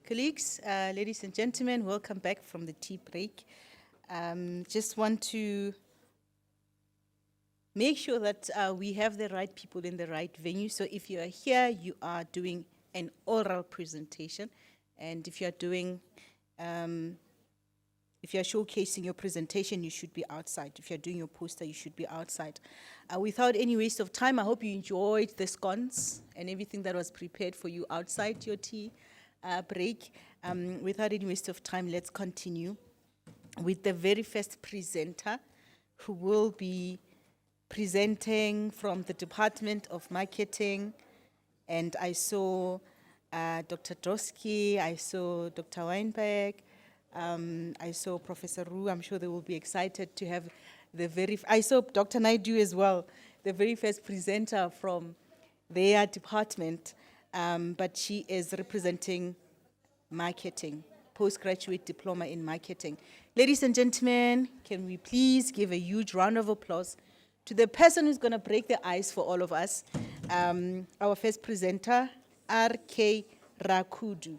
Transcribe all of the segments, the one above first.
Colleagues, ladies and gentlemen, welcome back from the tea break. Just want to make sure that we have the right people in the right venue. So if you are here, you are doing an oral presentation. And if you are doing, if you are showcasing your presentation, you should be outside. If you're doing your poster, you should be outside. Without any waste of time, I hope you enjoyed the scones and everything that was prepared for you outside your tea break. Without any waste of time, let's continue with the very first presenter who will be presenting from the Department of Marketing. And I saw Dr. Drosky, I saw Dr. Weinberg, I saw Professor Roo. I'm sure they will be excited to have I saw Dr. Naidu as well, the very first presenter from their department, but she is representing marketing, postgraduate diploma in marketing. Ladies and gentlemen, can we please give a huge round of applause to the person who's going to break the ice for all of us, our first presenter, R.K. Rakudu.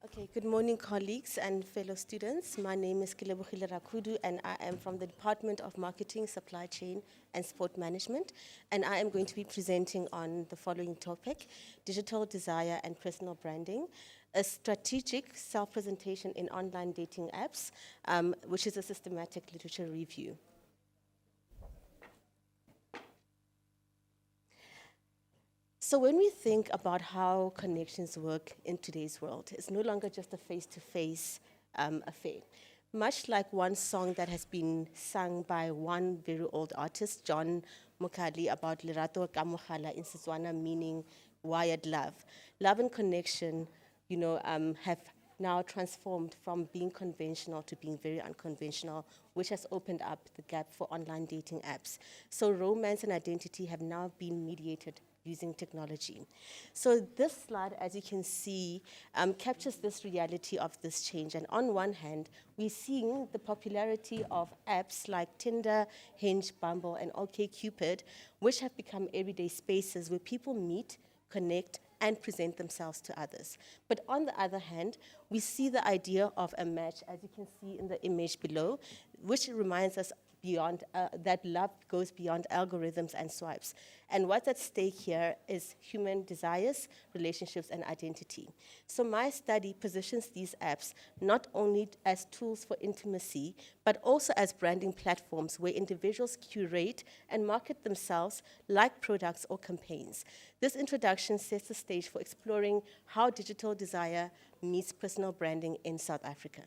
Okay, good morning, colleagues and fellow students. My name is Kilebohile Rakudu, and I am from the Department of Marketing, Supply Chain, and Sport Management. And I am going to be presenting on the following topic: digital desire and personal branding, a strategic self-presentation in online dating apps, which is a systematic literature review. So when we think about how connections work in today's world, it's no longer just a face-to-face affair. Much like one song that has been sung by one very old artist, John Mokali, about Lerato ka mogala in Setswana, meaning wired love. Love and connection, have now transformed from being conventional to being very unconventional, which has opened up the gap for online dating apps. So romance and identity have now been mediated using technology. So this slide, as you can see, captures this reality of this change. And on one hand, we're seeing the popularity of apps like Tinder, Hinge, Bumble, and OkCupid, which have become everyday spaces where people meet, connect, and present themselves to others. But on the other hand, we see the idea of a match, as you can see in the image below, which reminds us that love goes beyond algorithms and swipes. And what's at stake here is human desires, relationships, and identity. So my study positions these apps not only as tools for intimacy, but also as branding platforms where individuals curate and market themselves like products or campaigns. This introduction sets the stage for exploring how digital desire meets personal branding in South Africa.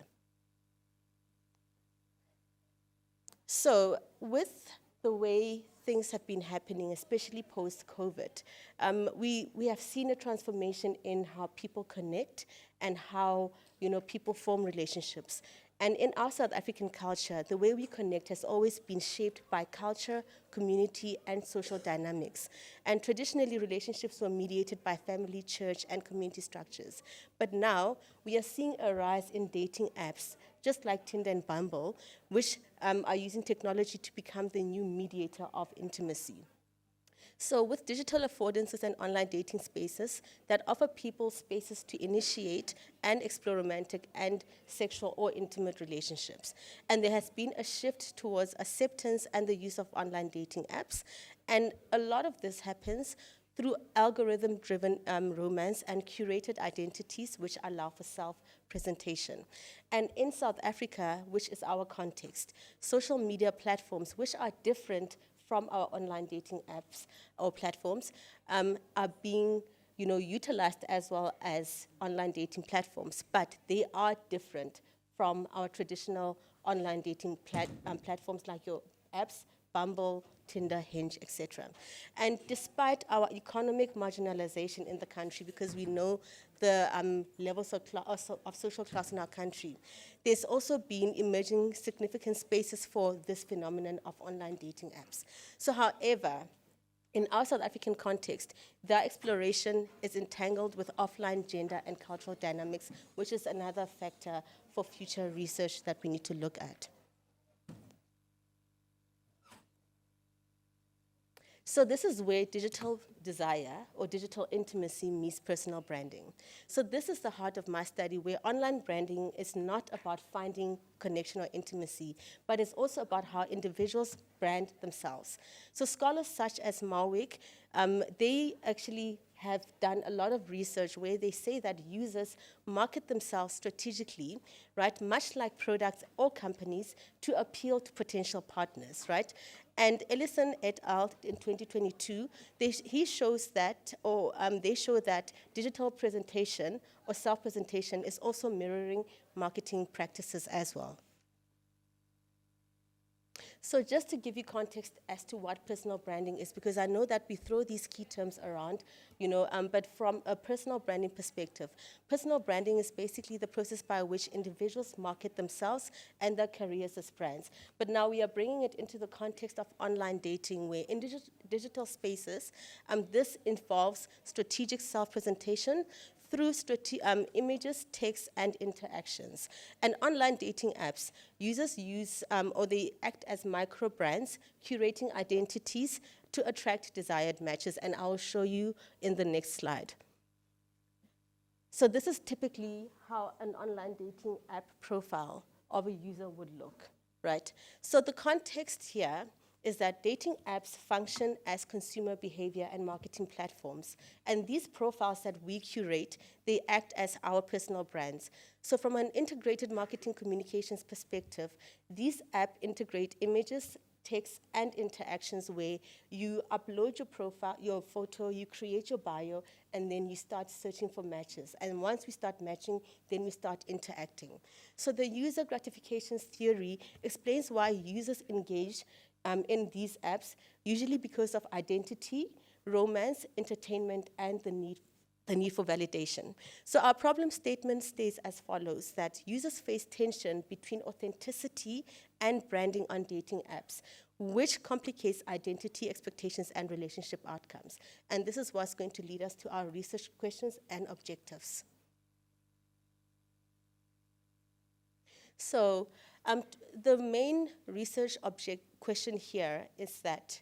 So with the way things have been happening, especially post-COVID, we have seen a transformation in how people connect and how people form relationships. And in our South African culture, the way we connect has always been shaped by culture, community, and social dynamics. And traditionally, relationships were mediated by family, church, and community structures. But now, we are seeing a rise in dating apps, just like Tinder and Bumble, which are using technology to become the new mediator of intimacy. So with digital affordances and online dating spaces that offer people spaces to initiate and explore romantic and sexual or intimate relationships. And there has been a shift towards acceptance and the use of online dating apps. And a lot of this happens through algorithm-driven romance and curated identities which allow for self-presentation. And in South Africa, which is our context, social media platforms, which are different from our online dating apps or platforms, are being utilized as well as online dating platforms, but they are different from our traditional online dating platforms like your apps, Bumble, Tinder, Hinge, etc. And despite our economic marginalization in the country, because we know the levels of social class in our country, there's also been emerging significant spaces for this phenomenon of online dating apps. So however, in our South African context, their exploration is entangled with offline gender and cultural dynamics, which is another factor for future research that we need to look at. So this is where digital desire or digital intimacy meets personal branding. So this is the heart of my study, where online branding is not about finding connection or intimacy, but it's also about how individuals brand themselves. So scholars such as Marwick, they actually have done a lot of research where they say that users market themselves strategically, right, much like products or companies, to appeal to potential partners, right? And Ellison et al. In 2022, they show that digital presentation or self-presentation is also mirroring marketing practices as well. So just to give you context as to what personal branding is, because I know that we throw these key terms around, but from a personal branding perspective, personal branding is basically the process by which individuals market themselves and their careers as brands. But now we are bringing it into the context of online dating, where in digital spaces, this involves strategic self-presentation through images, text, and interactions. And online dating apps, users use or they act as micro brands, curating identities to attract desired matches. And I'll show you in the next slide. So this is typically how an online dating app profile of a user would look, right? So the context here is that dating apps function as consumer behavior and marketing platforms. And these profiles that we curate, they act as our personal brands. So from an integrated marketing communications perspective, these apps integrate images, text, and interactions where you upload your profile, your photo, you create your bio, and then you start searching for matches. And once we start matching, then we start interacting. So the user gratifications theory explains why users engage in these apps, usually because of identity, romance, entertainment, and the need for validation. So our problem statement states as follows, that users face tension between authenticity and branding on dating apps, which complicates identity, expectations, and relationship outcomes. And this is what's going to lead us to our research questions and objectives. So the main research question here is that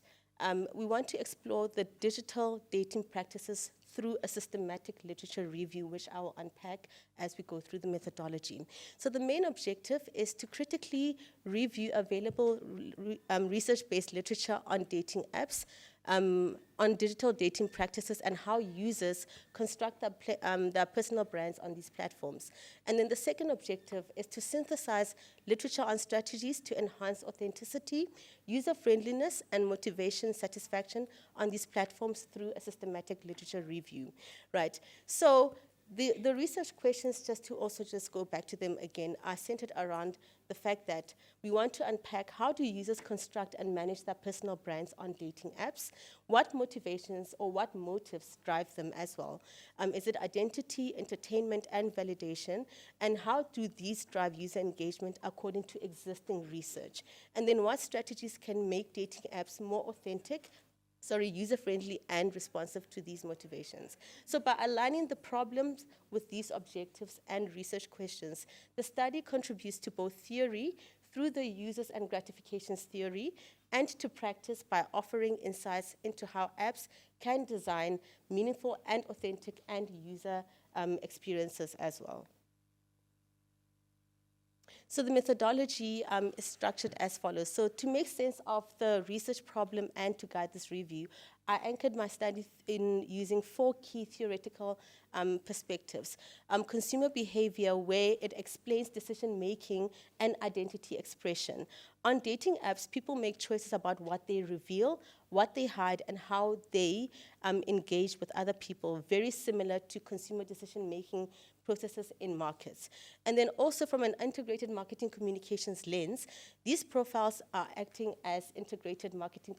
we want to explore the digital dating practices through a systematic literature review, which I will unpack as we go through the methodology. So the main objective is to critically review available research-based literature on dating apps, on digital dating practices, and how users construct their personal brands on these platforms. And then the second objective is to synthesize literature on strategies to enhance authenticity, user-friendliness, and motivation satisfaction on these platforms through a systematic literature review, right? So the research questions, just to also just go back to them again, are centered around the fact that we want to unpack how do users construct and manage their personal brands on dating apps, what motivations or what motives drive them as well. Is it identity, entertainment, and validation? And how do these drive user engagement according to existing research? And then what strategies can make dating apps more authentic, user-friendly and responsive to these motivations. So by aligning the problems with these objectives and research questions, the study contributes to both theory through the users and gratifications theory, and to practice by offering insights into how apps can design meaningful and authentic end user experiences as well. So the methodology is structured as follows. So to make sense of the research problem and to guide this review, I anchored my study in using 4 key theoretical perspectives. Consumer behavior, where it explains decision-making and identity expression. On dating apps, people make choices about what they reveal, what they hide, and how they engage with other people, very similar to consumer decision-making processes in markets. And then also from an integrated marketing communications lens, these profiles are acting as integrated marketing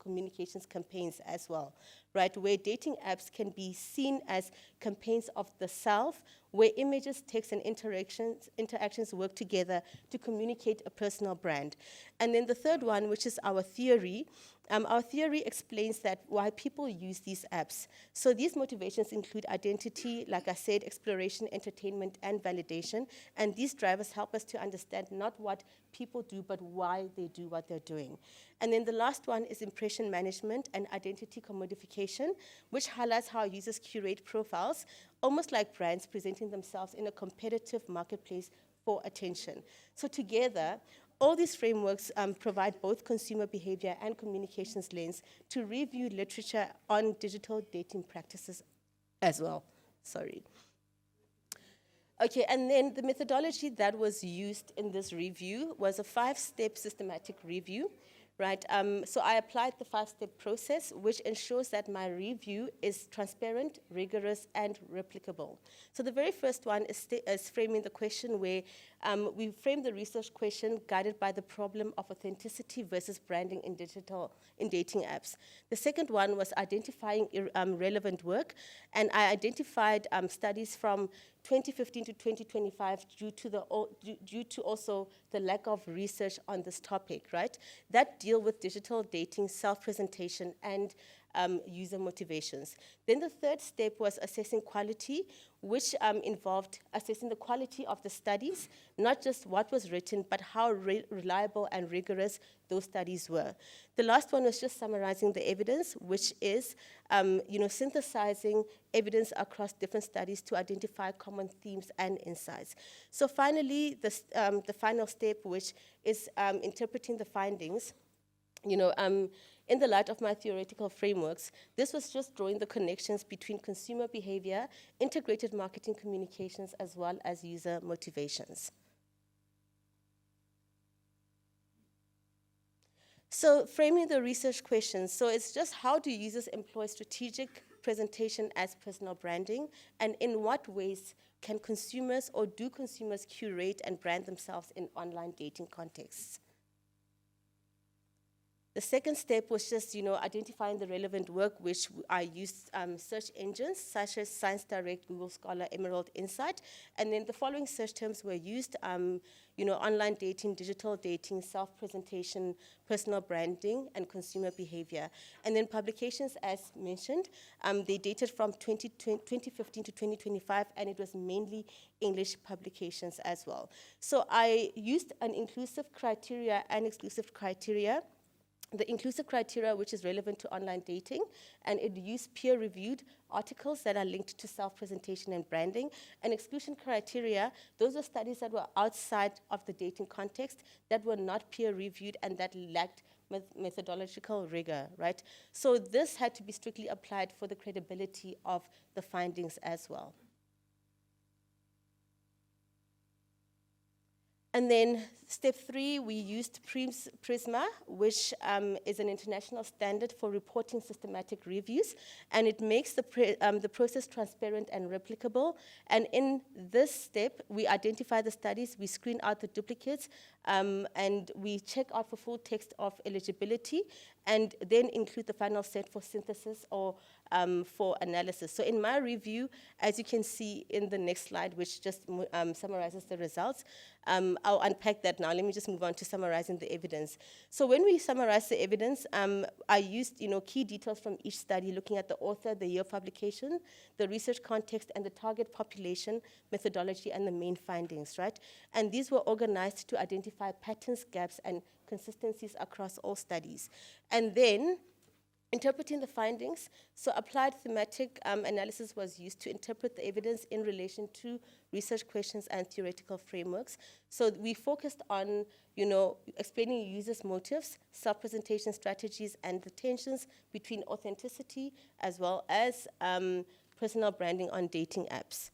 communications campaigns as well, right? Where dating apps can be seen as campaigns of the self, where images, text, and interactions work together to communicate a personal brand. And then the third one, which is our theory, Our theory explains that why people use these apps. So these motivations include identity, like I said, exploration, entertainment, and validation. And these drivers help us to understand not what people do, but why they do what they're doing. And then the last one is impression management and identity commodification, which highlights how users curate profiles, almost like brands presenting themselves in a competitive marketplace for attention. So together, all these frameworks provide both consumer behavior and communications lens to review literature on digital dating practices as well. Sorry. Okay, and then the methodology that was used in this review was a 5-step systematic review, right? So I applied the 5-step process, which ensures that my review is transparent, rigorous, and replicable. So the very first one is framing the question where we frame the research question guided by the problem of authenticity versus branding in dating apps. The second one was identifying relevant work, and I identified studies from 2015 to 2025 due to also the lack of research on this topic, right? That deal with digital dating, self-presentation, and user motivations. Then the third step was assessing quality, which involved assessing the quality of the studies, not just what was written, but how reliable and rigorous those studies were. The last one was just summarizing the evidence, which is synthesizing evidence across different studies to identify common themes and insights. So finally, the final step, which is interpreting the findings, in the light of my theoretical frameworks, this was just drawing the connections between consumer behavior, integrated marketing communications, as well as user motivations. So framing the research questions, so it's just how do users employ strategic presentation as personal branding, and in what ways can consumers or do consumers curate and brand themselves in online dating contexts? The second step was just, identifying the relevant work, which I used search engines such as Science Direct, Google Scholar, Emerald Insight, and then the following search terms were used: online dating, digital dating, self-presentation, personal branding, and consumer behavior. And then publications, as mentioned, they dated from 2015 to 2025, and it was mainly English publications as well. So I used an inclusive criteria and exclusive criteria. The inclusive criteria, which is relevant to online dating, and it used peer-reviewed articles that are linked to self-presentation and branding. And exclusion criteria, those are studies that were outside of the dating context, that were not peer-reviewed, and that lacked methodological rigor, right? So this had to be strictly applied for the credibility of the findings as well. And then step 3, we used PRISMA, which is an international standard for reporting systematic reviews, and it makes the process transparent and replicable. And in this step, we identify the studies, we screen out the duplicates, and we check out for full text of eligibility, and then include the final set for synthesis or for analysis. So in my review, as you can see in the next slide, which just summarizes the results, I'll unpack that now. Let me just move on to summarizing the evidence. So when we summarize the evidence, I used key details from each study, looking at the author, the year of publication, the research context, and the target population, methodology, and the main findings, right? And these were organized to identify patterns, gaps, and consistencies across all studies. And then interpreting the findings, so applied thematic analysis was used to interpret the evidence in relation to research questions and theoretical frameworks. So we focused on, explaining users' motives, self-presentation strategies, and the tensions between authenticity as well as personal branding on dating apps.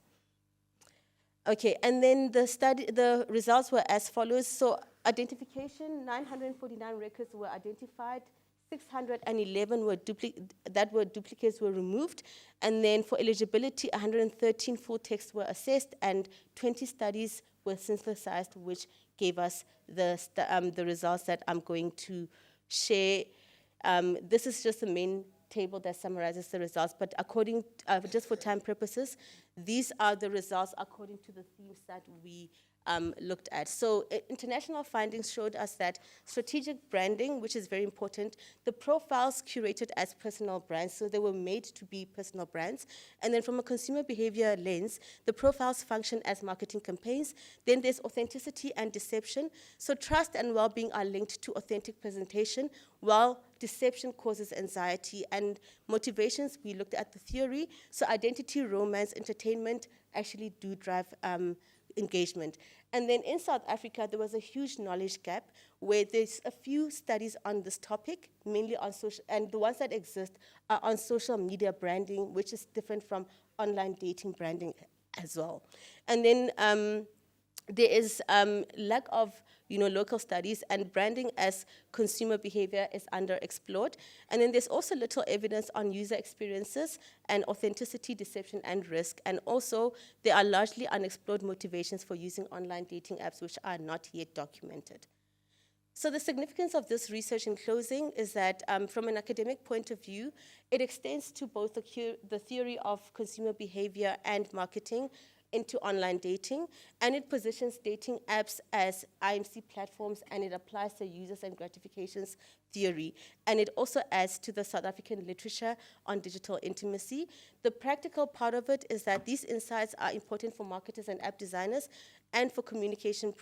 Okay, and then the results were as follows. So identification, 949 records were identified, 611 duplicates were removed, and then for eligibility, 113 full texts were assessed, and 20 studies were synthesized, which gave us the results that I'm going to share. This is just the main table that summarizes the results, but just for time purposes, these are the results according to the themes that we looked at. So international findings showed us that strategic branding, which is very important, the profiles curated as personal brands, so they were made to be personal brands. And then from a consumer behavior lens, the profiles function as marketing campaigns. Then there's authenticity and deception. So trust and well-being are linked to authentic presentation, while deception causes anxiety. And motivations, we looked at the theory. So identity, romance, entertainment actually do drive engagement. And then in South Africa, there was a huge knowledge gap where there's a few studies on this topic, mainly on social, and the ones that exist are on social media branding, which is different from online dating branding as well. And then there is lack of local studies, and branding as consumer behavior is underexplored. And then there's also little evidence on user experiences and authenticity, deception, and risk. And also, there are largely unexplored motivations for using online dating apps, which are not yet documented. So the significance of this research in closing is that from an academic point of view, it extends to both the theory of consumer behavior and marketing into online dating, and it positions dating apps as IMC platforms, and it applies the users and gratifications theory, and it also adds to the South African literature on digital intimacy. The practical part of it is that these insights are important for marketers and app designers and for communication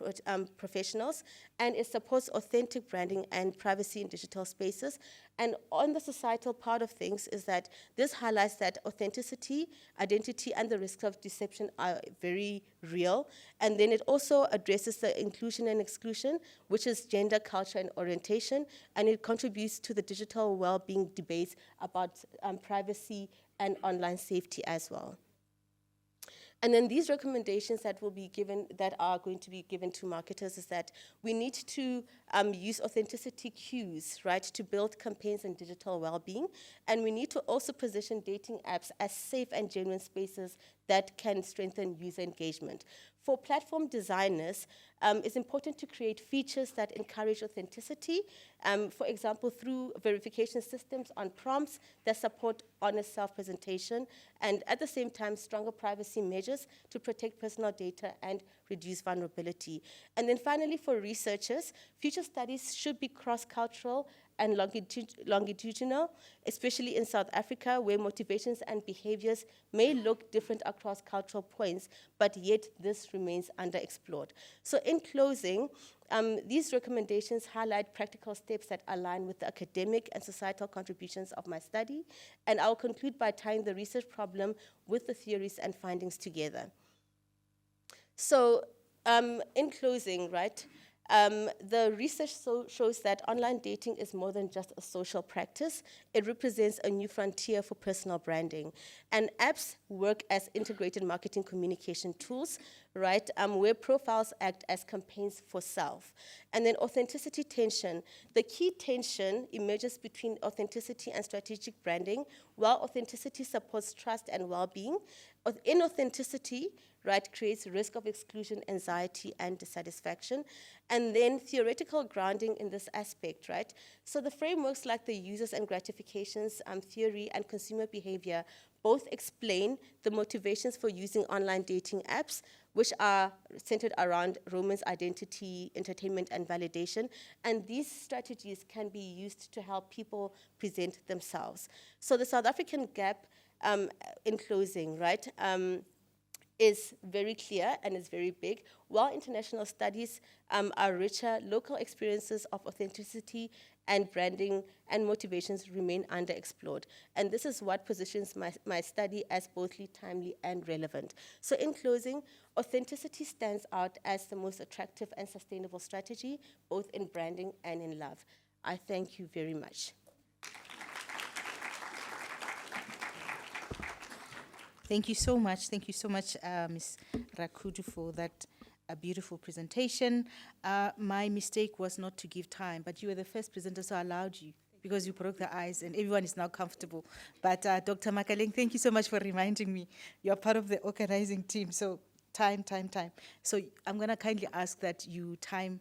professionals, and it supports authentic branding and privacy in digital spaces. And on the societal part of things is that this highlights that authenticity, identity, and the risks of deception are very real. And then it also addresses the inclusion and exclusion, which is gender, culture, and orientation, and it contributes to the digital well-being debates about privacy and online safety as well. And then these recommendations that will be given, that are going to be given to marketers, is that we need to use authenticity cues, right, to build campaigns and digital well-being. And we need to also position dating apps as safe and genuine spaces that can strengthen user engagement. For platform designers, it's important to create features that encourage authenticity, for example, through verification systems on prompts that support honest self-presentation, and at the same time, stronger privacy measures to protect personal data and reduce vulnerability. And then finally, for researchers, future studies should be cross-cultural and longitudinal, especially in South Africa, where motivations and behaviors may look different across cultural points, but yet this remains underexplored. So in closing, these recommendations highlight practical steps that align with the academic and societal contributions of my study, and I'll conclude by tying the research problem with the theories and findings together. So in closing, right, the research shows that online dating is more than just a social practice. It represents a new frontier for personal branding. And apps work as integrated marketing communication tools, right, where profiles act as campaigns for self. And then authenticity tension. The key tension emerges between authenticity and strategic branding, while authenticity supports trust and well-being. Inauthenticity, right, creates risk of exclusion, anxiety, and dissatisfaction. And then theoretical grounding in this aspect, right? So the frameworks like the users and gratifications theory and consumer behavior both explain the motivations for using online dating apps, which are centered around romance, identity, entertainment, and validation. And these strategies can be used to help people present themselves. So the South African gap, in closing, right, is very clear and is very big. While international studies are richer, local experiences of authenticity and branding and motivations remain underexplored. And this is what positions my study as both timely and relevant. So in closing, authenticity stands out as the most attractive and sustainable strategy, both in branding and in love. I thank you very much. Thank you so much. Thank you so much, Ms. Rakudu, for that beautiful presentation. My mistake was not to give time, but you were the first presenter, so I allowed you because you broke the ice and everyone is now comfortable. But Dr. Makaleng, thank you so much for reminding me. You're part of the organizing team, so time. So I'm going to kindly ask that you time,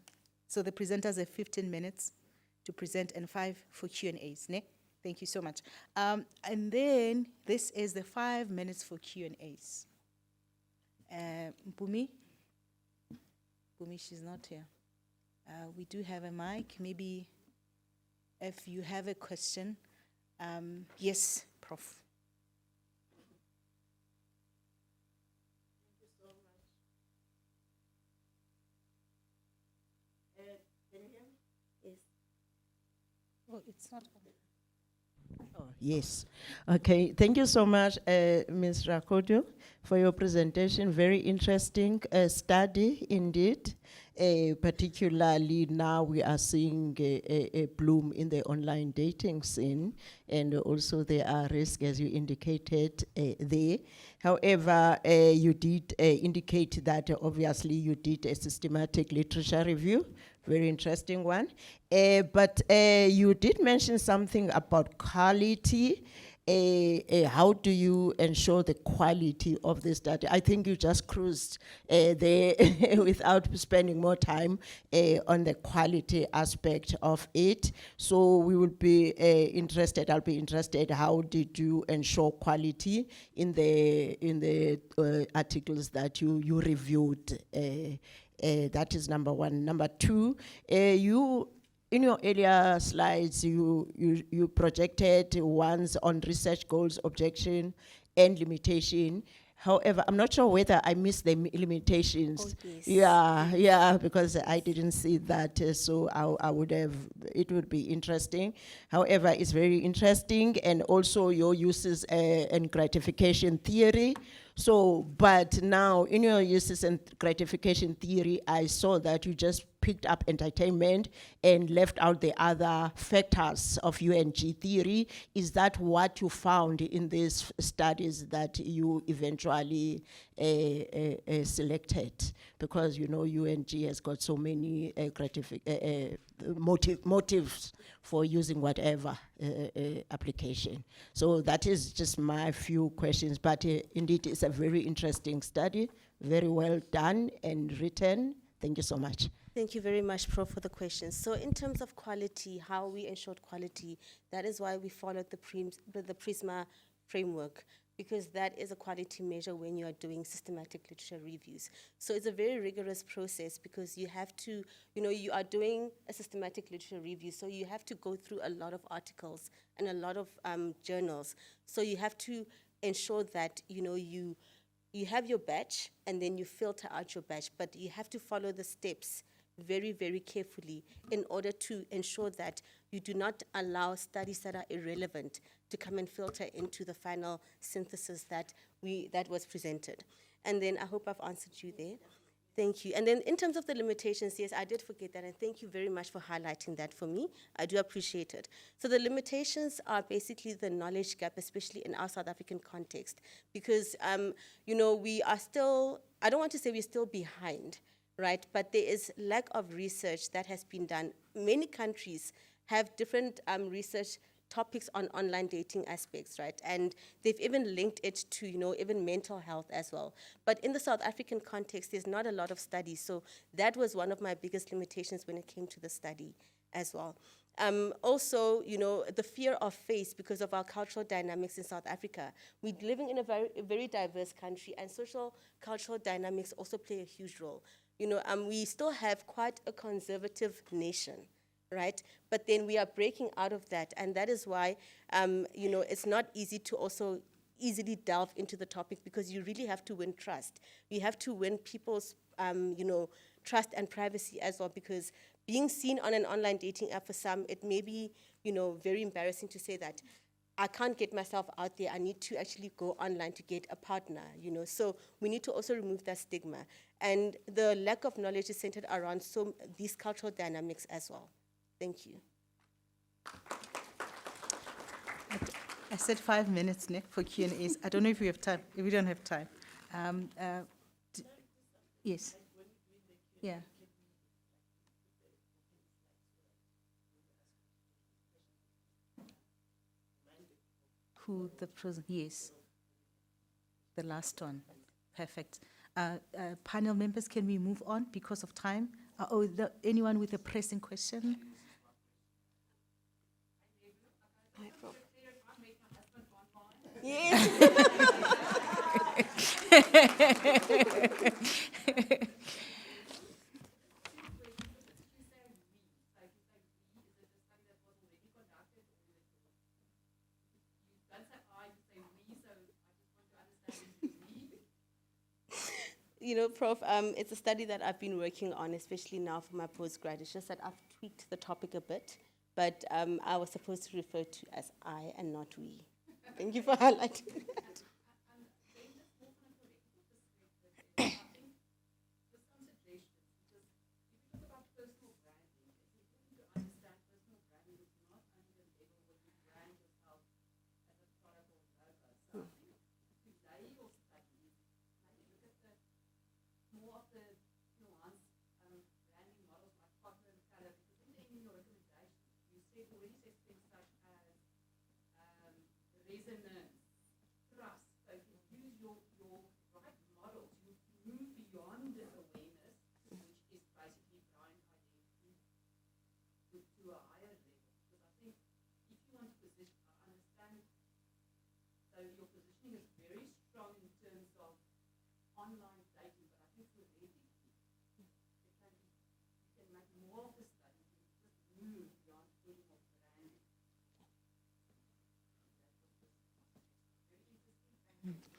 so the presenters have 15 minutes to present and 5 for Q&As, ne? Thank you so much. And then this is the 5 minutes for Q&As. Mpumi? Gumish is not here. We do have a mic. Maybe if you have a question, yes, Prof. Yes. Oh, it's not on. Oh, yes. Okay. Thank you so much, Ms. Rakodio, for your presentation. Very interesting study indeed. Particularly now we are seeing a bloom in the online dating scene, and also there are risks, as you indicated there. However, you did indicate that obviously you did a systematic literature review, very interesting one. But you did mention something about quality. How do you ensure the quality of this data? I think you just cruised there without spending more time on the quality aspect of it. So we would be interested, I'll be interested, how did you ensure quality in the articles that you reviewed? That is number one. Number two, in your earlier slides, you projected ones on research goals, objection, and limitation. However, I'm not sure whether I missed the limitations. Oh, yes. Yeah, because I didn't see that, so I would have, it would be interesting. However, it's very interesting, and also your uses and gratification theory. So, but now in your uses and gratification theory, I saw that you just picked up entertainment and left out the other factors of UNG theory. Is that what you found in these studies that you eventually selected? Because you know UNG has got so many motives for using whatever application. So that is just my few questions, but indeed it's a very interesting study, very well done and written. Thank you so much. Thank you very much, Prof, for the question. So in terms of quality, how we ensured quality, that is why we followed the PRISMA framework, because that is a quality measure when you are doing systematic literature reviews. So it's a very rigorous process because you have to, you are doing a systematic literature review, so you have to go through a lot of articles and a lot of journals. So you have to ensure that, you have your batch and then you filter out your batch, but you have to follow the steps very, very carefully in order to ensure that you do not allow studies that are irrelevant to come and filter into the final synthesis that was presented. And then I hope I've answered you there. Thank you. And then in terms of the limitations, yes, I did forget that, and thank you very much for highlighting that for me. I do appreciate it. So the limitations are basically the knowledge gap, especially in our South African context, because, we are still, I don't want to say we're still behind, right? But there is lack of research that has been done. Many countries have different research topics on online dating aspects, right? And they've even linked it to, even mental health as well. But in the South African context, there's not a lot of studies. So that was one of my biggest limitations when it came to the study as well. Also, the fear of face because of our cultural dynamics in South Africa. We're living in a very diverse country, and social cultural dynamics also play a huge role. We still have quite a conservative nation, right? But then we are breaking out of that, and that is why, it's not easy to also easily delve into the topic, because you really have to win trust. You have to win people's, trust and privacy as well, because being seen on an online dating app for some, it may be, very embarrassing to say that I can't get myself out there. I need to actually go online to get a partner, So we need to also remove that stigma. And the lack of knowledge is centered around these cultural dynamics as well. Thank you. I said 5 minutes, Nick, for Q&As. I don't know if we have time. If we don't have time. Yes. Yeah. Who the person? Yes. The last one. Perfect. Panel members, can we move on because of time? Anyone with a pressing question? Yes. Prof, it's a study that I've been working on, especially now for my postgrad. It's just that I've tweaked the topic a bit, but I was supposed to refer to as I and not we. Thank you for highlighting that.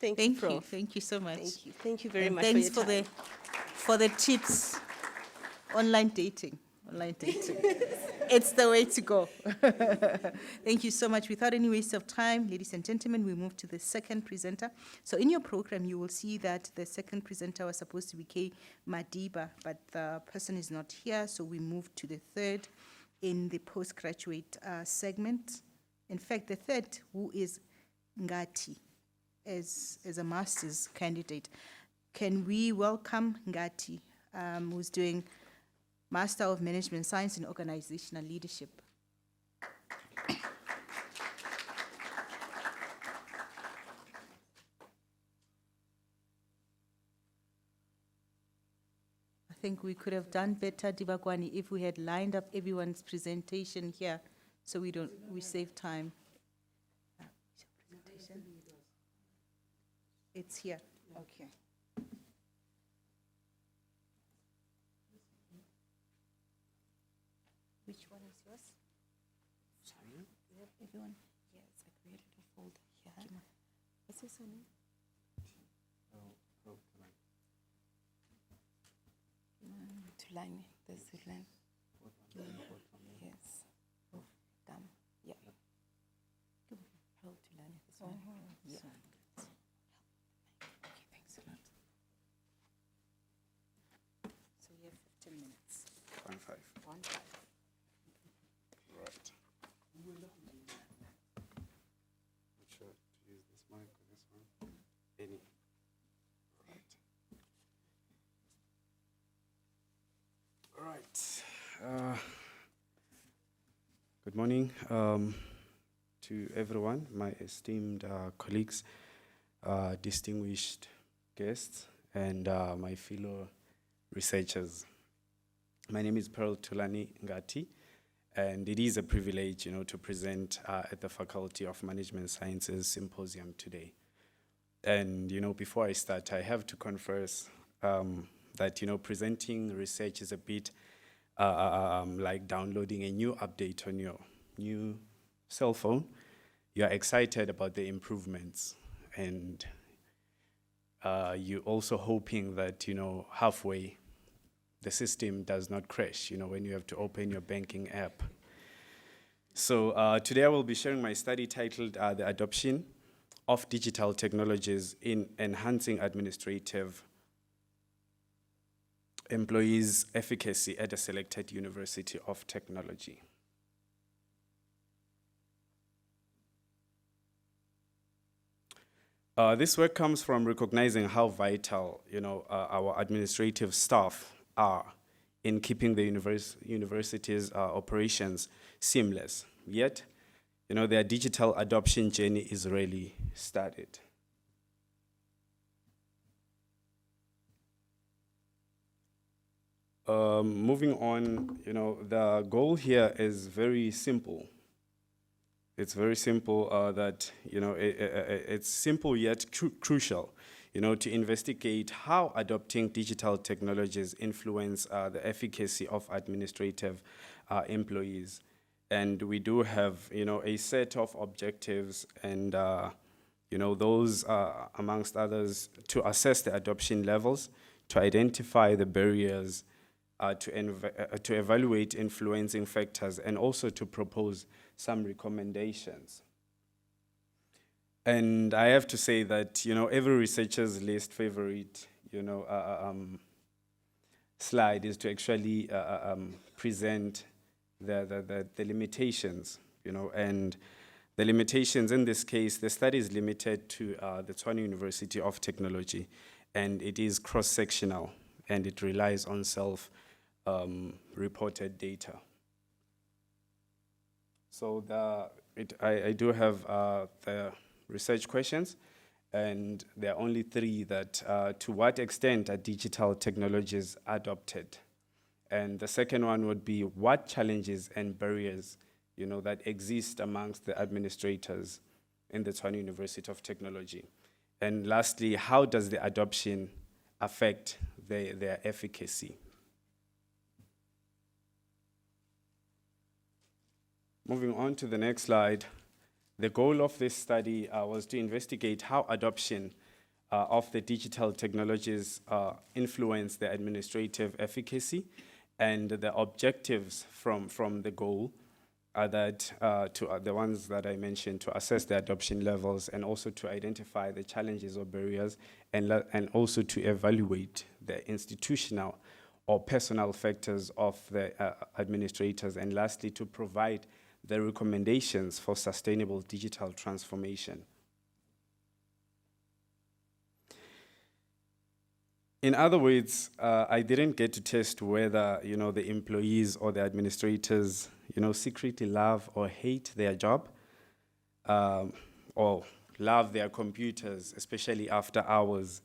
Thank you, Thank you. Prof. Thank you so much. Thank you. Thank you very And much thanks for your time. for the tips. Online dating. Online dating. It's the way to go. Thank you so much. Without any waste of time, ladies and gentlemen, we move to the second presenter. So in your program, you will see that the second presenter was supposed to be Kay Madiba, but the person is not here, so we move to the third in the postgraduate segment. In fact, the third, who is Ngati, as a master's candidate. Can we welcome Ngati, who's doing Master of Management Science in Organizational Leadership? I think we could have done better, Divakwani, if we had lined up everyone's presentation here, so we save time. Presentation. It's here. Okay. Which one is yours? Sorry? Do you have everyone? Yes, I created a folder here. What's your surname? Tulani, the Zulan. Yes. Oh, Dam. Yeah. Pearl Tulani, this one. Yeah. Okay, thanks a lot. So you have 15 minutes. 1-5. 1-5. Right. Not sure to use this mic or this one. Any. Right. All right. Good morning to everyone, my esteemed colleagues, distinguished guests, and my fellow researchers. My name is Pearl Tulani Ngati, and it is a privilege, to present at the Faculty of Management Sciences Symposium today. And, before I start, I have to confess that, presenting research is a bit like downloading a new update on your new cell phone. You're excited about the improvements, and you're also hoping that, halfway, the system does not crash, when you have to open your banking app. So today I will be sharing my study titled The Adoption of Digital Technologies in Enhancing Administrative Employees' Efficacy at a Selected University of Technology. This work comes from recognizing how vital, our administrative staff are in keeping the university's operations seamless. Yet, their digital adoption journey is really started. Moving on, the goal here is very simple. It's very simple that, it's simple yet crucial, to investigate how adopting digital technologies influence the efficacy of administrative employees. And we do have, a set of objectives and, those, amongst others, to assess the adoption levels, to identify the barriers, to evaluate influencing factors, and also to propose some recommendations. And I have to say that, every researcher's least favorite, slide is to actually present the limitations, and the limitations in this case, the study is limited to the Tshwane University of Technology, and it is cross-sectional, and it relies on self-reported data. So I do have the research questions, and there are only three that, to what extent are digital technologies adopted? And the second one would be, what challenges and barriers, that exist amongst the administrators in the Tshwane University of Technology? And lastly, how does the adoption affect their efficacy? Moving on to the next slide. The goal of this study was to investigate how adoption of the digital technologies influence the administrative efficacy, and the objectives from the goal are that the ones that I mentioned, to assess the adoption levels, and also to identify the challenges or barriers, and also to evaluate the institutional or personal factors of the administrators, and lastly, to provide the recommendations for sustainable digital transformation. In other words, I didn't get to test whether, the employees or the administrators, secretly love or hate their job, or love their computers, especially after hours,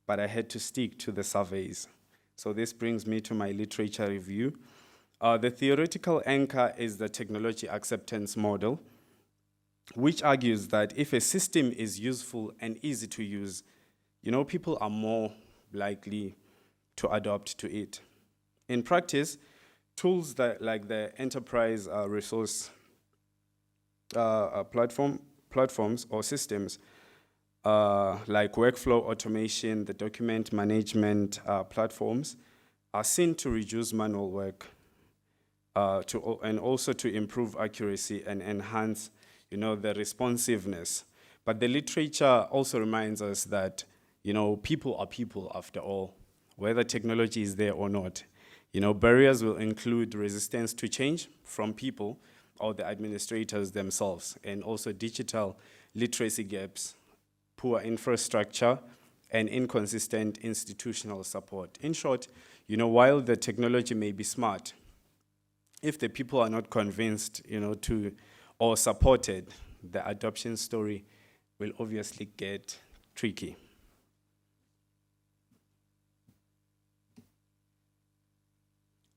but I had to stick to the surveys. So this brings me to my literature review. The theoretical anchor is the technology acceptance model, which argues that if a system is useful and easy to use, people are more likely to adopt to it. In practice, tools like the enterprise resource platforms or systems like workflow automation, the document management platforms, are seen to reduce manual work, and also to improve accuracy and enhance, the responsiveness. But the literature also reminds us that, people are people after all, whether technology is there or not. Barriers will include resistance to change from people or the administrators themselves, and also digital literacy gaps, poor infrastructure, and inconsistent institutional support. In short, while the technology may be smart, if the people are not convinced, or supported, the adoption story will obviously get tricky.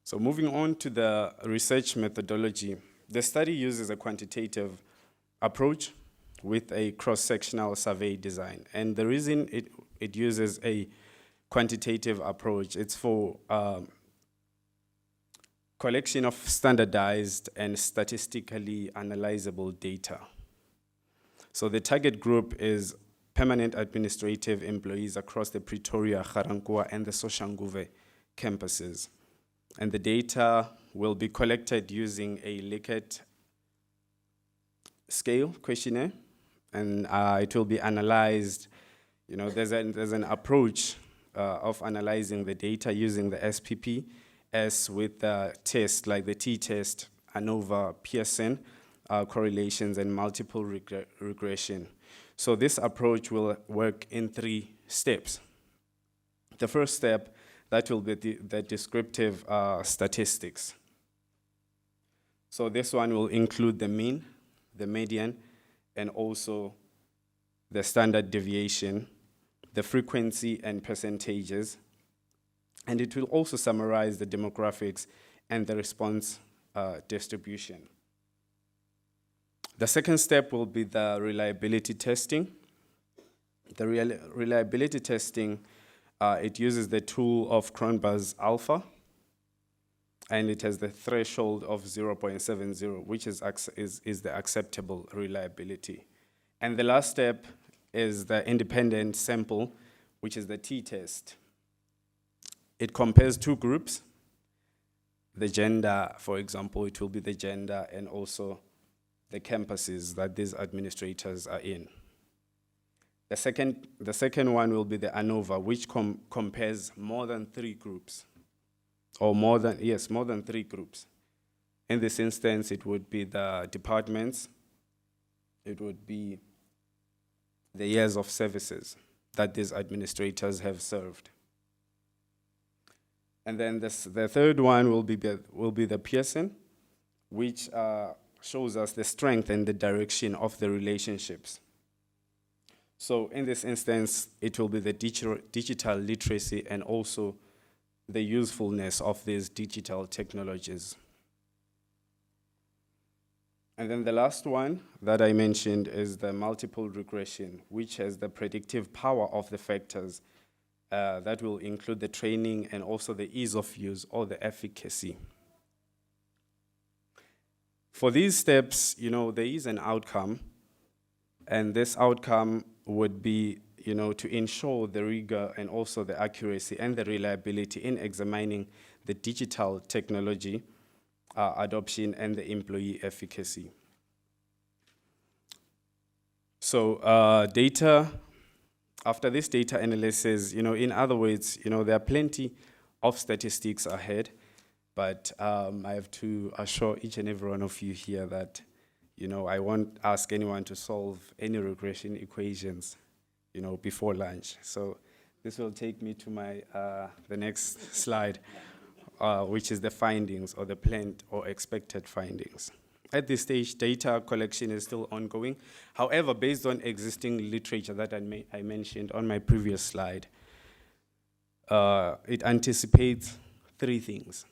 So moving on to the research methodology, the study uses a quantitative approach with a cross-sectional survey design. And the reason it uses a quantitative approach, it's for collection of standardized and statistically analyzable data. So the target group is permanent administrative employees across the Pretoria, Ga-Rankuwa, and the Soshanguve campuses. And the data will be collected using a Likert scale questionnaire, and it will be analyzed. There's an approach of analyzing the data using the SPP, as with the tests like the t-test, ANOVA, Pearson, correlations, and multiple regression. So this approach will work in 3 steps. The first step, that will be the descriptive statistics. So this one will include the mean, the median, and also the standard deviation, the frequency and percentages, and it will also summarize the demographics and the response distribution. The second step will be the reliability testing. The reliability testing, it uses the tool of Cronbus Alpha, and it has the threshold of 0.70, which is the acceptable reliability. And the last step is the independent sample, which is the t-test. It compares two groups. The gender, for example, it will be the gender and also the campuses that these administrators are in. The second one will be the ANOVA, which compares more than 3 groups. Or more than 3 groups. In this instance, it would be the departments, it would be the years of services that these administrators have served. And then the third one will be the Pearson, which shows us the strength and the direction of the relationships. So in this instance, it will be the digital literacy and also the usefulness of these digital technologies. And then the last one that I mentioned is the multiple regression, which has the predictive power of the factors that will include the training and also the ease of use or the efficacy. For these steps, there is an outcome, and this outcome would be, to ensure the rigor and also the accuracy and the reliability in examining the digital technology adoption and the employee efficacy. So after this data analysis, in other words, there are plenty of statistics ahead, but I have to assure each and every one of you here that, I won't ask anyone to solve any regression equations, before lunch. So this will take me to my the next slide, which is the findings or the planned or expected findings. At this stage, data collection is still ongoing. However, based on existing literature that I mentioned on my previous slide, it anticipates 3 things.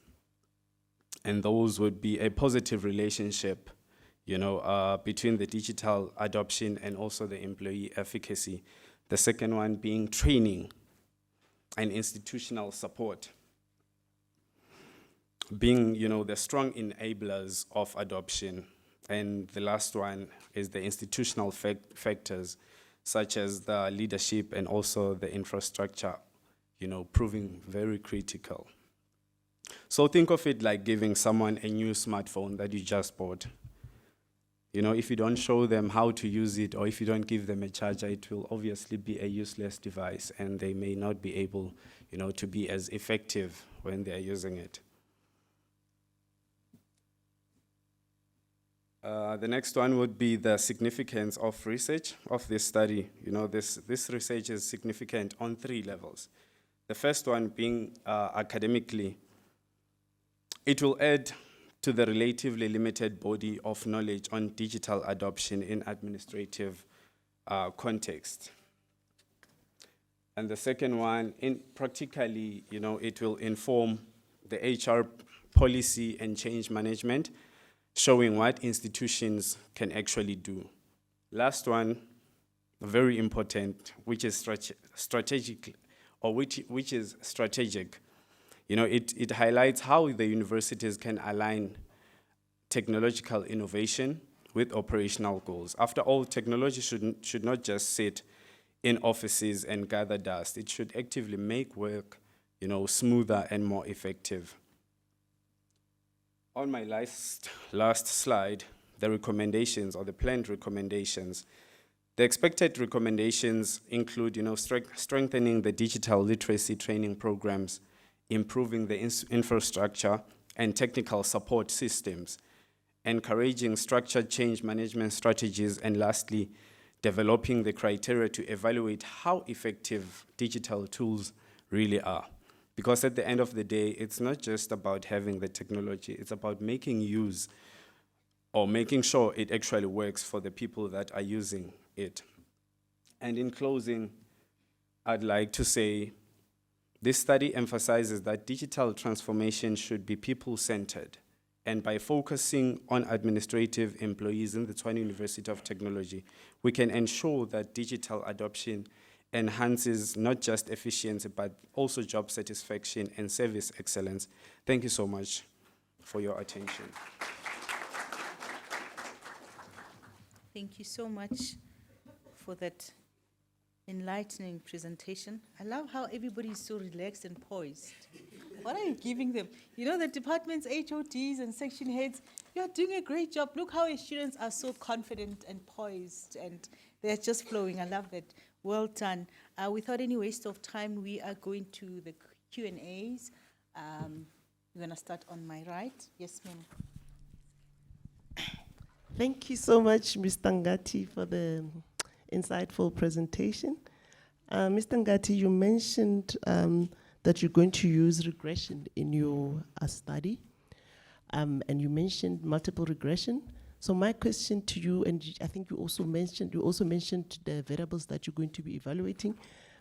And those would be a positive relationship, between the digital adoption and also the employee efficacy. The second one being training and institutional support, being, the strong enablers of adoption. And the last one is the institutional factors, such as the leadership and also the infrastructure, proving very critical. So think of it like giving someone a new smartphone that you just bought. If you don't show them how to use it, or if you don't give them a charger, it will obviously be a useless device, and they may not be able, to be as effective when they are using it. The next one would be the significance of research of this study. This research is significant on 3 levels. The first one being academically. It will add to the relatively limited body of knowledge on digital adoption in administrative context. And the second one, practically, it will inform the HR policy and change management, showing what institutions can actually do. Last one, very important, which is strategic, or which is strategic. It highlights how the universities can align technological innovation with operational goals. After all, technology should not just sit in offices and gather dust. It should actively make work, smoother and more effective. On my last slide, the recommendations or the planned recommendations. The expected recommendations include, strengthening the digital literacy training programs, improving the infrastructure and technical support systems, encouraging structured change management strategies, and lastly, developing the criteria to evaluate how effective digital tools really are. Because at the end of the day, it's not just about having the technology, it's about making use or making sure it actually works for the people that are using it. And in closing, I'd like to say, this study emphasizes that digital transformation should be people-centered, and by focusing on administrative employees in the Tshwane University of Technology, we can ensure that digital adoption enhances not just efficiency, but also job satisfaction and service excellence. Thank you so much for your attention. Thank you so much for that enlightening presentation. I love how everybody is so relaxed and poised. What are you giving them? You know, the department's HODs and section heads, you are doing a great job. Look how your students are so confident and poised, and they're just flowing. I love that. Well done. Without any waste of time, we are going to the Q&As. We're going to start on my right. Yes, ma'am. Thank you so much, Mr. Ngati, for the insightful presentation. Mr. Ngati, you mentioned that you're going to use regression in your study, and you mentioned multiple regression. So my question to you, and I think you also mentioned the variables that you're going to be evaluating.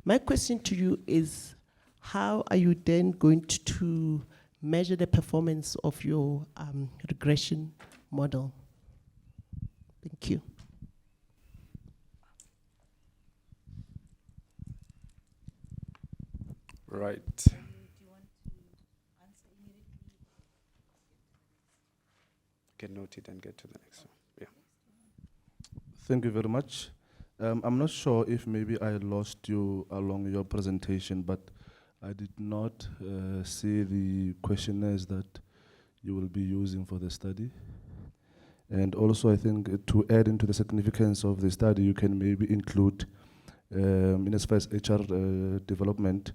My question to you is, how are you then going to measure the performance of your regression model? Thank you. Right. Do you want to answer immediately? Can note it and get to the next one. Yeah. Thank you very much. I'm not sure if maybe I lost you along your presentation, but I did not see the questionnaires that you will be using for the study. And also, I think to add into the significance of the study, you can maybe include, in as far as HR development,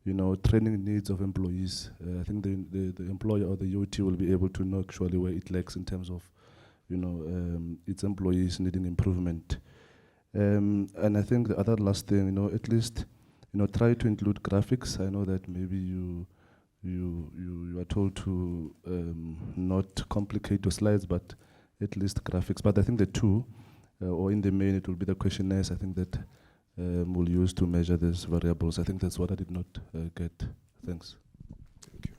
you know, training needs of employees. I think the employer or the UT will be able to know actually where it lacks in terms of, you know, its employees needing improvement. And I think the other last thing, you know, at least, you know, try to include graphics. I know that maybe you are told to not complicate your slides, but at least graphics. But I think the two, or in the main, it will be the questionnaires, I think that we'll use to measure these variables. I think that's what I did not get. Thanks. Thank you.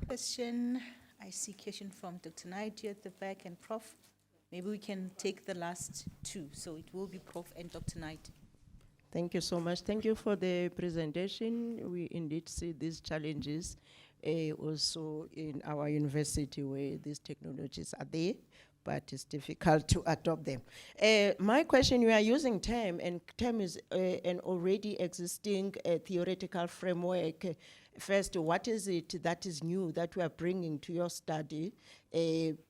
Question. I see question from Dr. Naidoo at the back and Prof. Maybe we can take the last two. So it will be Prof and Dr. Naidoo. Thank you so much. Thank you for the presentation. We indeed see these challenges also in our university where these technologies are there, but it's difficult to adopt them. My question, you are using TEM, and TEM is an already existing theoretical framework. First, what is it that is new that we are bringing to your study,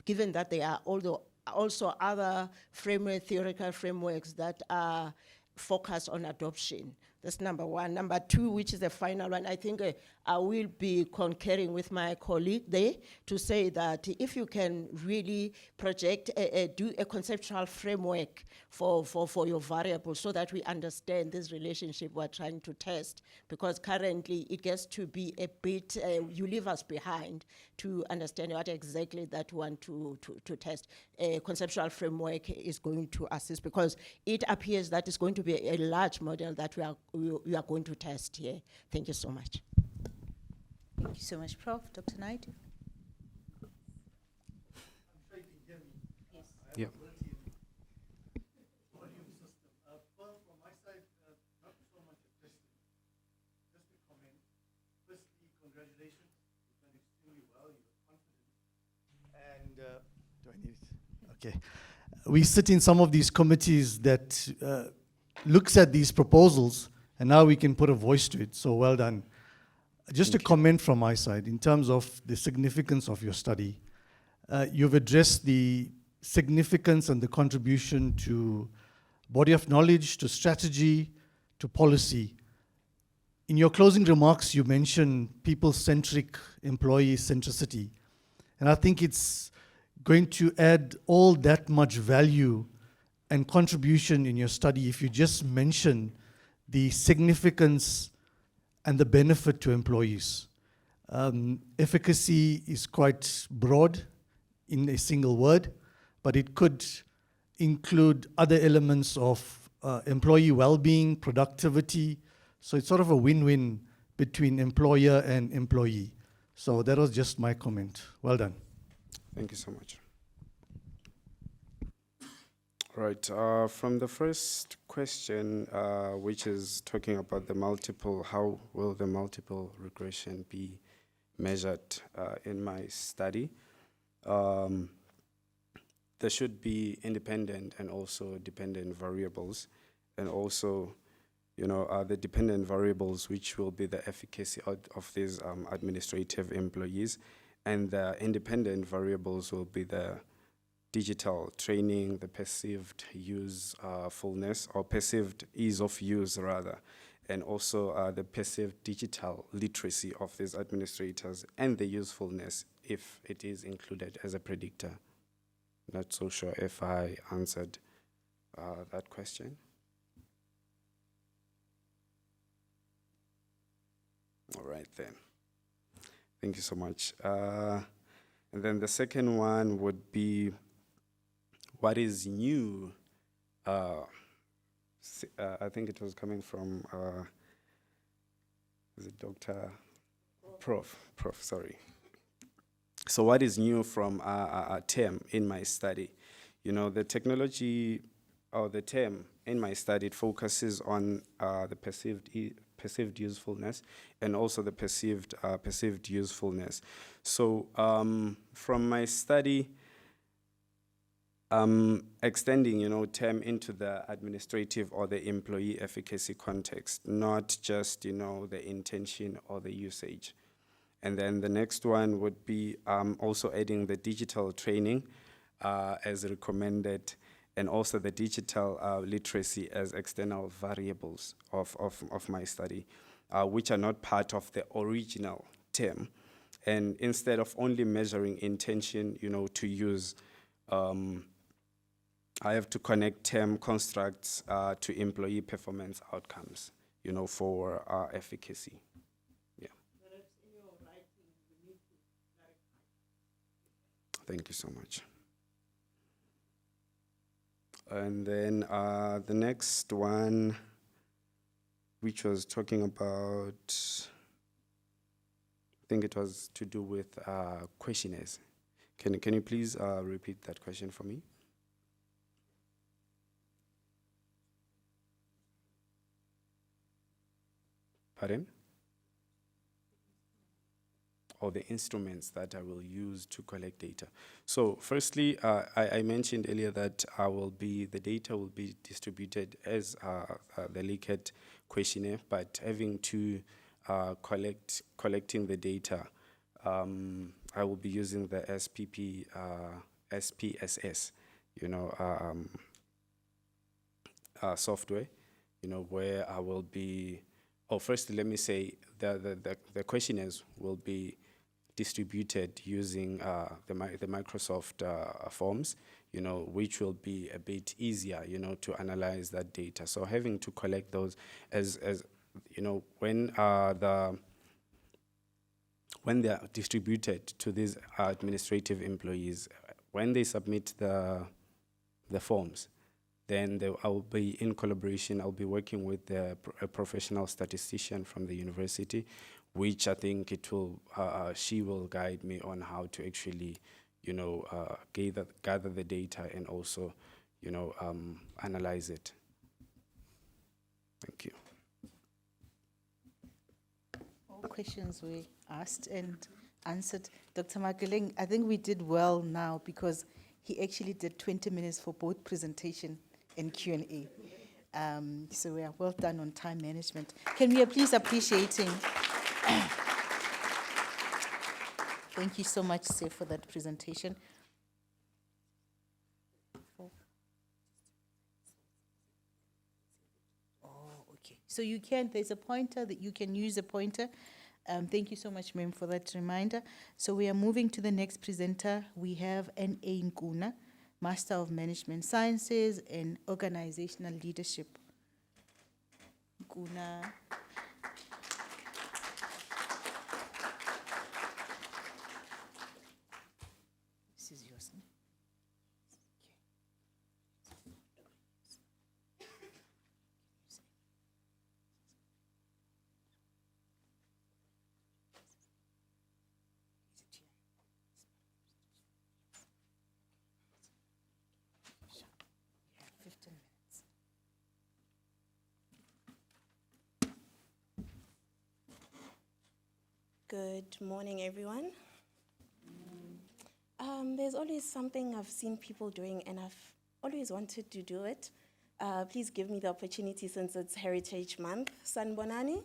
given that there are also other theoretical frameworks that are focused on adoption? That's number one. Number two, which is the final one, I think I will be concurring with my colleague there to say that if you can really project, do a conceptual framework for your variables so that we understand this relationship we're trying to test, because currently it gets to be a bit, you leave us behind to understand what exactly that we want to test. A conceptual framework is going to assist, because it appears that it's going to be a large model that we are going to test here. Thank you so much. Thank you so much, Prof. Dr. Naidoo. Yeah. And do I need it? Okay. We sit in some of these committees that looks at these proposals, and now we can put a voice to it. So well done. Just a comment from my side in terms of the significance of your study. You've addressed the significance and the contribution to body of knowledge, to strategy, to policy. In your closing remarks, you mentioned people-centric employee centricity. And I think it's going to add all that much value and contribution in your study if you just mention the significance and the benefit to employees. Efficacy is quite broad in a single word, but it could include other elements of employee well-being, productivity. So it's sort of a win-win between employer and employee. So that was just my comment. Well done. Thank you so much. Right, from the first question, which is talking about the multiple, how will the multiple regression be measured in my study? there should be independent and also dependent variables, and also, the dependent variables, which will be the efficacy of these administrative employees, and the independent variables will be the digital training, the perceived usefulness, or perceived ease of use rather, and also the perceived digital literacy of these administrators, and the usefulness if it is included as a predictor. Not so sure if I answered that question. All right then. Thank you so much. And then the second one would be, what is new? I think it was coming from, is it Dr. Prof, sorry. So what is new from a term in my study? The technology, or the term in my study, it focuses on the perceived usefulness, and also the perceived usefulness. So from my study, extending, term into the administrative or the employee efficacy context, not just, the intention or the usage. And then the next one would be also adding the digital training as recommended, and also the digital literacy as external variables of my study, which are not part of the original term. And instead of only measuring intention, to use, I have to connect term constructs to employee performance outcomes, for efficacy. Yeah. Thank you so much. And then the next one, which was talking about, I think it was to do with questionnaires. Can you please repeat that question for me? Pardon? Or the instruments that I will use to collect data. So firstly, I mentioned earlier that the data will be distributed as the Likert questionnaire, but having to collecting the data, I will be using the SPSS, software, where I will be. First, let me say the questionnaires will be distributed using the Microsoft forms, which will be a bit easier, to analyze that data. So having to collect those as when they are distributed to these administrative employees, when they submit the forms, then I will be in collaboration. I'll be working with a professional statistician from the university, which I think she will guide me on how to actually, gather the data and also, analyze it. Thank you. All questions were asked and answered. Dr. Mageleng, I think we did well now because he actually did 20 minutes for both presentation and Q&A. So we are well done on time management. Can we please appreciate him? Thank you so much, sir, for that presentation. Oh, okay. So there's a pointer that you can use a pointer. Thank you so much, ma'am, for that reminder. So we are moving to the next presenter. We have N.A. Nkuna, Master of Management Sciences and Organizational Leadership. Nkuna. This is yours. No? You have 15 minutes. Good morning, everyone. There's always something I've seen people doing, and I've always wanted to do it. Please give me the opportunity since it's Heritage Month. Sanbonani?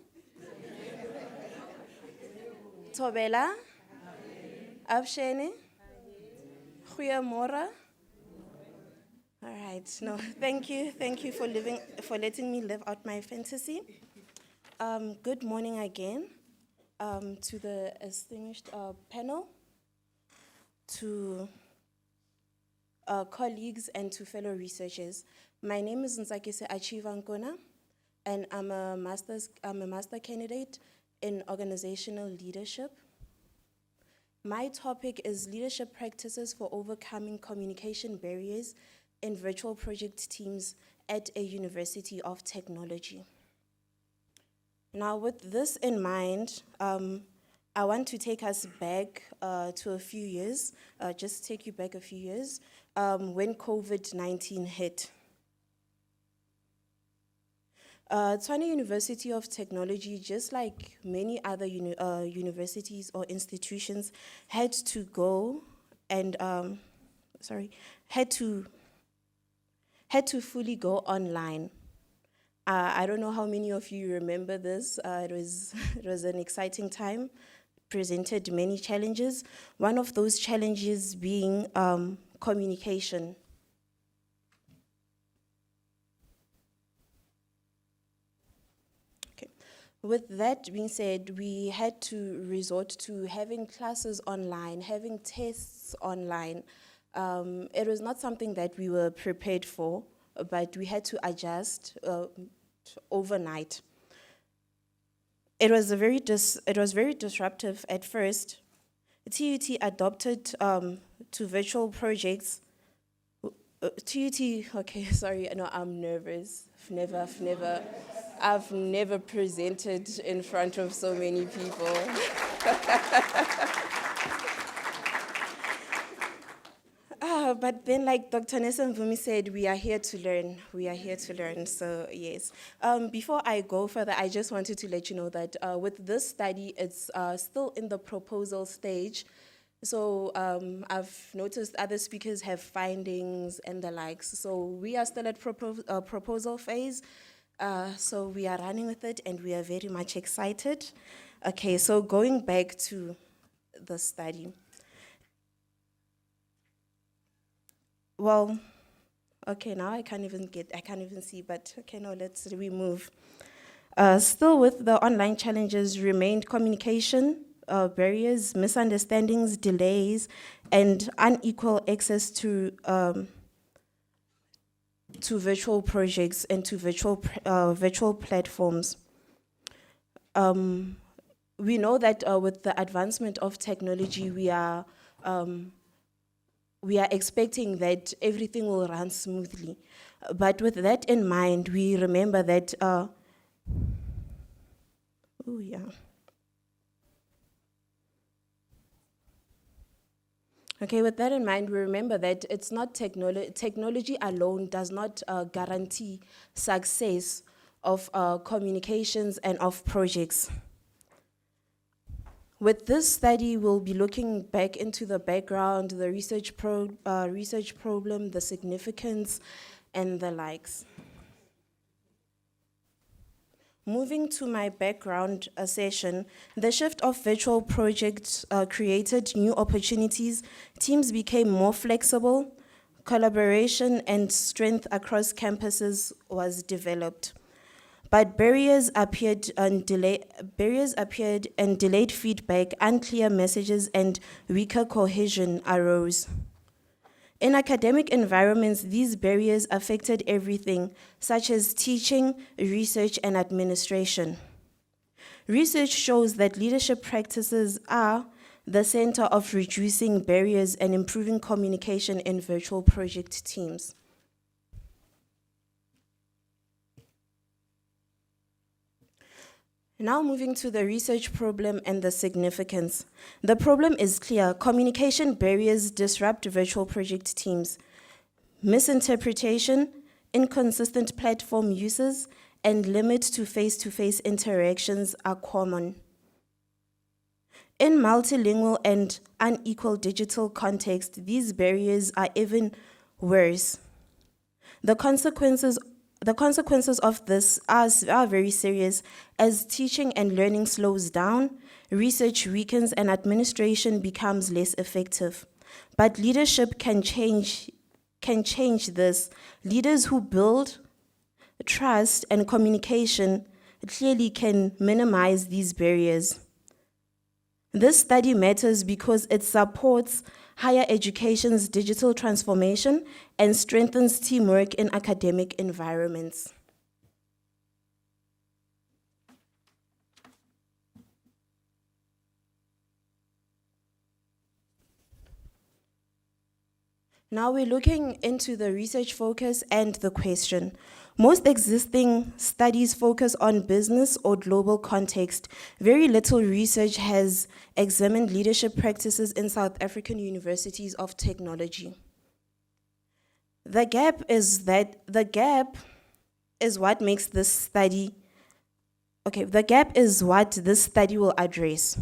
Tobela? Abshene? Goeiemorgen? All right. No, thank you. Thank you for letting me live out my fantasy. Good morning again to the distinguished panel, to colleagues and to fellow researchers. My name is Nzakise Achivankona, and I'm a master candidate in organizational leadership. My topic is leadership practices for overcoming communication barriers in virtual project teams at a university of technology. Now, with this in mind, I want to take us back to a few years, just take you back a few years, when COVID-19 hit. Tshwane University of Technology, just like many other universities or institutions, had to go and, had to fully go online. I don't know how many of you remember this. It was an exciting time, presented many challenges. One of those challenges being communication. Okay. With that being said, we had to resort to having classes online, having tests online. It was not something that we were prepared for, but we had to adjust overnight. It was very disruptive at first. TUT adopted to virtual projects. TUT, okay, sorry, no, I'm nervous. I've never presented in front of so many people. But then, like Dr. Nessa Mvumi said, we are here to learn. We are here to learn, so yes. Before I go further, I just wanted to let you know that with this study, it's still in the proposal stage. So I've noticed other speakers have findings and the likes. So we are still at proposal phase. So we are running with it, and we are very much excited. Okay, so going back to the study. Well, okay, now I can't even see, but okay, no, let's remove. Still with the online challenges remained communication barriers, misunderstandings, delays, and unequal access to virtual projects and to virtual platforms. We know that with the advancement of technology, we are expecting that everything will run smoothly. But with that in mind, we remember that, Okay, with that in mind, we remember that it's not technology alone does not guarantee success of communications and of projects. With this study, we'll be looking back into the background, the research problem, the significance, and the likes. Moving to my background session, the shift of virtual projects created new opportunities. Teams became more flexible. Collaboration and strength across campuses was developed. But barriers appeared and delayed feedback, unclear messages, and weaker cohesion arose. In academic environments, these barriers affected everything, such as teaching, research, and administration. Research shows that leadership practices are the center of reducing barriers and improving communication in virtual project teams. Now moving to the research problem and the significance. The problem is clear. Communication barriers disrupt virtual project teams. Misinterpretation, inconsistent platform uses, and limit to face-to-face interactions are common. In multilingual and unequal digital context, these barriers are even worse. The consequences of this are very serious, as teaching and learning slows down, research weakens, and administration becomes less effective. But leadership can change this. Leaders who build trust and communication clearly can minimize these barriers. This study matters because it supports higher education's digital transformation and strengthens teamwork in academic environments. Now we're looking into the research focus and the question. Most existing studies focus on business or global context. Very little research has examined leadership practices in South African universities of technology. The gap is what makes this study, the gap is what this study will address.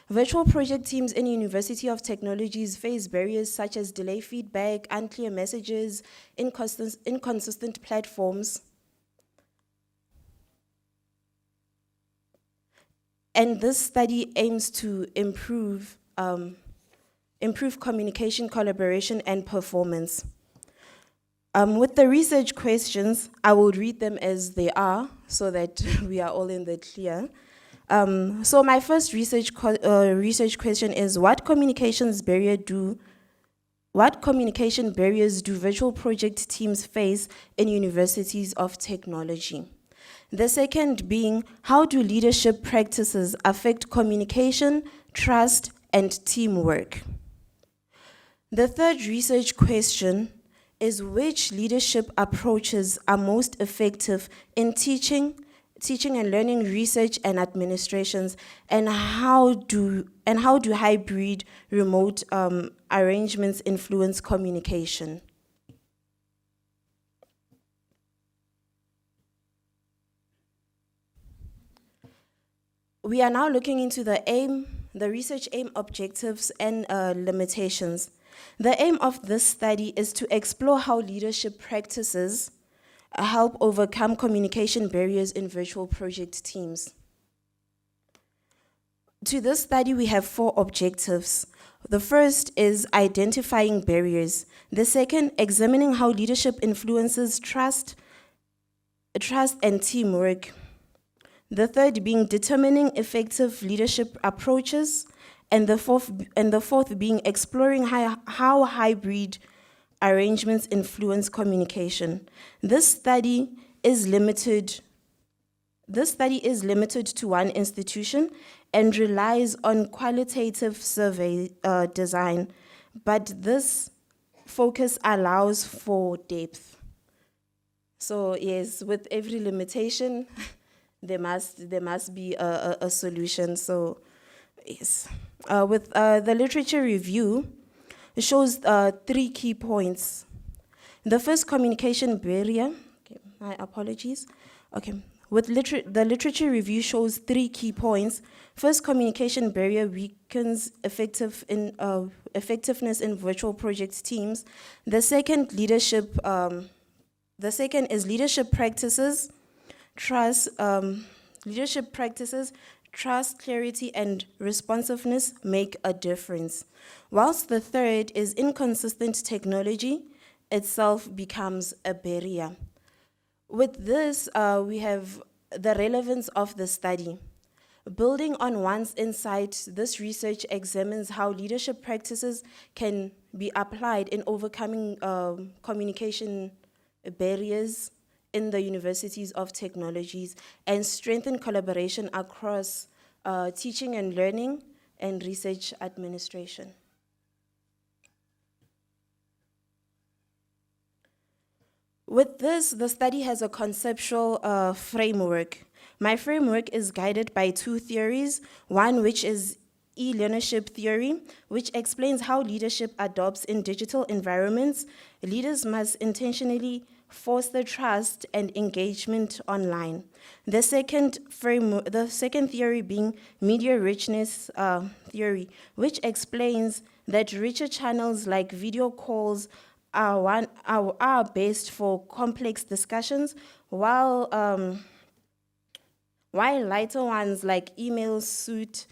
Virtual project teams in University of Technologies face barriers such as delay feedback, unclear messages, inconsistent platforms. And this study aims to improve communication, collaboration, and performance. With the research questions, I will read them as they are so that we are all in the clear. So my first research question is, what communication barriers do virtual project teams face in universities of technology? The second being, how do leadership practices affect communication, trust, and teamwork? The third research question is, which leadership approaches are most effective in teaching and learning, research, and administrations, and how do hybrid remote arrangements influence communication? We are now looking into the research aim, objectives, and limitations. The aim of this study is to explore how leadership practices help overcome communication barriers in virtual project teams. To this study, we have 4 objectives. The first is identifying barriers. The second, examining how leadership influences trust and teamwork. The third being determining effective leadership approaches, and the fourth being exploring how hybrid arrangements influence communication. This study is limited to one institution and relies on qualitative survey design, but this focus allows for depth. So yes, with every limitation, there must be a solution. So yes, with the literature review, it shows 3 key points. The first, communication barrier. Okay, my apologies. Okay, with the literature review shows 3 key points. First, communication barrier weakens effectiveness in virtual project teams. The second, leadership. The second is leadership practices. Leadership practices, trust, clarity, and responsiveness make a difference. Whilst the third is inconsistent technology itself becomes a barrier. With this, we have the relevance of the study. Building on one's insight, this research examines how leadership practices can be applied in overcoming communication barriers in the universities of technologies and strengthen collaboration across teaching and learning and research administration. With this, the study has a conceptual framework. My framework is guided by 2 theories, one which is e-leadership theory, which explains how leadership adopts in digital environments. Leaders must intentionally foster trust and engagement online. The second theory being media richness theory, which explains that richer channels like video calls are best for complex discussions, while lighter ones like emails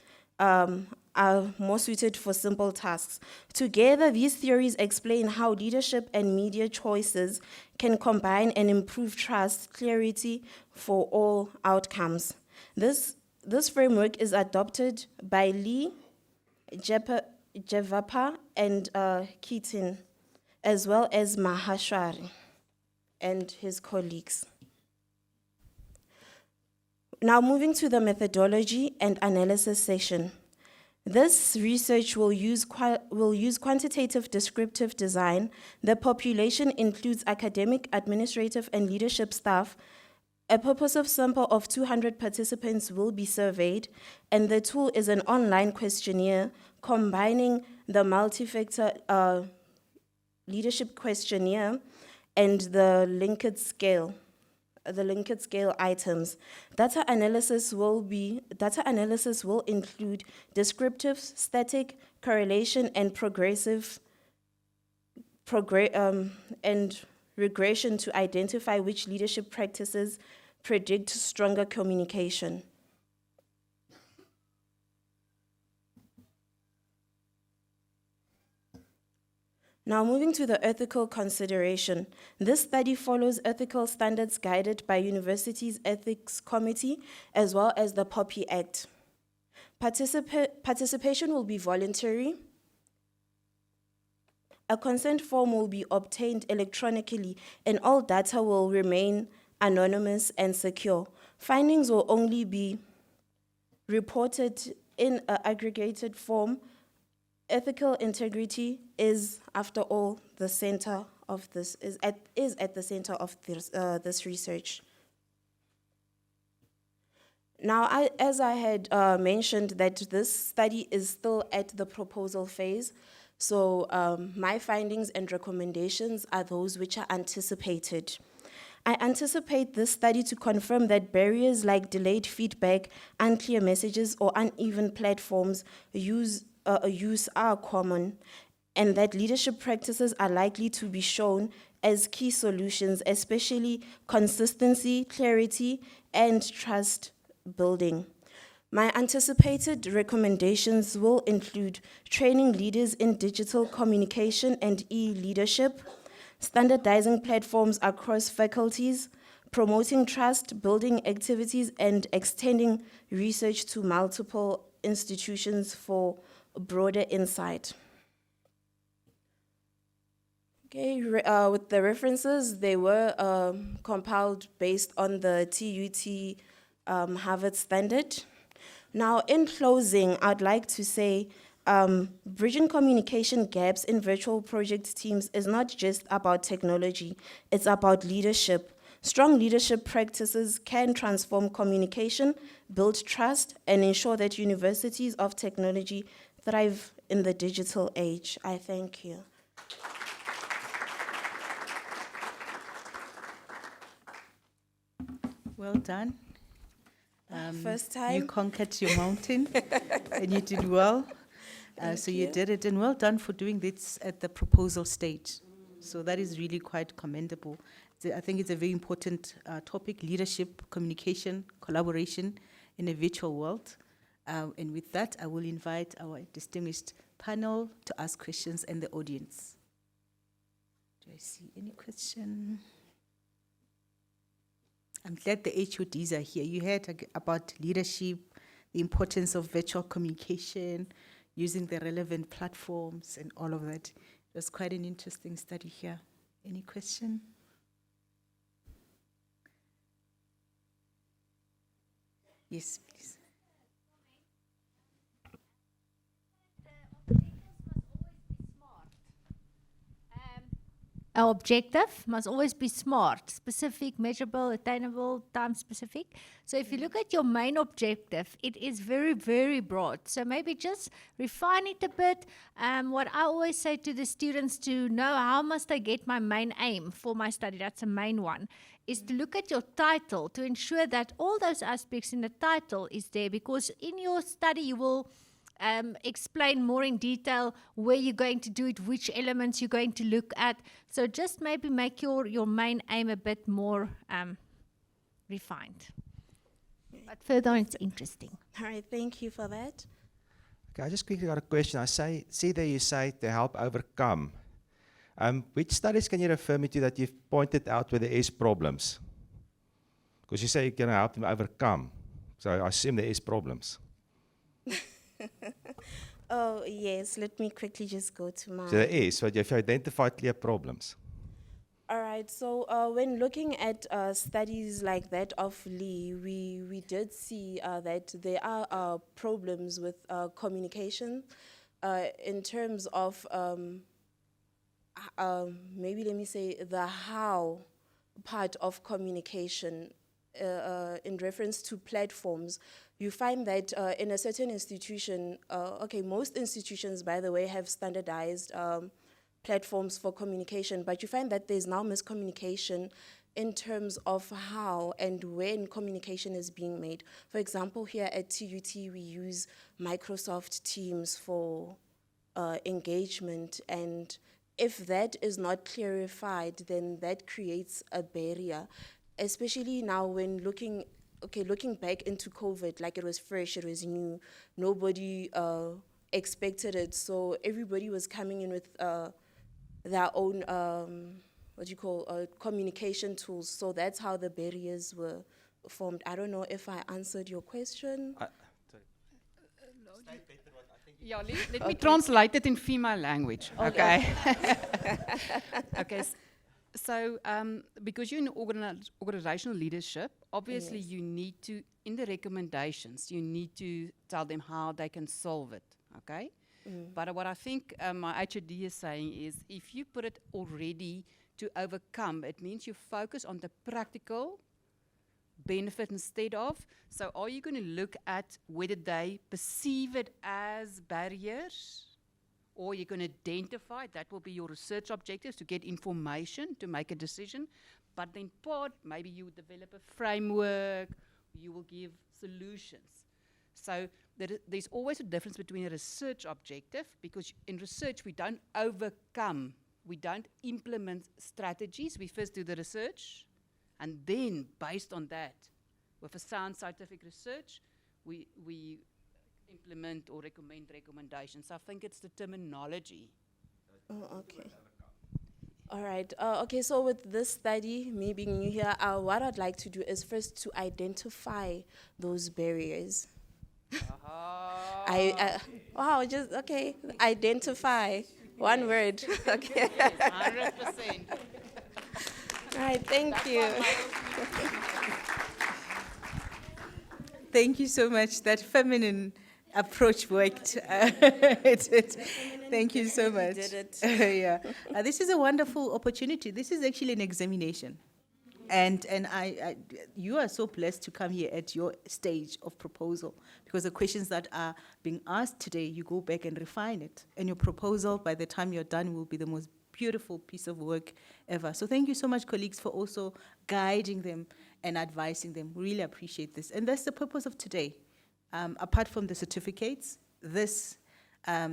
are more suited for simple tasks. Together, these theories explain how leadership and media choices can combine and improve trust, clarity for all outcomes. This framework is adopted by Lee, Jevapa, and Keaton, as well as Mahashwari and his colleagues. Now moving to the methodology and analysis section. This research will use quantitative descriptive design. The population includes academic, administrative, and leadership staff. A purposive sample of 200 participants will be surveyed, and the tool is an online questionnaire combining the multi-factor leadership questionnaire and the Likert scale. The Likert scale items. Data analysis will include descriptive, static, correlation, and and regression to identify which leadership practices predict stronger communication. Now moving to the ethical consideration. This study follows ethical standards guided by university's ethics committee as well as the POPI Act. Participation will be voluntary. A consent form will be obtained electronically and all data will remain anonymous and secure. Findings will only be reported in an aggregated form. Ethical integrity is, after all, the center of this is at the center of this research. Now, as I had mentioned, that this study is still at the proposal phase, so my findings and recommendations are those which are anticipated. I anticipate this study to confirm that barriers like delayed feedback, unclear messages, or uneven platforms use are common, and that leadership practices are likely to be shown as key solutions, especially consistency, clarity, and trust building. My anticipated recommendations will include training leaders in digital communication and e-leadership, standardizing platforms across faculties, promoting trust building activities, and extending research to multiple institutions for broader insight. Okay, with the references, they were compiled based on the TUT Harvard standard. Now, in closing, I'd like to say bridging communication gaps in virtual project teams is not just about technology, it's about leadership. Strong leadership practices can transform communication, build trust, and ensure that universities of technology thrive in the digital age. I thank you. Well done. First You time. conquered your mountain and you did well. So you you. did it, and well done for doing this at the proposal stage. So that is really quite commendable. I think it's a very important topic, leadership, communication, collaboration in a virtual world. And with that, I will invite our distinguished panel to ask questions and the audience. Do I see any question? I'm glad the HODs are here. You heard about leadership, the importance of virtual communication, using the relevant platforms and all of that. It was quite an interesting study here. Any question? Yes, please. Our objective must always be SMART, specific, measurable, attainable, time specific. So if you look at your main objective, it is very, very broad. So maybe just refine it a bit. What I always say to the students to know how must I get my main aim for my study, that's the main one, is to look at your title to ensure that all those aspects in the title is there, because in your study you will explain more in detail where you're going to do it, which elements you're going to look at. So just maybe make your main aim a bit more refined. But further on, it's interesting. All right, thank you for that. Okay, I just quickly got a question. See there you say to help overcome. Which studies can you refer me to that you've pointed out where there is problems? Because you say you're going to help them overcome. So I assume there is problems. Oh, yes, let me quickly just go to my... So there is, so you've identified clear problems. All right, so when looking at studies like that of Lee, we did see that there are problems with communication in terms of, maybe let me say, the how part of communication in reference to platforms. You find that in a certain institution, most institutions, by the way, have standardized platforms for communication, but you find that there's now miscommunication in terms of how and when communication is being made. For example, here at TUT, we use Microsoft Teams for engagement, and if that is not clarified, then that creates a barrier, especially now when looking back into COVID, like it was fresh, it was new, nobody expected it, so everybody was coming in with their own, communication tools, so that's how the barriers were formed. I don't know if I answered your question. Yeah, let me translate it in female language, okay? Okay, so because you're in organizational leadership, obviously Yes. you need to, in the recommendations, you need to tell them how they can solve it, okay? But what I think my HOD is saying is, if you put it already to overcome, it means you focus on the practical benefit instead of. So are you going to look at whether they perceive it as barriers, or you're going to identify, that will be your research objectives, to get information, to make a decision. But then maybe you develop a framework, you will give solutions. So there's always a difference between a research objective, because in research we don't overcome, we don't implement strategies. We first do the research, and then based on that, with a sound scientific research, we implement or recommend recommendations. I think it's the terminology. Oh, okay. All right. Okay, so with this study, me being new here, what I'd like to do is first to identify those barriers. Identify. One word. Okay. 100%. All right, thank you. Thank you so much. That feminine approach worked. Thank you so much. did it. Yeah. This is a wonderful opportunity. This is actually an examination. And you are so blessed to come here at your stage of proposal, because the questions that are being asked today, you go back and refine it. And your proposal, by the time you're done, will be the most beautiful piece of work ever. So thank you so much, colleagues, for also guiding them and advising them. We really appreciate this. And that's the purpose of today. Apart from the certificates, this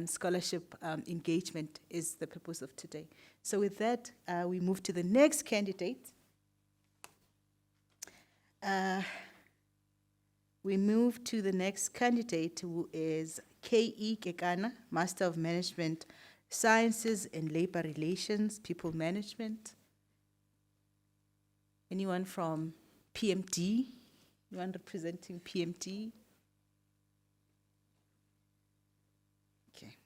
scholarship engagement is the purpose of today. So with that, we move to the next candidate. We move to the next candidate, who is K.E. Kekana, Master of Management Sciences and Labor Relations, People Management. Anyone from PMT? Anyone representing PMT? Okay.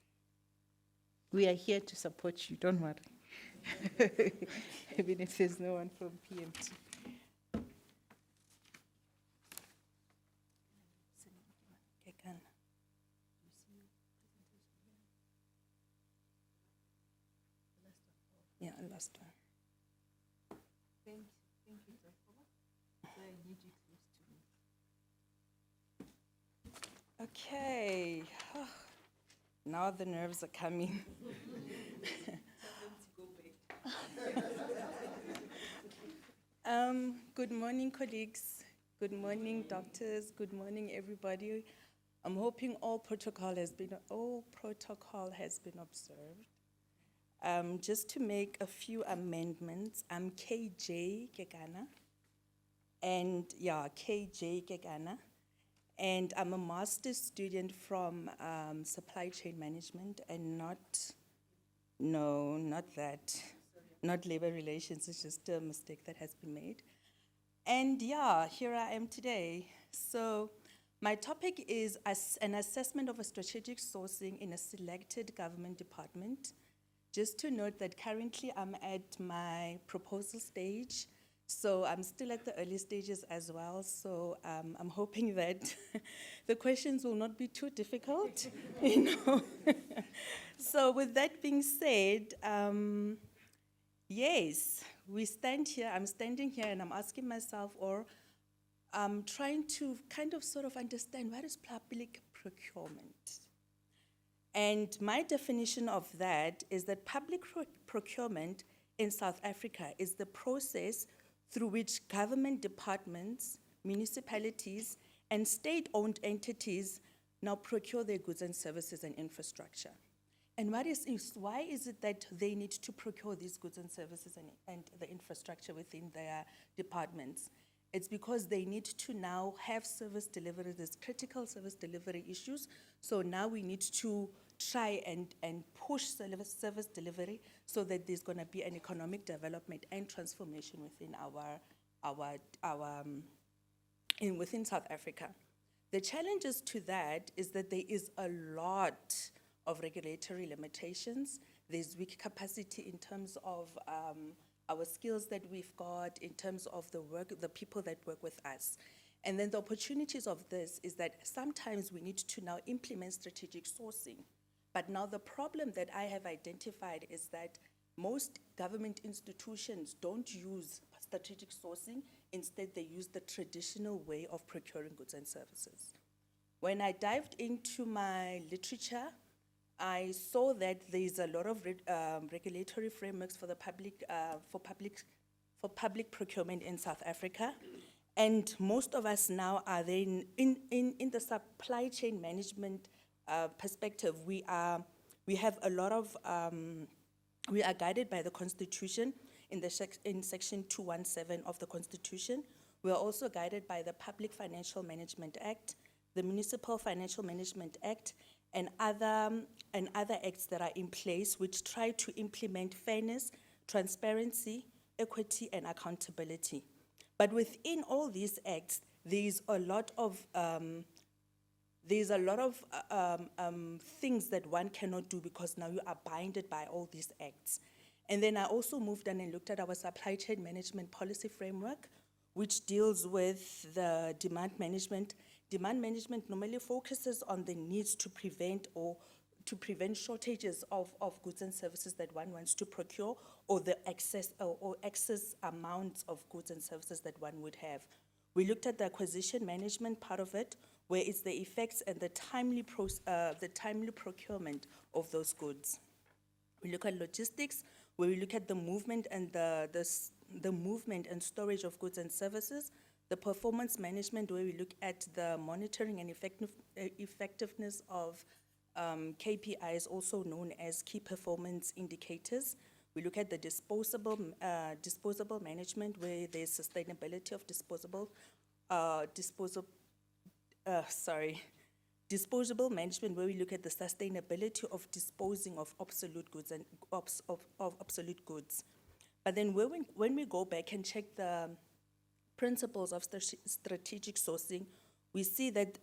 We are here to support you, don't worry. Even if there's no one from PMT. Yeah, last one. Okay. Now the nerves are coming. Good morning, colleagues. Good morning, doctors. Good morning, everybody. I'm hoping all protocol has been observed. Just to make a few amendments, I'm KJ Kekana, and KJ Kekana, and I'm a master's student from supply chain management, and not that, not labor relations. It's just a mistake that has been made. And here I am today. So my topic is an assessment of a strategic sourcing in a selected government department. Just to note that currently I'm at my proposal stage, so I'm still at the early stages as well. So I'm hoping that the questions will not be too difficult, So with that being said, yes, I'm standing here and I'm asking myself, or I'm trying to kind of sort of understand what is public procurement. And my definition of that is that public procurement in South Africa is the process through which government departments, municipalities, and state-owned entities now procure their goods and services and infrastructure. And why is it that they need to procure these goods and services and the infrastructure within their departments? It's because they need to now have service delivery. There's critical service delivery issues. So now we need to try and push service delivery so that there's going to be an economic development and transformation within within South Africa. The challenges to that is that there is a lot of regulatory limitations. There's weak capacity in terms of our skills that we've got, in terms of the people that work with us. And then the opportunities of this is that sometimes we need to now implement strategic sourcing. But now the problem that I have identified is that most government institutions don't use strategic sourcing. Instead, they use the traditional way of procuring goods and services. When I dived into my literature, I saw that there's a lot of regulatory frameworks for public procurement in South Africa, and most of us now are then in the supply chain management perspective. We are guided by the Constitution in Section 217 of the Constitution. We are also guided by the Public Financial Management Act, the Municipal Financial Management Act, and other acts that are in place which try to implement fairness, transparency, equity, and accountability. But within all these acts, there's a lot of things that one cannot do because now you are binded by all these acts. And then I also moved on and looked at our supply chain management policy framework, which deals with the demand management. Demand management normally focuses on the needs to prevent shortages of goods and services that one wants to procure, or the excess amounts of goods and services that one would have. We looked at the acquisition management part of it, where it's the effects and the timely procurement of those goods. We look at logistics, where we look at the movement and the movement and storage of goods and services. The performance management, where we look at the monitoring and effectiveness of KPIs, also known as key performance indicators. We look at the disposable management, where there's sustainability of disposable management, where we look at the sustainability of disposing of obsolete goods and obsolete goods. But then when we go back and check the principles of strategic sourcing, we see that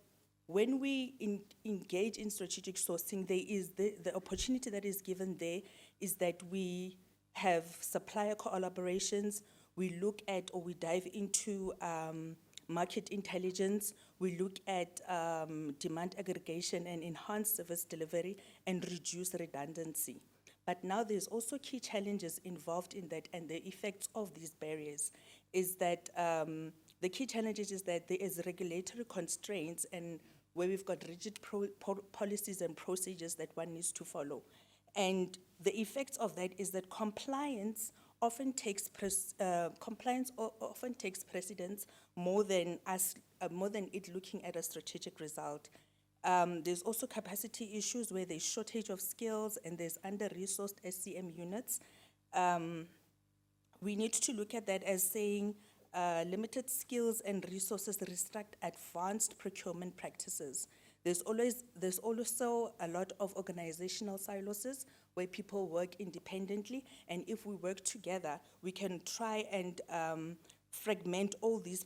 when we engage in strategic sourcing, there is the opportunity that is given there is that we have supplier collaborations, we look at or we dive into market intelligence, we look at demand aggregation and enhance service delivery and reduce redundancy. But now there's also key challenges involved in that, and the effects of these barriers is that the key challenges is that there is regulatory constraints and where we've got rigid policies and procedures that one needs to follow. And the effects of that is that compliance often takes often takes precedence more than it looking at a strategic result. There's also capacity issues where there's shortage of skills and there's under-resourced SCM units. We need to look at that as saying limited skills and resources restrict advanced procurement practices. There's also a lot of organizational silos where people work independently, and if we work together, we can try and fragment all these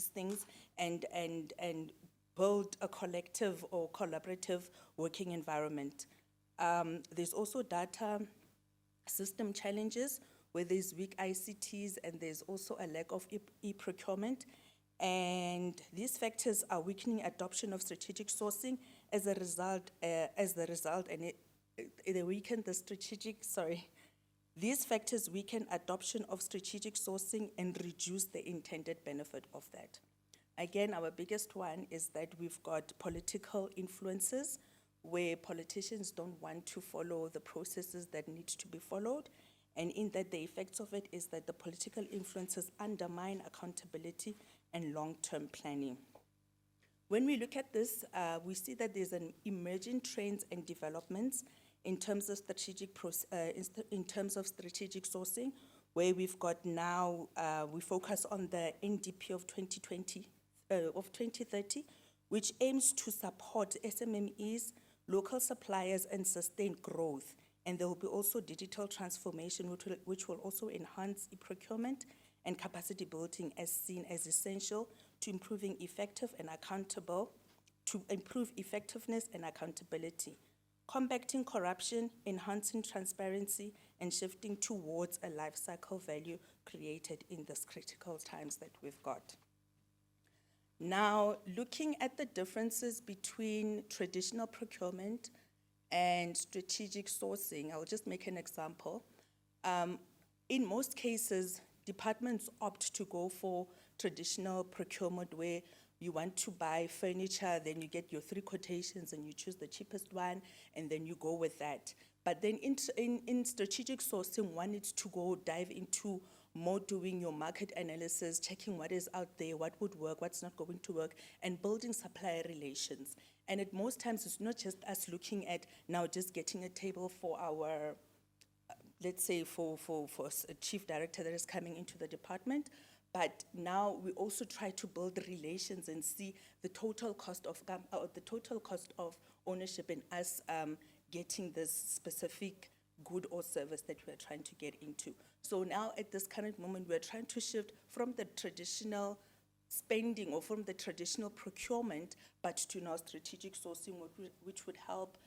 things and build a collective or collaborative working environment. There's also data system challenges where there's weak ICTs and there's also a lack of e-procurement. And these factors are weakening adoption of strategic sourcing as a result, and they weaken the strategic, These factors weaken adoption of strategic sourcing and reduce the intended benefit of that. Again, our biggest one is that we've got political influences where politicians don't want to follow the processes that need to be followed. And in that, the effects of it is that the political influences undermine accountability and long-term planning. When we look at this, we see that there's an emerging trends and developments in terms of strategic sourcing, where we've got now, we focus on the NDP of 2030, which aims to support SMMEs, local suppliers, and sustain growth. And there will be also digital transformation, which will also enhance e-procurement and capacity building as seen as essential to improve effectiveness and accountability, combating corruption, enhancing transparency, and shifting towards a life cycle value created in these critical times that we've got. Now, looking at the differences between traditional procurement and strategic sourcing, I'll just make an example. In most cases, departments opt to go for traditional procurement where you want to buy furniture, then you get your 3 quotations and you choose the cheapest one, and then you go with that. But then in strategic sourcing, one needs to dive into more doing your market analysis, checking what is out there, what would work, what's not going to work, and building supplier relations. And at most times, it's not just us looking at now just getting a table for our, let's say for a chief director that is coming into the department, but now we also try to build relations and see the total cost of ownership in us getting this specific good or service that we're trying to get into. So now at this current moment, we're trying to shift from the traditional spending or from the traditional procurement, but to now strategic sourcing, which would help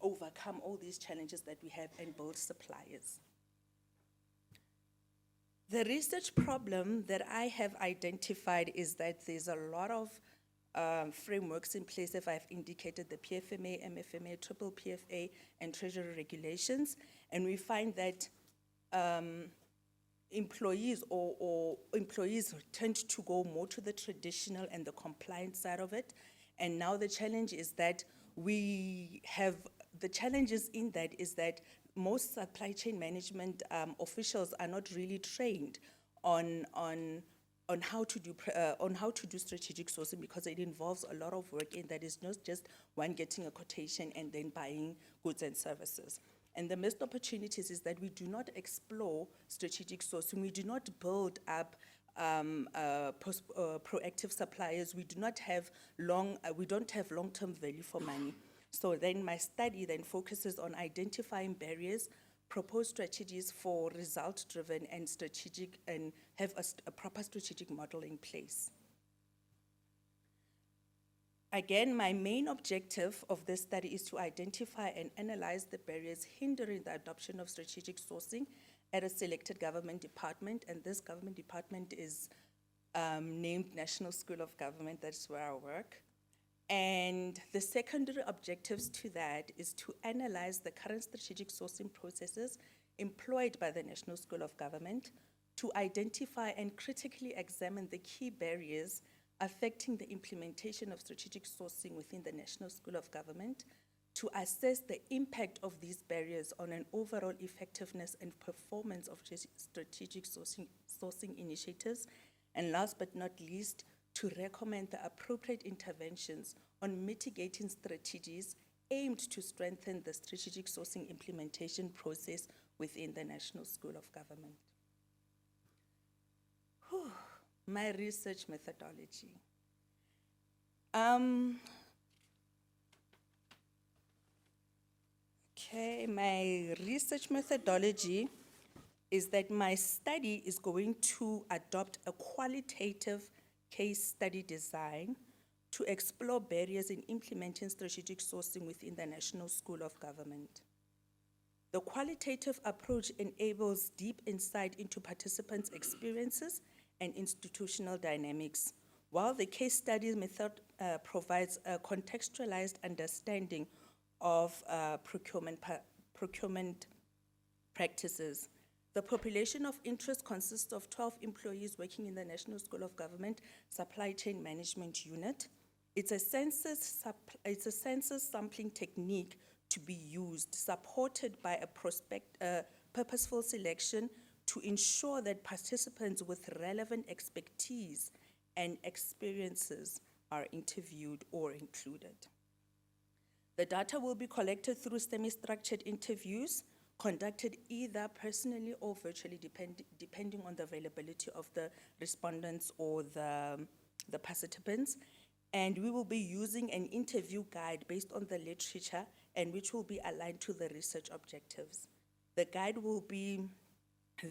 overcome all these challenges that we have and build suppliers. The research problem that I have identified is that there's a lot of frameworks in place, if I've indicated the PFMA, MFMA, triple PFA, and Treasury regulations, and we find that employees tend to go more to the traditional and the compliance side of it, and now the challenge is that most supply chain management officials are not really trained on how to do strategic sourcing, because it involves a lot of work, and that is not just one getting a quotation and then buying goods and services. And the missed opportunities is that we do not explore strategic sourcing. We do not build up proactive suppliers. We don't have long-term value for money. So then my study then focuses on identifying barriers, propose strategies for result-driven and strategic, and have a proper strategic model in place. Again, my main objective of this study is to identify and analyze the barriers hindering the adoption of strategic sourcing at a selected government department, and this government department is named National School of Government. That's where I work. And the secondary objectives to that is to analyze the current strategic sourcing processes employed by the National School of Government, to identify and critically examine the key barriers affecting the implementation of strategic sourcing within the National School of Government, to assess the impact of these barriers on an overall effectiveness and performance of strategic sourcing initiatives, and last but not least, to recommend the appropriate interventions on mitigating strategies aimed to strengthen the strategic sourcing implementation process within the National School of Government. Whew. My research methodology. Okay, my research methodology is that my study is going to adopt a qualitative case study design to explore barriers in implementing strategic sourcing within the National School of Government. The qualitative approach enables deep insight into participants' experiences and institutional dynamics, while the case study method provides a contextualized understanding of procurement practices. The population of interest consists of 12 employees working in the National School of Government Supply Chain Management Unit. It's a census sampling technique to be used, supported by a purposeful selection to ensure that participants with relevant expertise and experiences are interviewed or included. The data will be collected through semi-structured interviews conducted either personally or virtually, depending on the availability of the respondents or the participants. And we will be using an interview guide based on the literature and which will be aligned to the research objectives. The guide will be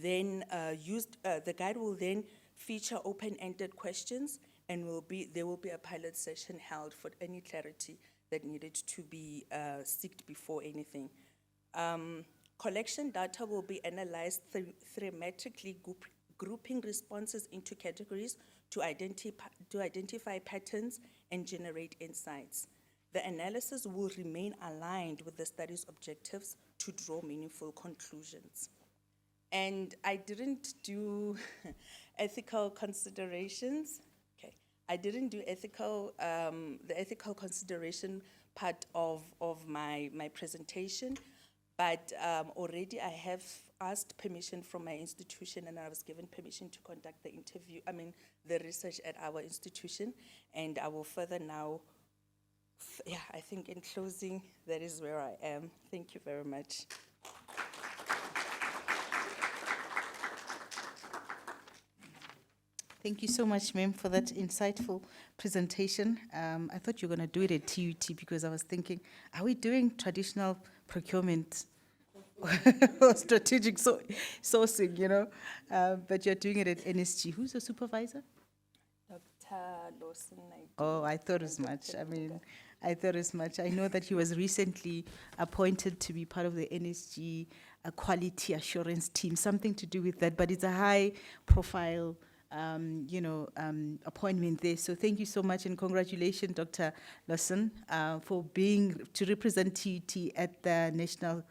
then the guide will then feature open-ended questions, and there will be a pilot session held for any clarity that needed to be seeked before anything. Collection data will be analyzed thematically, grouping responses into categories to identify patterns and generate insights. The analysis will remain aligned with the study's objectives to draw meaningful conclusions. And I didn't do ethical considerations. Okay, I didn't do the ethical consideration part of my presentation, but already I have asked permission from my institution, and I was given permission to conduct the research at our institution, and I will further now. Yeah, I think in closing, that is where I am. Thank you very much. Thank you so much, ma'am, for that insightful presentation. I thought you were going to do it at TUT because I was thinking, are we doing traditional procurement or strategic sourcing, you know? But you're doing it at NSG. Who's the supervisor? Dr. Lawson. Oh, I thought as much. I thought as much. I know that he was recently appointed to be part of the NSG quality assurance team, something to do with that, but it's a high-profile appointment there. So thank you so much, and congratulations, Dr. Lawson, for to represent TUT at the National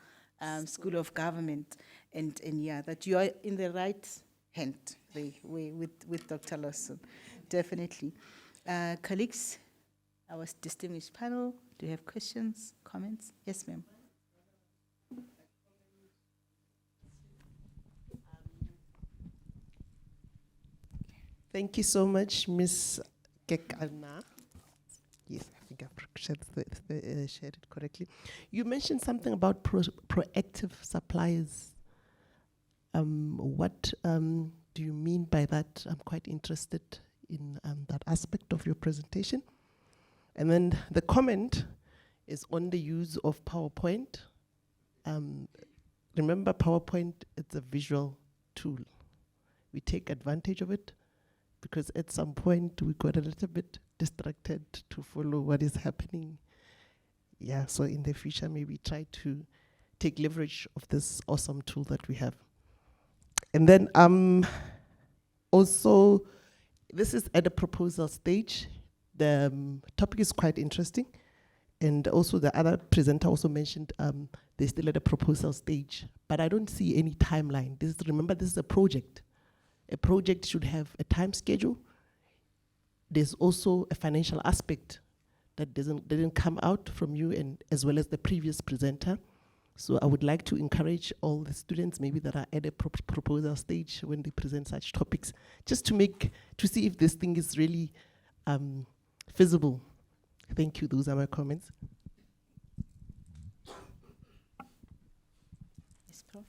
School of Government, and yeah, that you are in the right hand with Dr. Lawson, definitely. Colleagues, our distinguished panel, do you have questions, comments? Yes, ma'am. Thank you so much, Ms. Kekana. Yes, I think I've shared it correctly. You mentioned something about proactive suppliers. What do you mean by that? I'm quite interested in that aspect of your presentation. And then the comment is on the use of PowerPoint. Remember, PowerPoint is a visual tool. We take advantage of it, because at some point we got a little bit distracted to follow what is happening. Yeah, so in the future, maybe try to take leverage of this awesome tool that we have. And then also, this is at a proposal stage. The topic is quite interesting. And also the other presenter also mentioned they're still at a proposal stage, but I don't see any timeline. Remember, this is a project. A project should have a time schedule. There's also a financial aspect that didn't come out from you and as well as the previous presenter. So I would like to encourage all the students maybe that are at a proposal stage when they present such topics, just to see if this thing is really feasible. Thank you, those are my comments. Yes, Prof.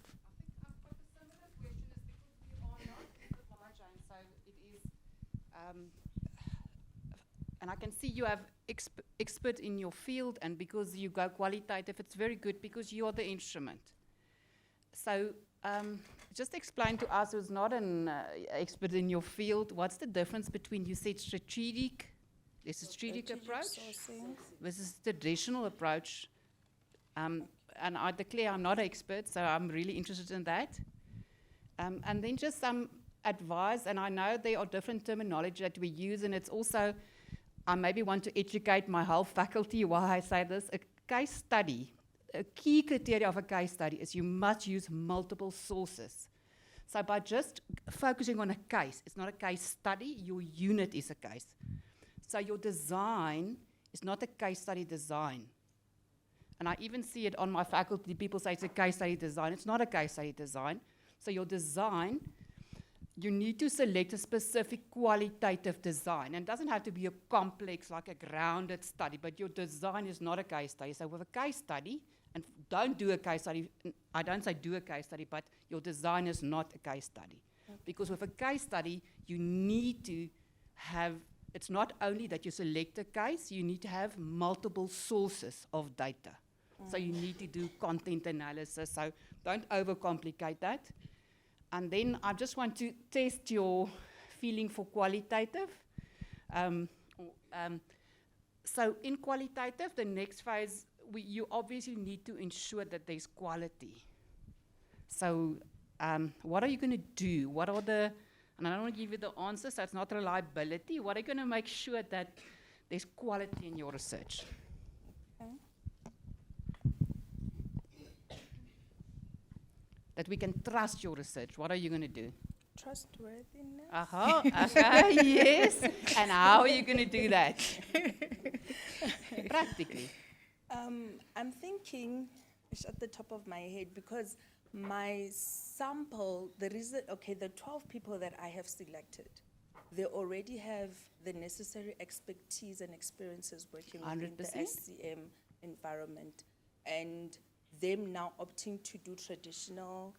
And I can see you have expert in your field, and because you go qualitative, it's very good because you are the instrument. So just explain to us who's not an expert in your field, what's the difference between, you said strategic, there's a strategic approach versus traditional approach. And I declare I'm not an expert, so I'm really interested in that. And then just some advice, and I know there are different terminology that we use, and it's also, I maybe want to educate my whole faculty why I say this. A case study, a key criteria of a case study is you must use multiple sources. So by just focusing on a case, it's not a case study, your unit is a case. So your design is not a case study design. And I even see it on my faculty, people say it's a case study design. It's not a case study design. So your design, you need to select a specific qualitative design. And it doesn't have to be a complex, like a grounded study, but your design is not a case study. So with a case study, and don't do a case study, I don't say do a case study, but your design is not a case study. Okay. Because with a case study, you need to have, it's not only that you select a case, you need to have multiple sources of data. So you need to do content analysis, so don't overcomplicate that. And then I just want to test your feeling for qualitative. So in qualitative, the next phase, you obviously need to ensure that there's quality. So what are you going to do? What are the, and I don't want to give you the answer, so it's not reliability. What are you going to make sure that there's quality in your research? Okay. That we can trust your research. What are you going to do? Trustworthiness. Okay, yes. And how are you going to do that? Practically. I'm thinking, it's at the top of my head, because my sample, the 12 people that I have selected, they already have the necessary expertise and experiences working within the 100%. SCM environment, and them now opting to do traditional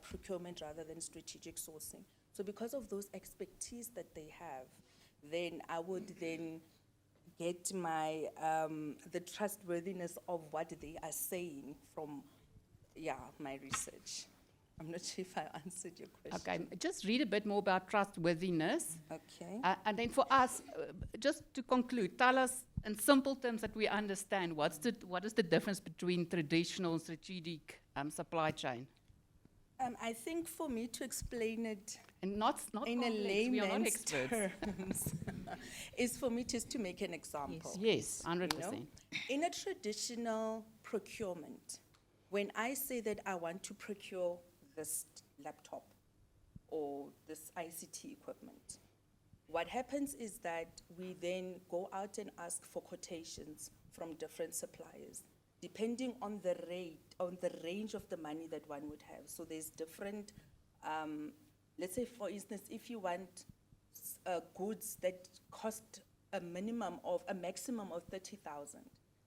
procurement rather than strategic sourcing. So because of those expertise that they have, then I would then get my the trustworthiness of what they are saying from my research. I'm not sure if I answered your question. Okay, just read a bit more about trustworthiness. Okay. And then for us, just to conclude, tell us in simple terms that we understand, what is the difference between traditional and strategic supply chain? I think for me to explain it and not in a complex, we are not layman's experts. terms is for me just to make an example. Yes, 100%. You know? In a traditional procurement, when I say that I want to procure this laptop or this ICT equipment, what happens is that we then go out and ask for quotations from different suppliers, depending on the rate, on the range of the money that one would have. So there's different, let's say for instance, if you want goods that cost a maximum of 30,000,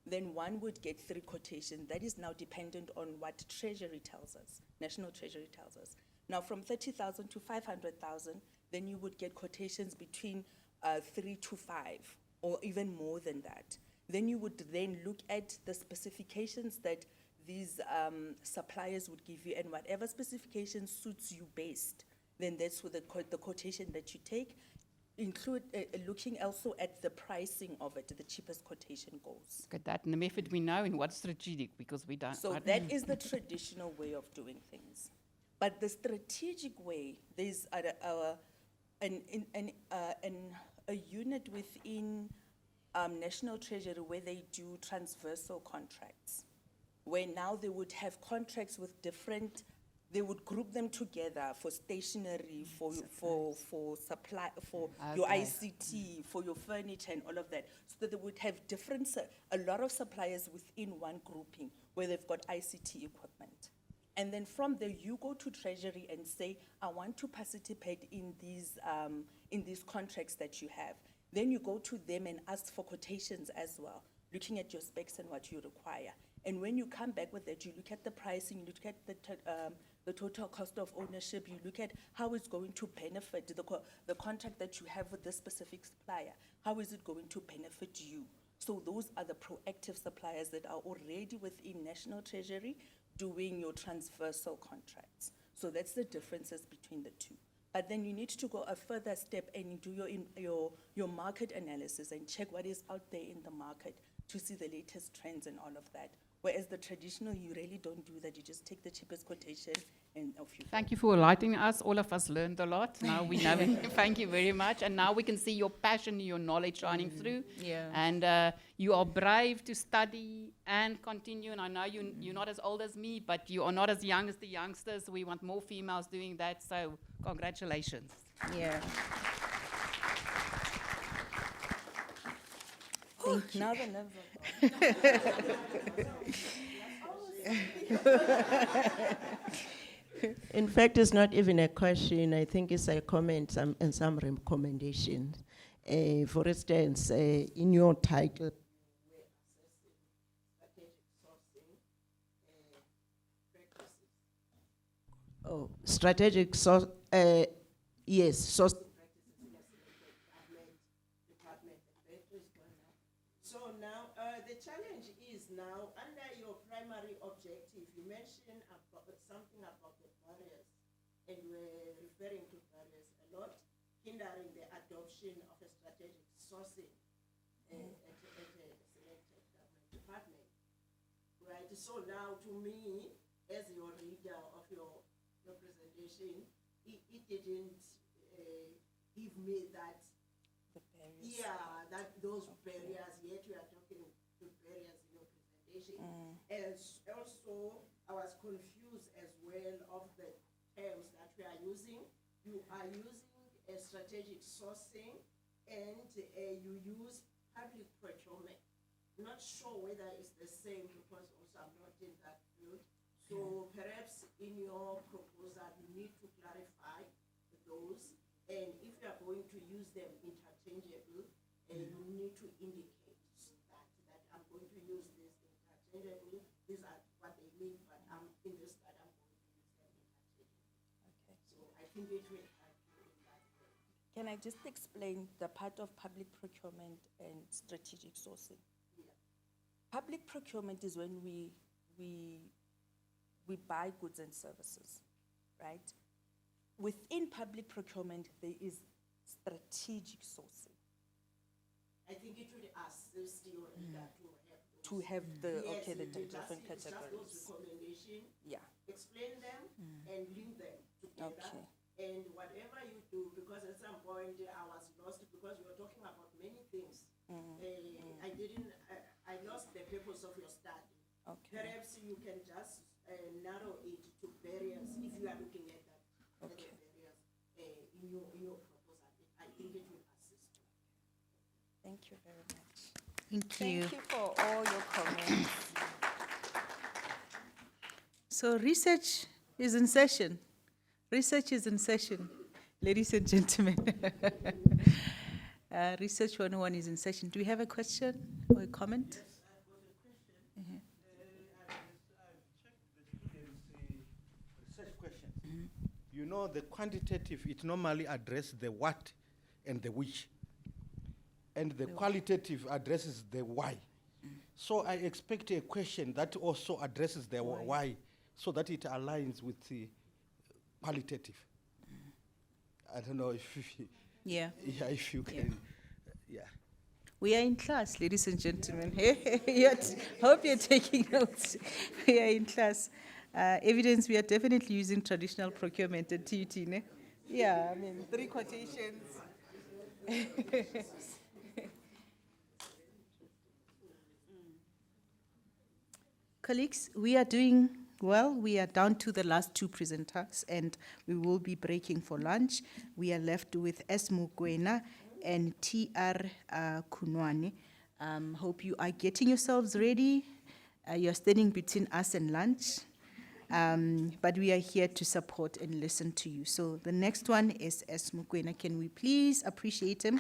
then one would get 3 quotations. That is now dependent on what Treasury tells us, National Treasury tells us. Now from 30,000 to 500,000, then you would get quotations between 3 to 5, or even more than that. Then you would then look at the specifications that these suppliers would give you, and whatever specification suits you best, then that's what the quotation that you take. Include looking also at the pricing of it, the cheapest quotation goes. Look at that, and the method we know, and what's strategic, because we don't. So that is the traditional way of doing things. But the strategic way, there's a unit within National Treasury where they do transversal contracts, where now they would have contracts with different, they would group them together for stationery, for supply, for your Okay. ICT, for your furniture and all of that. So that they would have a lot of suppliers within one grouping where they've got ICT equipment. And then from there, you go to Treasury and say, I want to participate in these contracts that you have. Then you go to them and ask for quotations as well, looking at your specs and what you require. And when you come back with that, you look at the pricing, you look at the total cost of ownership, you look at how it's going to benefit the contract that you have with this specific supplier. How is it going to benefit you? So those are the proactive suppliers that are already within National Treasury doing your transversal contracts. So that's the differences between the two. But then you need to go a further step and do your market analysis and check what is out there in the market to see the latest trends and all of that. Whereas the traditional, you really don't do that. You just take the cheapest quotation and off you go. Thank you for enlightening us. All of us learned a lot. Now we know it. Thank you very much. And now we can see your passion, your knowledge shining through. Yeah. And you are brave to study and continue. And I know you're not as old as me, but you are not as young as the youngsters. We want more females doing that. So congratulations. Yeah. Now the nerves In fact, it's not even a question. I think it's a comment and some recommendation. For instance, in your title, strategic source, yes, source. So now the challenge is now under your primary objective, you mentioned about something about the barriers, and you were referring to barriers a lot, hindering the adoption of a strategic sourcing at a selected government department. Right. So now, to me, as your reader of your presentation, it didn't give me that. The barriers. Yeah, that those barriers. Yet you are talking to barriers in your presentation. And also, I was confused as well of the terms that we are using. You are using a strategic sourcing, and you use public procurement. Not sure whether it's the same because also I'm not in that field. So perhaps in your proposal, you need to clarify those. And if you are going to use them interchangeable, you need to indicate that I'm going to use this interchangeable. These are what they mean, but I'm in this that I'm going to use them interchangeable. Okay. So I think it will help you in that way. Can I just explain the part of public procurement and strategic sourcing? Yeah. Public procurement is when we buy goods and services, right? Within public procurement, there is strategic sourcing. I think it will assist you in that To have the, yes, okay, the you just- different it's just categories. those recommendations, Yeah, explain them and link them together. Okay. And whatever you do, because at some point I was lost because you were talking about many things. I lost the purpose of your study. okay, Perhaps you can just narrow it to barriers if you are looking at that. at the Okay. barriers in your proposal. I think it will assist you. thank you very much. Thank you. Thank you for all your comments. So research is in session. Research is in session, ladies and gentlemen. Research 101 is in session. Do we have a question or a comment? Research questions. You know, the quantitative, it normally addresses the what and the which. And the qualitative addresses the why. So I expect a question that also addresses the why, so that it aligns with the qualitative. I don't know if Yeah. yeah, if you can, yeah. We are in class, ladies and gentlemen. Hope you're taking notes. We are in class. Evidence, we are definitely using traditional procurement at TUT, ne? Yeah, I mean, 3 quotations. Colleagues, we are doing well. We are down to the last two presenters, and we will be breaking for lunch. We are left with S. Mukwena and T.R. Kunwane. Hope you are getting yourselves ready. You're standing between us and lunch. But we are here to support and listen to you. So the next one is S. Mukwena. Can we please appreciate him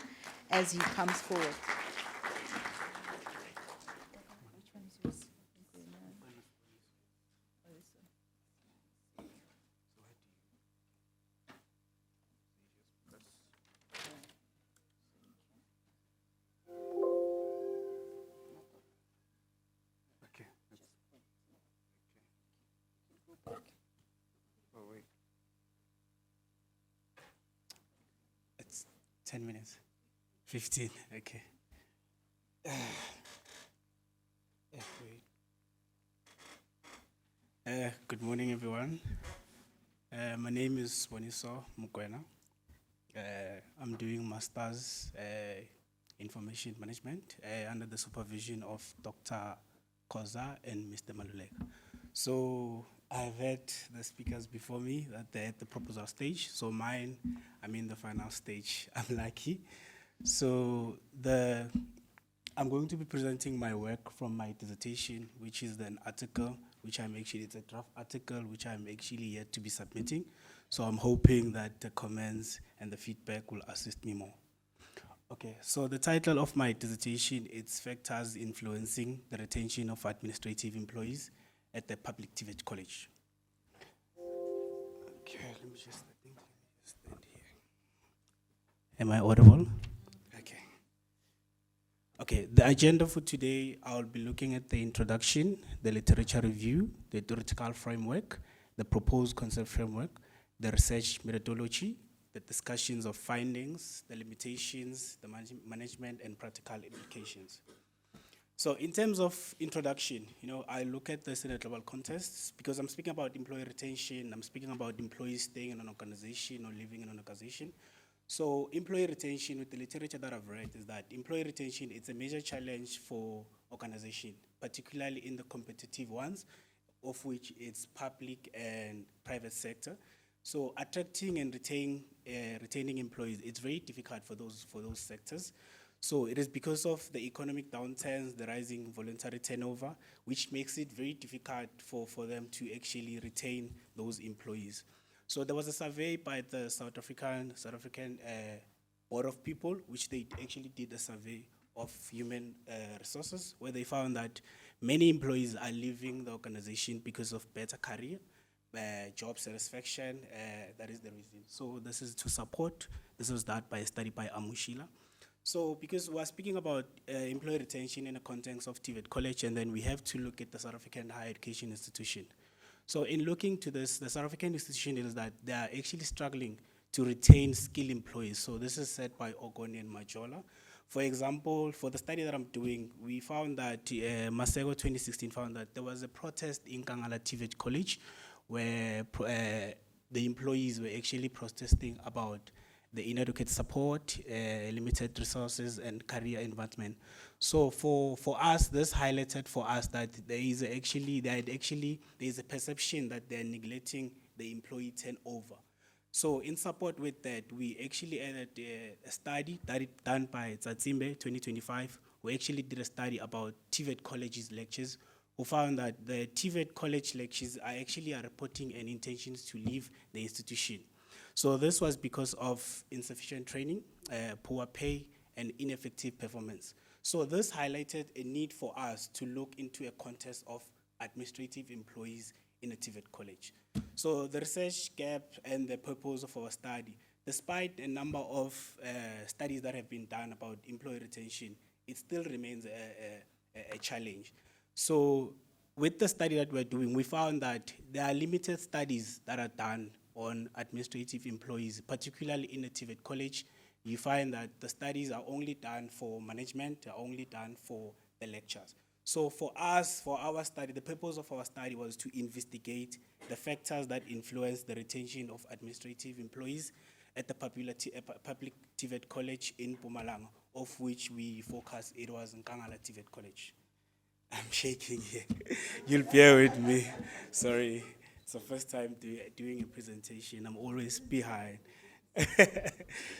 as he comes forward? Oh, wait. It's 10 minutes. 15, okay. Good morning, everyone. My name is Boniso Mukwena. I'm doing Masters Information Management under the supervision of Dr. Koza and Mr. Maluleka. So I've heard the speakers before me that they're at the proposal stage. So mine, I'm in the final stage. I'm lucky. So I'm going to be presenting my work from my dissertation, which is an article, it's a draft article, which I'm actually yet to be submitting. So I'm hoping that the comments and the feedback will assist me more. Okay, so the title of my dissertation is Factors Influencing the Retention of Administrative Employees at the Public TVET College. Okay, let me just stand here. Am I audible? Okay. Okay, the agenda for today, I'll be looking at the introduction, the literature review, the theoretical framework, the proposed concept framework, the research methodology, the discussions of findings, the limitations, the management and practical implications. So in terms of introduction, I look at this in a global context because I'm speaking about employee retention, I'm speaking about employees staying in an organization or living in an organization. So employee retention, with the literature that I've read, is that employee retention, it's a major challenge for organization, particularly in the competitive ones, of which it's public and private sector. So attracting and retaining employees, it's very difficult for those sectors. So it is because of the economic downturns, the rising voluntary turnover, which makes it very difficult for them to actually retain those employees. So there was a survey by the South African Board of People, which they actually did a survey of human resources, where they found that many employees are leaving the organization because of better career, job satisfaction, that is the reason. So this is to support, this was done by a study by Amushila. So because we're speaking about employee retention in the context of TVET College, and then we have to look at the South African higher education institution. So in looking to this, the South African institution is that they are actually struggling to retain skilled employees. So this is said by Ogoni and Majola. For example, for the study that I'm doing, we found that, Masego 2016 found that there was a protest in Kangala TVET College where the employees were actually protesting about the inadequate support, limited resources, and career advancement. So for us, this highlighted for us that there is a perception that they're neglecting the employee turnover. So in support with that, we actually added a study done by Tsatsimbe 2025. We actually did a study about TVET colleges lectures, who found that the TVET college lectures are reporting an intention to leave the institution. So this was because of insufficient training, poor pay, and ineffective performance. So this highlighted a need for us to look into a context of administrative employees in a TVET college. So the research gap and the purpose of our study, despite a number of studies that have been done about employee retention, it still remains a challenge. So with the study that we're doing, we found that there are limited studies that are done on administrative employees, particularly in the TVET college. You find that the studies are only done for management, are only done for the lectures. So for us, for our study, the purpose of our study was to investigate the factors that influence the retention of administrative employees at the public TVET college in Mpumalanga, of which we focus, it was Nkangala TVET college. I'm shaking here. You'll bear with me. Sorry. It's the first time doing a presentation. I'm always behind.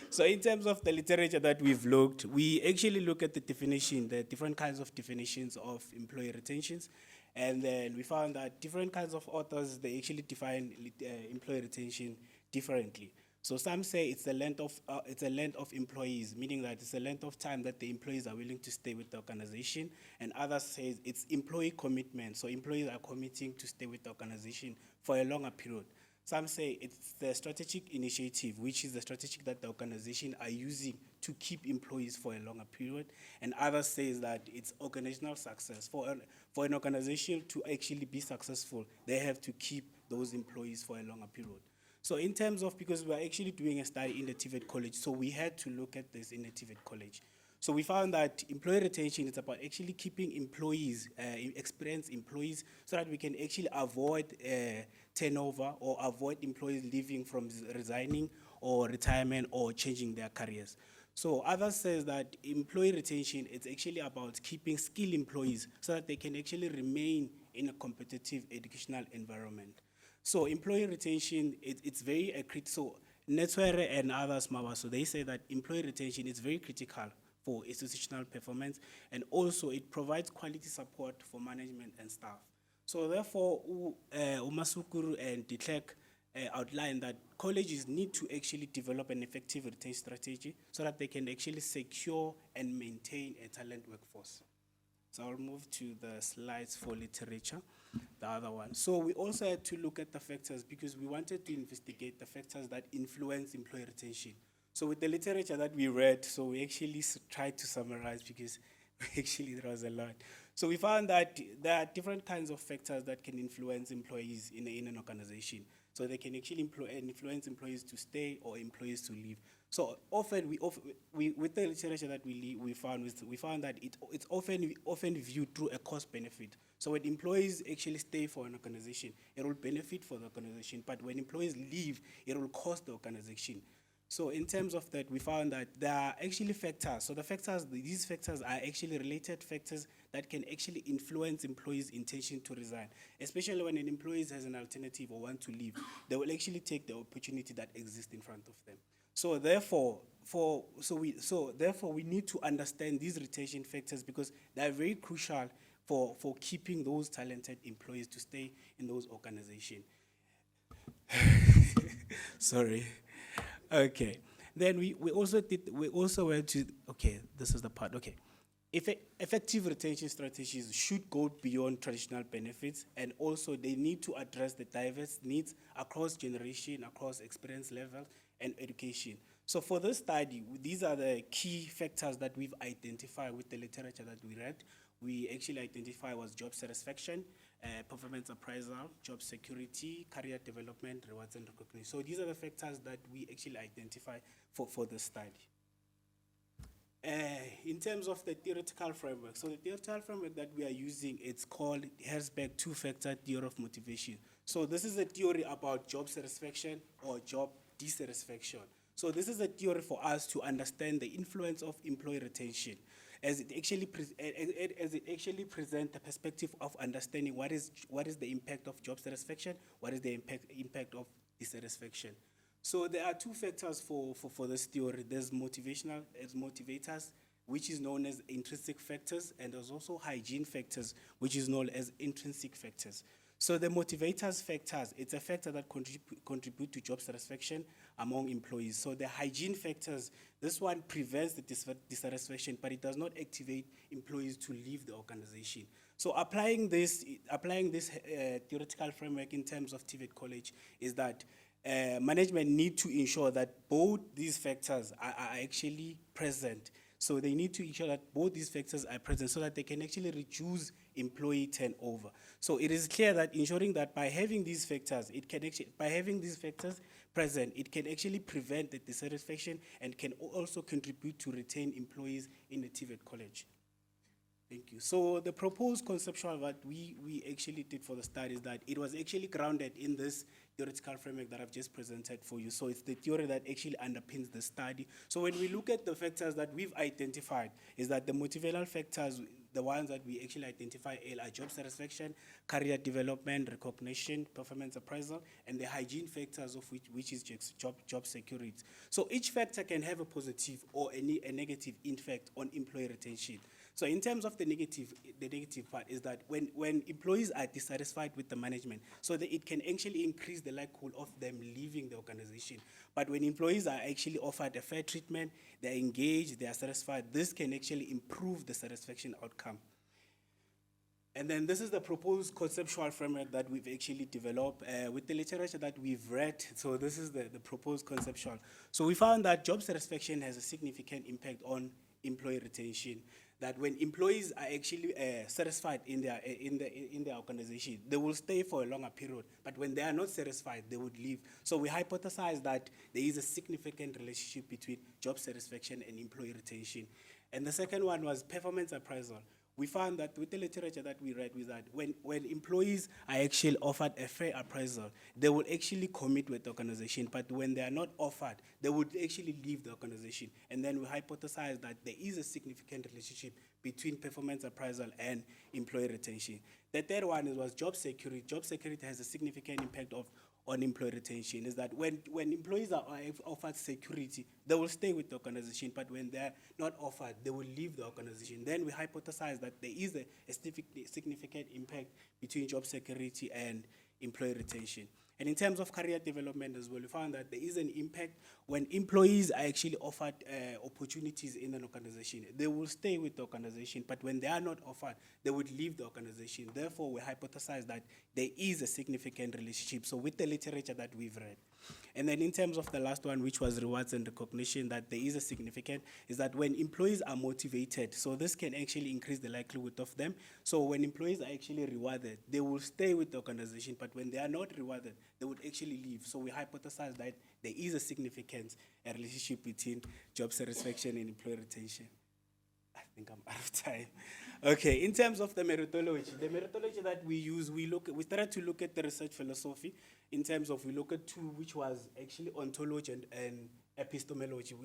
So in terms of the literature that we've looked, we actually look at the definition, the different kinds of definitions of employee retentions. And then we found that different kinds of authors, they actually define employee retention differently. So some say it's a length of employees, meaning that it's a length of time that the employees are willing to stay with the organization, and others say it's employee commitment. So employees are committing to stay with the organization for a longer period. Some say it's the strategic initiative, which is the strategy that the organization are using to keep employees for a longer period, and others say that it's organizational success. For an organization to actually be successful, they have to keep those employees for a longer period. So in terms of, because we're actually doing a study in the TVET college, so we had to look at this in the TVET college. So we found that employee retention is about actually keeping employees, experienced employees, so that we can actually avoid turnover or avoid employees leaving from resigning or retirement or changing their careers. So others says that employee retention is actually about keeping skilled employees so that they can actually remain in a competitive educational environment. So employee retention, it's very critical. So Netwere and others, so they say that employee retention is very critical for institutional performance, and also it provides quality support for management and staff. So therefore, Umasukuru and de Klerk outlined that colleges need to actually develop an effective retention strategy so that they can actually secure and maintain a talent workforce. So I'll move to the slides for literature, the other one. So we also had to look at the factors because we wanted to investigate the factors that influence employee retention. So with the literature that we read, so we actually tried to summarize because actually there was a lot. So we found that there are different kinds of factors that can influence employees in an organization. So they can actually influence employees to stay or employees to leave. So often, with the literature that we found that it's often viewed through a cost benefit. So when employees actually stay for an organization, it will benefit for the organization. But when employees leave, it will cost the organization. So in terms of that, we found that there are actually factors. So these factors are actually related factors that can actually influence employees' intention to resign, especially when an employee has an alternative or want to leave. They will actually take the opportunity that exists in front of them. So therefore, we need to understand these retention factors because they are very crucial for keeping those talented employees to stay in those organizations. Sorry. Okay. Then we also went to, okay, this is the part, okay. Effective retention strategies should go beyond traditional benefits, and also they need to address the diverse needs across generation, across experience level, and education. So for this study, these are the key factors that we've identified with the literature that we read. We actually identify was job satisfaction, performance appraisal, job security, career development, rewards and recognition. So these are the factors that we actually identify for the study. In terms of the theoretical framework, so the theoretical framework that we are using, it's called Herzberg two-factor theory of motivation. So this is a theory about job satisfaction or job dissatisfaction. So this is a theory for us to understand the influence of employee retention, as it actually presents the perspective of understanding what is the impact of job satisfaction, what is the impact of dissatisfaction. So there are two factors for this theory. There's motivators, which is known as intrinsic factors, and there's also hygiene factors, which is known as intrinsic factors. So the motivators factors, it's a factor that contribute to job satisfaction among employees. So the hygiene factors, this one prevents the dissatisfaction, but it does not activate employees to leave the organization. So applying this theoretical framework in terms of TVET College is that management need to ensure that both these factors are actually present. So they need to ensure that both these factors are present so that they can actually reduce employee turnover. So it is clear that ensuring that by having these factors, present, it can actually prevent the dissatisfaction and can also contribute to retain employees in the TVET College. Thank you. So the proposed conceptual that we actually did for the study is that it was actually grounded in this theoretical framework that I've just presented for you. So it's the theory that actually underpins the study. So when we look at the factors that we've identified, is that the motivational factors, the ones that we actually identify are job satisfaction, career development, recognition, performance appraisal, and the hygiene factors of which is job security. So each factor can have a positive or a negative effect on employee retention. So in terms of the negative part is that when employees are dissatisfied with the management, so that it can actually increase the likelihood of them leaving the organization. But when employees are actually offered a fair treatment, they're engaged, they are satisfied, this can actually improve the satisfaction outcome. And then this is the proposed conceptual framework that we've actually developed with the literature that we've read. So this is the proposed conceptual. So we found that job satisfaction has a significant impact on employee retention. That when employees are actually satisfied in their organization, they will stay for a longer period. But when they are not satisfied, they would leave. So we hypothesize that there is a significant relationship between job satisfaction and employee retention. And the second one was performance appraisal. We found that with the literature that we read, was that when employees are actually offered a fair appraisal, they will actually commit with the organization. But when they are not offered, they would actually leave the organization. And then we hypothesize that there is a significant relationship between performance appraisal and employee retention. The third one was job security. Job security has a significant impact on employee retention, is that when employees are offered security, they will stay with the organization, but when they're not offered, they will leave the organization. Then we hypothesize that there is a significant impact between job security and employee retention. And in terms of career development as well, we found that there is an impact when employees are actually offered opportunities in an organization. They will stay with the organization, but when they are not offered, they would leave the organization. Therefore, we hypothesize that there is a significant relationship. So with the literature that we've read. And then in terms of the last one, which was rewards and recognition, that there is a significant, is that when employees are motivated, so this can actually increase the likelihood of them. So when employees are actually rewarded, they will stay with the organization, but when they are not rewarded, they would actually leave. So we hypothesize that there is a significant relationship between job satisfaction and employee retention. I think I'm out of time. Okay, in terms of the methodology that we use, we started to look at the research philosophy in terms of, we look at two, which was actually ontology and epistemology.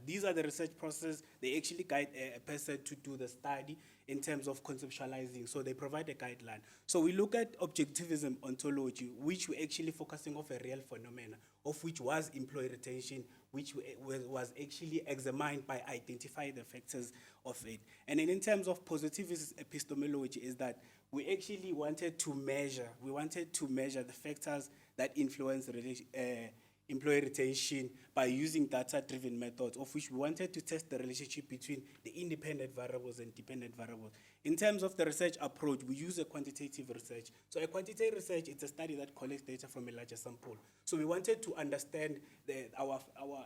These are the research processes. They actually guide a person to do the study in terms of conceptualizing. So they provide a guideline. So we look at objectivism ontology, which we're actually focusing on a real phenomena, of which was employee retention, which was actually examined by identifying the factors of it. And then in terms of positivist epistemology, is that we actually wanted to measure the factors that influence employee retention by using data-driven methods, of which we wanted to test the relationship between the independent variables and dependent variables. In terms of the research approach, we use a quantitative research. So a quantitative research is a study that collects data from a larger sample. So we wanted to understand our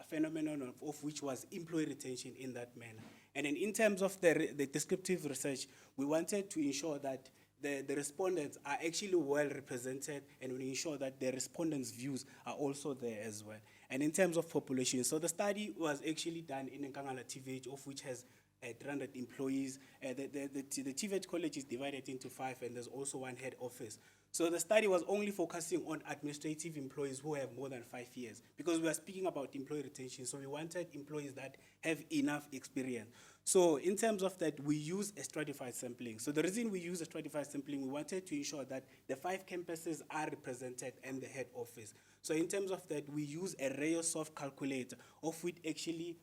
phenomenon of which was employee retention in that manner. And then in terms of the descriptive research, we wanted to ensure that the respondents are actually well represented, and we ensure that the respondents' views are also there as well. And in terms of population, so the study was actually done in Nkangala TVH, of which has 300 employees. The TVH college is divided into 5, and there's also one head office. So the study was only focusing on administrative employees who have more than 5 years, because we are speaking about employee retention, so we wanted employees that have enough experience. So in terms of that, we use a stratified sampling. So the reason we use a stratified sampling, we wanted to ensure that the 5 campuses are represented and the head office. So in terms of that, we use a RayoSoft calculator, of which actually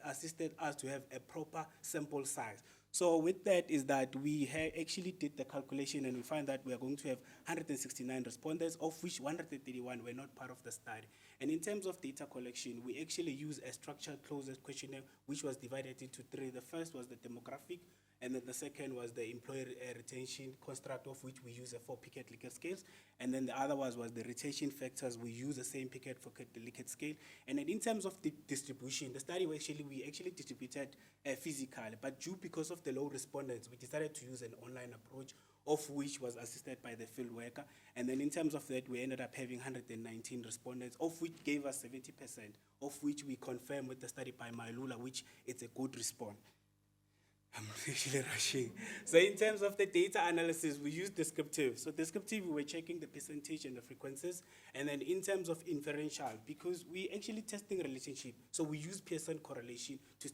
assisted us to have a proper sample size. So with that is that we actually did the calculation, and we find that we are going to have 169 respondents, of which 131 were not part of the study. And in terms of data collection, we actually use a structured closed questionnaire, which was divided into 3. The first was the demographic, and then the second was the employee retention construct, of which we use a 4 Likert scales. And then the other was the retention factors. We use the same Likert scale. And then in terms of the distribution, the study we actually distributed physically, but because of the low respondents, we decided to use an online approach, of which was assisted by the field worker. And then in terms of that, we ended up having 119 respondents, of which gave us 70%, of which we confirmed with the study by Mailula, which it's a good response. I'm actually rushing. So in terms of the data analysis, we use descriptive. So descriptive, we were checking the percentage and the frequencies. And then in terms of inferential, because we actually testing relationship, so we use Pearson correlation to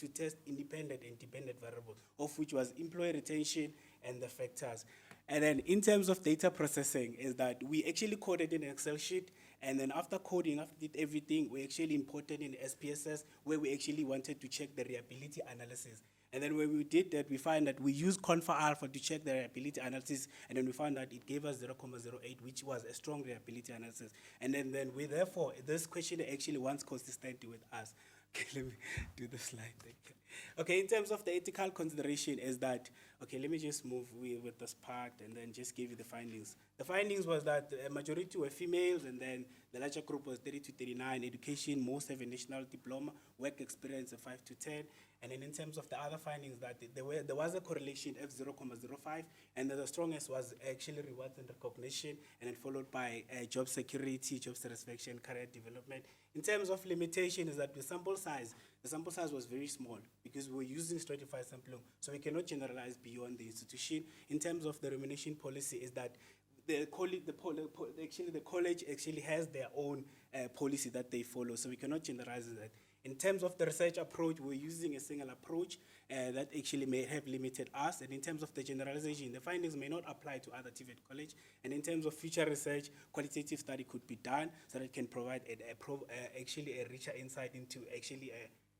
test independent and dependent variables, of which was employee retention and the factors. And then in terms of data processing, is that we actually coded in an Excel sheet, and then after coding, after did everything, we actually imported in SPSS, where we actually wanted to check the reliability analysis. And then when we did that, we find that we used confa alpha to check the reliability analysis, and then we found that it gave us 0.08, which was a strong reliability analysis. And then we therefore, this question actually wants consistency with us. Okay, let me do the slide. Okay, in terms of the ethical consideration is that, okay, let me just move with this part and then just give you the findings. The findings was that a majority were females, and then the larger group was 30 to 39, education, most have a national diploma, work experience of 5 to 10. And then in terms of the other findings, that there was a correlation of 0.05, and the strongest was actually rewards and recognition, and then followed by job security, job satisfaction, career development. In terms of limitation is that the sample size was very small because we're using stratified sampling, so we cannot generalize beyond the institution. In terms of the remuneration policy is that the college actually has their own policy that they follow, so we cannot generalize that. In terms of the research approach, we're using a single approach that actually may have limited us. And in terms of the generalization, the findings may not apply to other TVET college. And in terms of future research, qualitative study could be done so that it can provide actually a richer insight into actually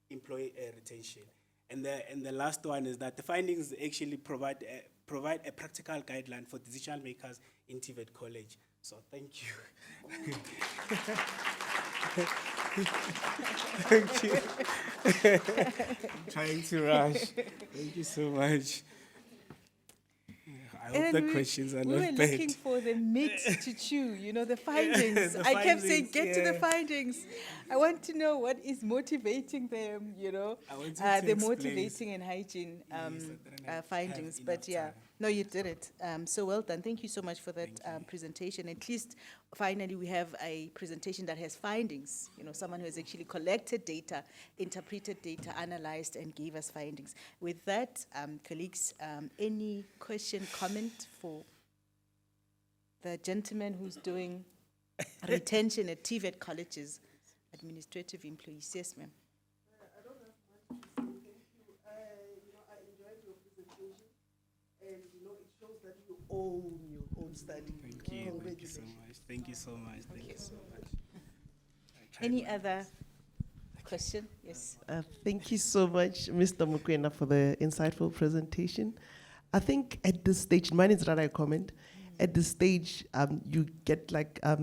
employee retention. And the last one is that the findings actually provide a practical guideline for decision makers in TVET college. So thank you. Thank you. I'm trying to rush. Thank you so much. I hope the questions are we not were bad. looking for the meat to chew, the findings. The I kept saying, findings, get to the yeah. findings. I want to know what is motivating them, I want you to the explain. motivating and hygiene Yes, I didn't have findings. enough But yeah, time. no, you did it. So well done. Thank you so much for that presentation. At least finally we have a presentation that has findings, someone who has actually collected data, interpreted data, analyzed, and gave us findings. With that, colleagues, any question, comment for the gentleman who's doing retention at TVET colleges, administrative employees? Yes, ma'am. I don't have much to say. Thank you. I enjoyed your presentation, and it shows that you own your own study. Thank you. Thank you so much. Thank you so much. Thank you so much. Any other question? Yes. Thank you so much, Mr. Mukwena, for the insightful presentation. I think at this stage, mine is rather a comment. At this stage, you get like a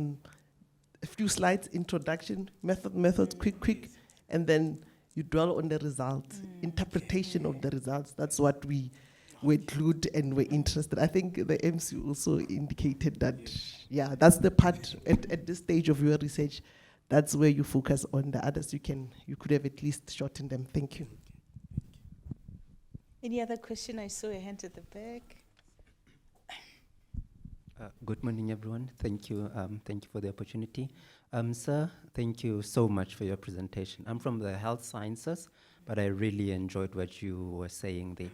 few slides, introduction, methods, quick, and then you dwell on the results, interpretation of the results. That's what we include and we're interested. I think the MC also indicated that, that's the part at this stage of your research. That's where you focus on. The others you could have at least shortened them. Thank you. Any other question? I saw a hand at the back. Good morning, everyone. Thank you for the opportunity. Sir, thank you so much for your presentation. I'm from the health sciences, but I really enjoyed what you were saying there.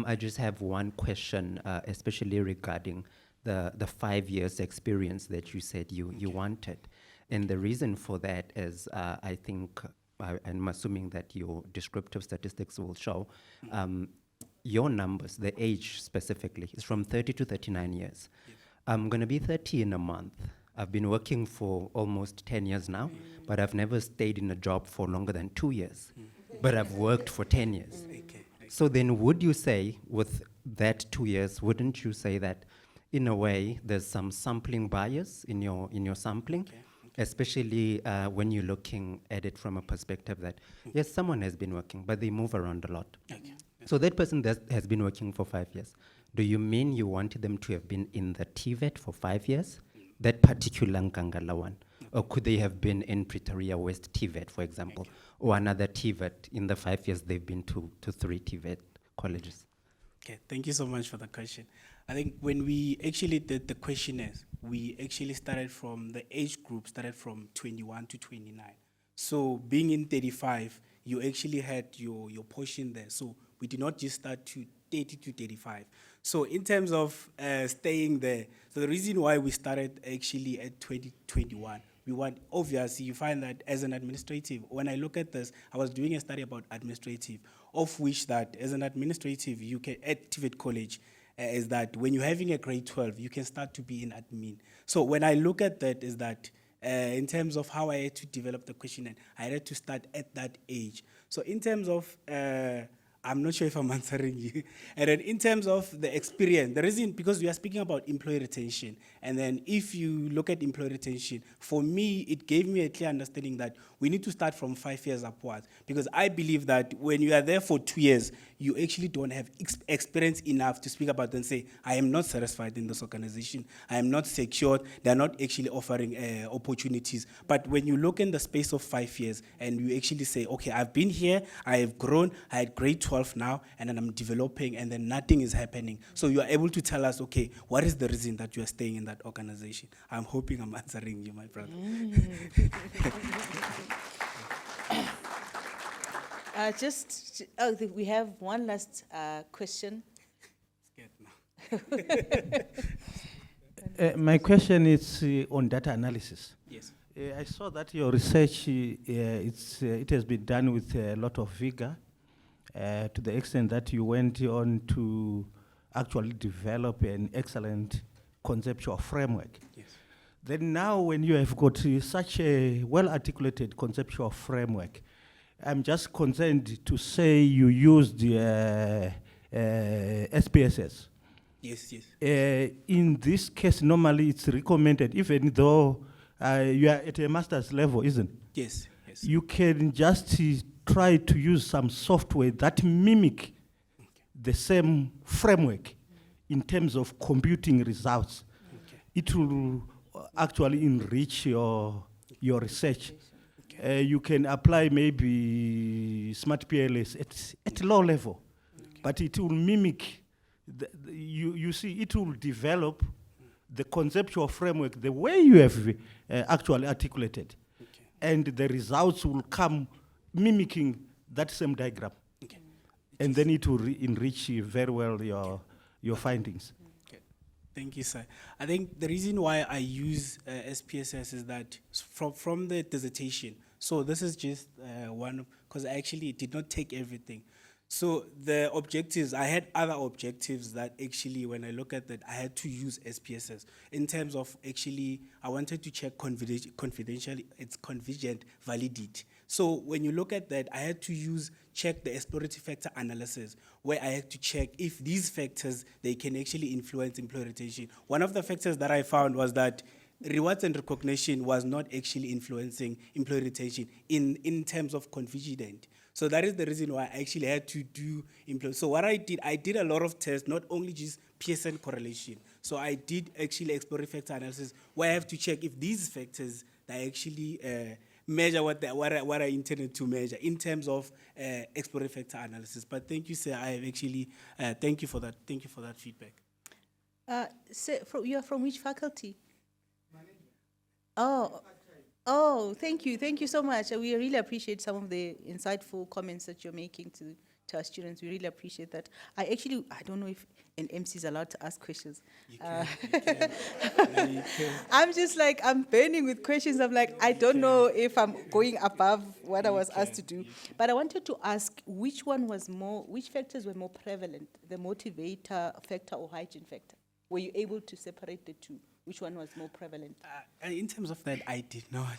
I just have one question, especially regarding the 5 years experience that you said you wanted. And the reason for that is, I think, I'm assuming that your descriptive statistics will show, your numbers, the age specifically, is from 30 to 39 years. I'm going to be 30 in a month. I've been working for almost 10 years now, but I've never stayed in a job for longer than 2 years. But I've worked for 10 years. So then would you say, with that 2 years, wouldn't you say that, in a way, there's some sampling bias in your sampling? Especially when you're looking at it from a perspective that, yes, someone has been working, but they move around a lot. So that person has been working for 5 years. Do you mean you wanted them to have been in the TVET for 5 years, that particular Nkangala one? Or could they have been in Pretoria West TVET, for example, or another TVET in the 5 years they've been to 3 TVET colleges? Okay, thank you so much for the question. I think when we actually did the questionnaires, we actually started from the age group, started from 21 to 29. So being in 35, you actually had your portion there. So we did not just start to 30 to 35. So in terms of staying there, so the reason why we started actually at 2021, we want, obviously, you find that as an administrative, when I look at this, I was doing a study about administrative, of which that as an administrative, you can, at TVET College, is that when you're having a grade 12, you can start to be in admin. So when I look at that, is that in terms of how I had to develop the questionnaire, I had to start at that age. So in terms of, I'm not sure if I'm answering you. And then in terms of the experience, the reason, because we are speaking about employee retention, and then if you look at employee retention, for me, it gave me a clear understanding that we need to start from 5 years upwards, because I believe that when you are there for 2 years, you actually don't have experience enough to speak about and say, I am not satisfied in this organization, I am not secured, they're not actually offering opportunities. But when you look in the space of 5 years and you actually say, okay, I've been here, I have grown, I had grade 12 now, and then I'm developing, and then nothing is happening. So you are able to tell us, okay, what is the reason that you are staying in that organization? I'm hoping I'm answering you, my brother. We have one last question. My question is on data analysis. Yes. I saw that your research, it has been done with a lot of vigor, to the extent that you went on to actually develop an excellent conceptual framework. Yes. Then now when you have got such a well-articulated conceptual framework, I'm just concerned to say you used SPSS. Yes, yes. In this case, normally it's recommended, even though you are at a master's level, isn't it? Yes, yes. You can just try to use some software that mimic the same framework in terms of computing results. It will actually enrich your research. You can apply maybe smart PLS at low level, but it will mimic, you see, it will develop the conceptual framework the way you have actually articulated. And the results will come mimicking that same diagram. And then it will enrich very well your findings. Thank you, sir. I think the reason why I use SPSS is that from the dissertation, so this is just one, because I actually did not take everything. So the objectives, I had other objectives that actually, when I look at that, I had to use SPSS in terms of actually, I wanted to check confidentially, it's convergent validity. So when you look at that, I had to check the exploratory factor analysis, where I had to check if these factors, they can actually influence employee retention. One of the factors that I found was that rewards and recognition was not actually influencing employee retention in terms of convergent. So that is the reason why I actually had to do employee. So what I did a lot of tests, not only just Pearson correlation. So I did actually exploratory factor analysis, where I have to check if these factors, they actually measure what I intended to measure in terms of exploratory factor analysis. But thank you, sir. I have actually, thank you for that. Thank you for that feedback. Sir, you are from which faculty? Oh, thank you. Thank you so much. We really appreciate some of the insightful comments that you're making to our students. We really appreciate that. I don't know if an MC is allowed to ask questions. You can. You can. I'm just like, I'm burning with questions. I'm like, I don't know if I'm going above what I was asked to do. But I wanted to ask, which factors were more prevalent, the motivator factor or hygiene factor? Were you able to separate the two? Which one was more prevalent? In terms of that, I did not,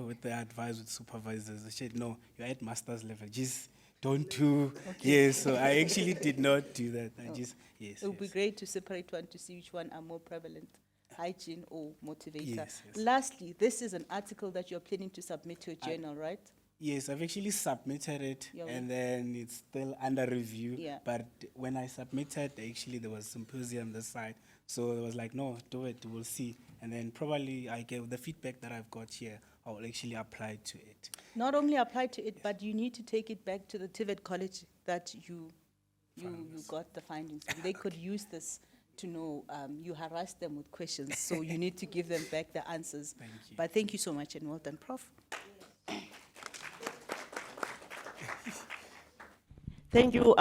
with the advice with supervisors, I said, no, you're at master's level, just don't do, yes, so I actually did not do that, yes. It would be great to separate one to see which one are more prevalent, hygiene or motivator. Yes. Lastly, this is an article that you're planning to submit to a journal, right? Yes, I've actually submitted it, and then it's still under review, but when I submitted, actually there was Symposium this side. So it was like, no, do it, we'll see. And then probably I gave the feedback that I've got here, I will actually apply to it. Not only apply to it, but you need to take it back to the TVET college that you got the findings. They could use this to know you harassed them with questions, so you need to give them back the answers. Thank you. But thank you so much and well done, Prof. Thank you.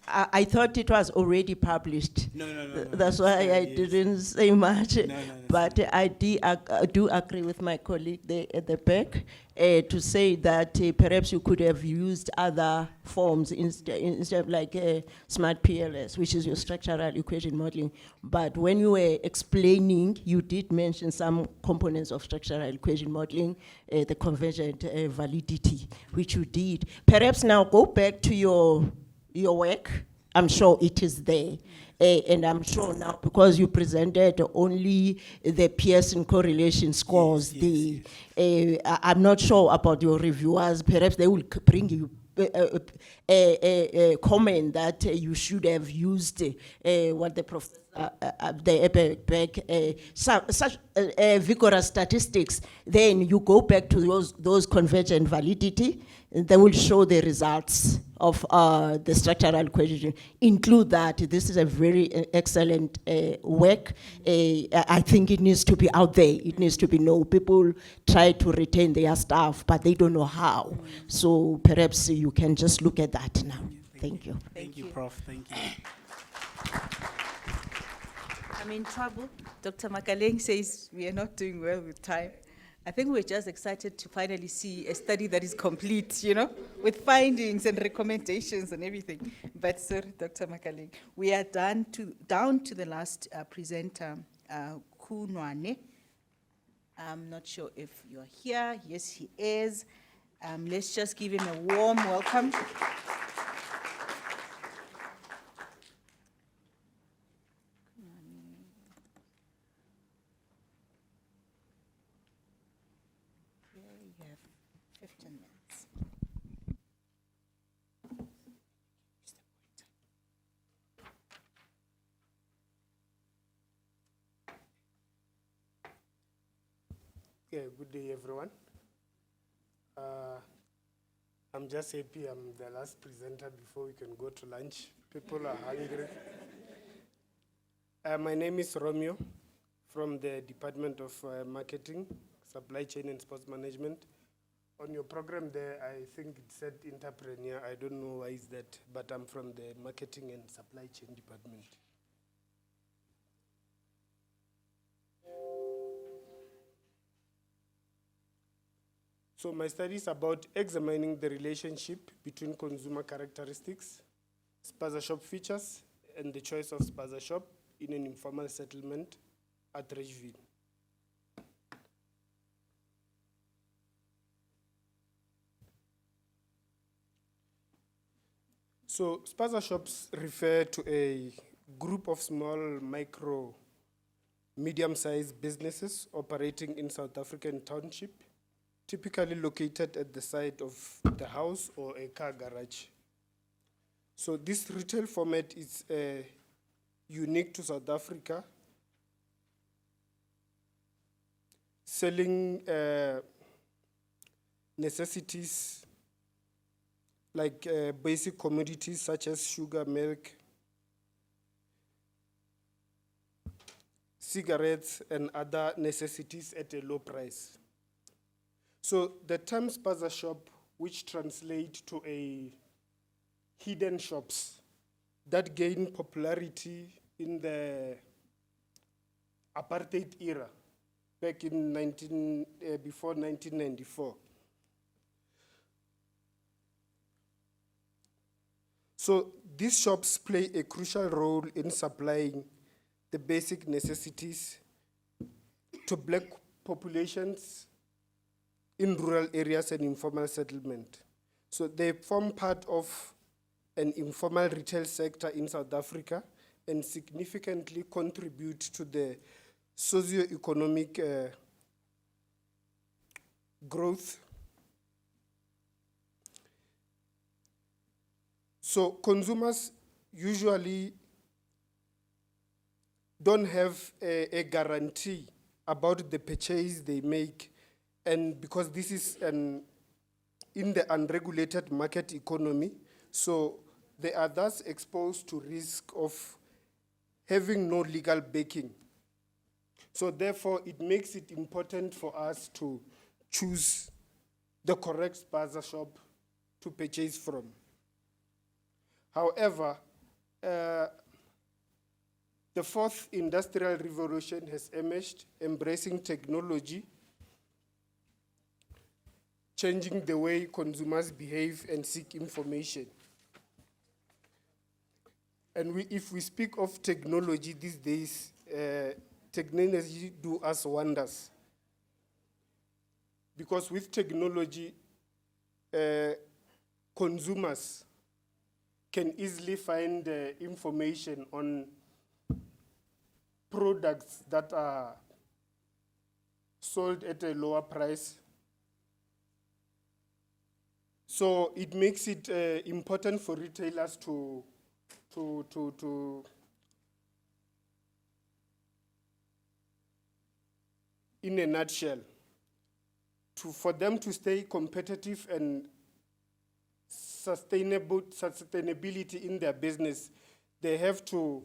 I thought it was already published. No. That's why I didn't say much. No, But I do agree with my colleague there at the back to say that perhaps you could have used other forms instead of like smart PLS, which is your structural equation modeling. But when you were explaining, you did mention some components of structural equation modeling, the convergent validity, which you did. Perhaps now go back to your work. I'm sure it is there. And I'm sure now, because you presented only the Pearson correlation scores, I'm not sure about your reviewers. Perhaps they will bring you a comment that you should have used what the professor, such vigorous statistics. Then you go back to those convergent validity, and they will show the results of the structural equation. Include that. This is a very excellent work. I think it needs to be out there. It needs to be known. People try to retain their stuff, but they don't know how. So perhaps you can just look at that now. Thank you. Thank you, Prof. Thank you. I'm in trouble. Dr. Makaleng says we are not doing well with time. I think we're just excited to finally see a study that is complete, with findings and recommendations and everything. But sorry, Dr. Makaleng, we are down to the last presenter, Kunwane. I'm not sure if you're here. Yes, he is. Let's just give him a warm welcome. You have 15 minutes. Okay, good day, everyone. I'm just happy I'm the last presenter before we can go to lunch. People are hungry. My name is Romeo from the Department of Marketing, Supply Chain and Sports Management. On your program there, I think it said entrepreneur. I don't know why is that, but I'm from the Marketing and Supply Chain Department. So my study is about examining the relationship between consumer characteristics, spaza shop features, and the choice of spaza shop in an informal settlement at Ridgeville. So spaza shops refer to a group of small, micro, medium-sized businesses operating in South African township, typically located at the side of the house or a car garage. So this retail format is unique to South Africa, selling necessities like basic commodities such as sugar, milk, cigarettes, and other necessities at a low price. So the term spaza shop, which translates to a hidden shops that gained popularity in the apartheid era, back in before 1994. So these shops play a crucial role in supplying the basic necessities to black populations in rural areas and informal settlement. So they form part of an informal retail sector in South Africa and significantly contribute to the socio-economic growth. So consumers usually don't have a guarantee about the purchase they make, and because this is in the unregulated market economy, so they are thus exposed to risk of having no legal backing. So therefore, it makes it important for us to choose the correct spaza shop to purchase from. However, the fourth industrial revolution has emerged, embracing technology, changing the way consumers behave and seek information. And if we speak of technology these days, technology do us wonders. Because with technology, consumers can easily find information on products that are sold at a lower price. So it makes it important for retailers to in a nutshell, for them to stay competitive and sustainability in their business, they have to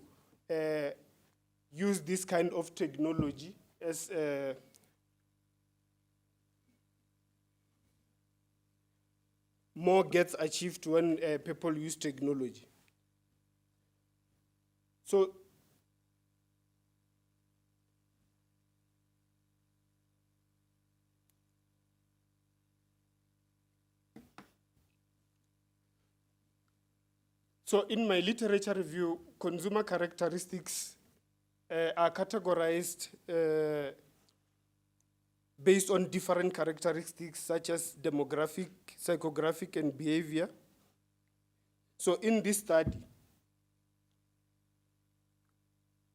use this kind of technology as more gets achieved when people use technology. So in my literature review, consumer characteristics are categorized based on different characteristics such as demographic, psychographic, and behavior. So in this study,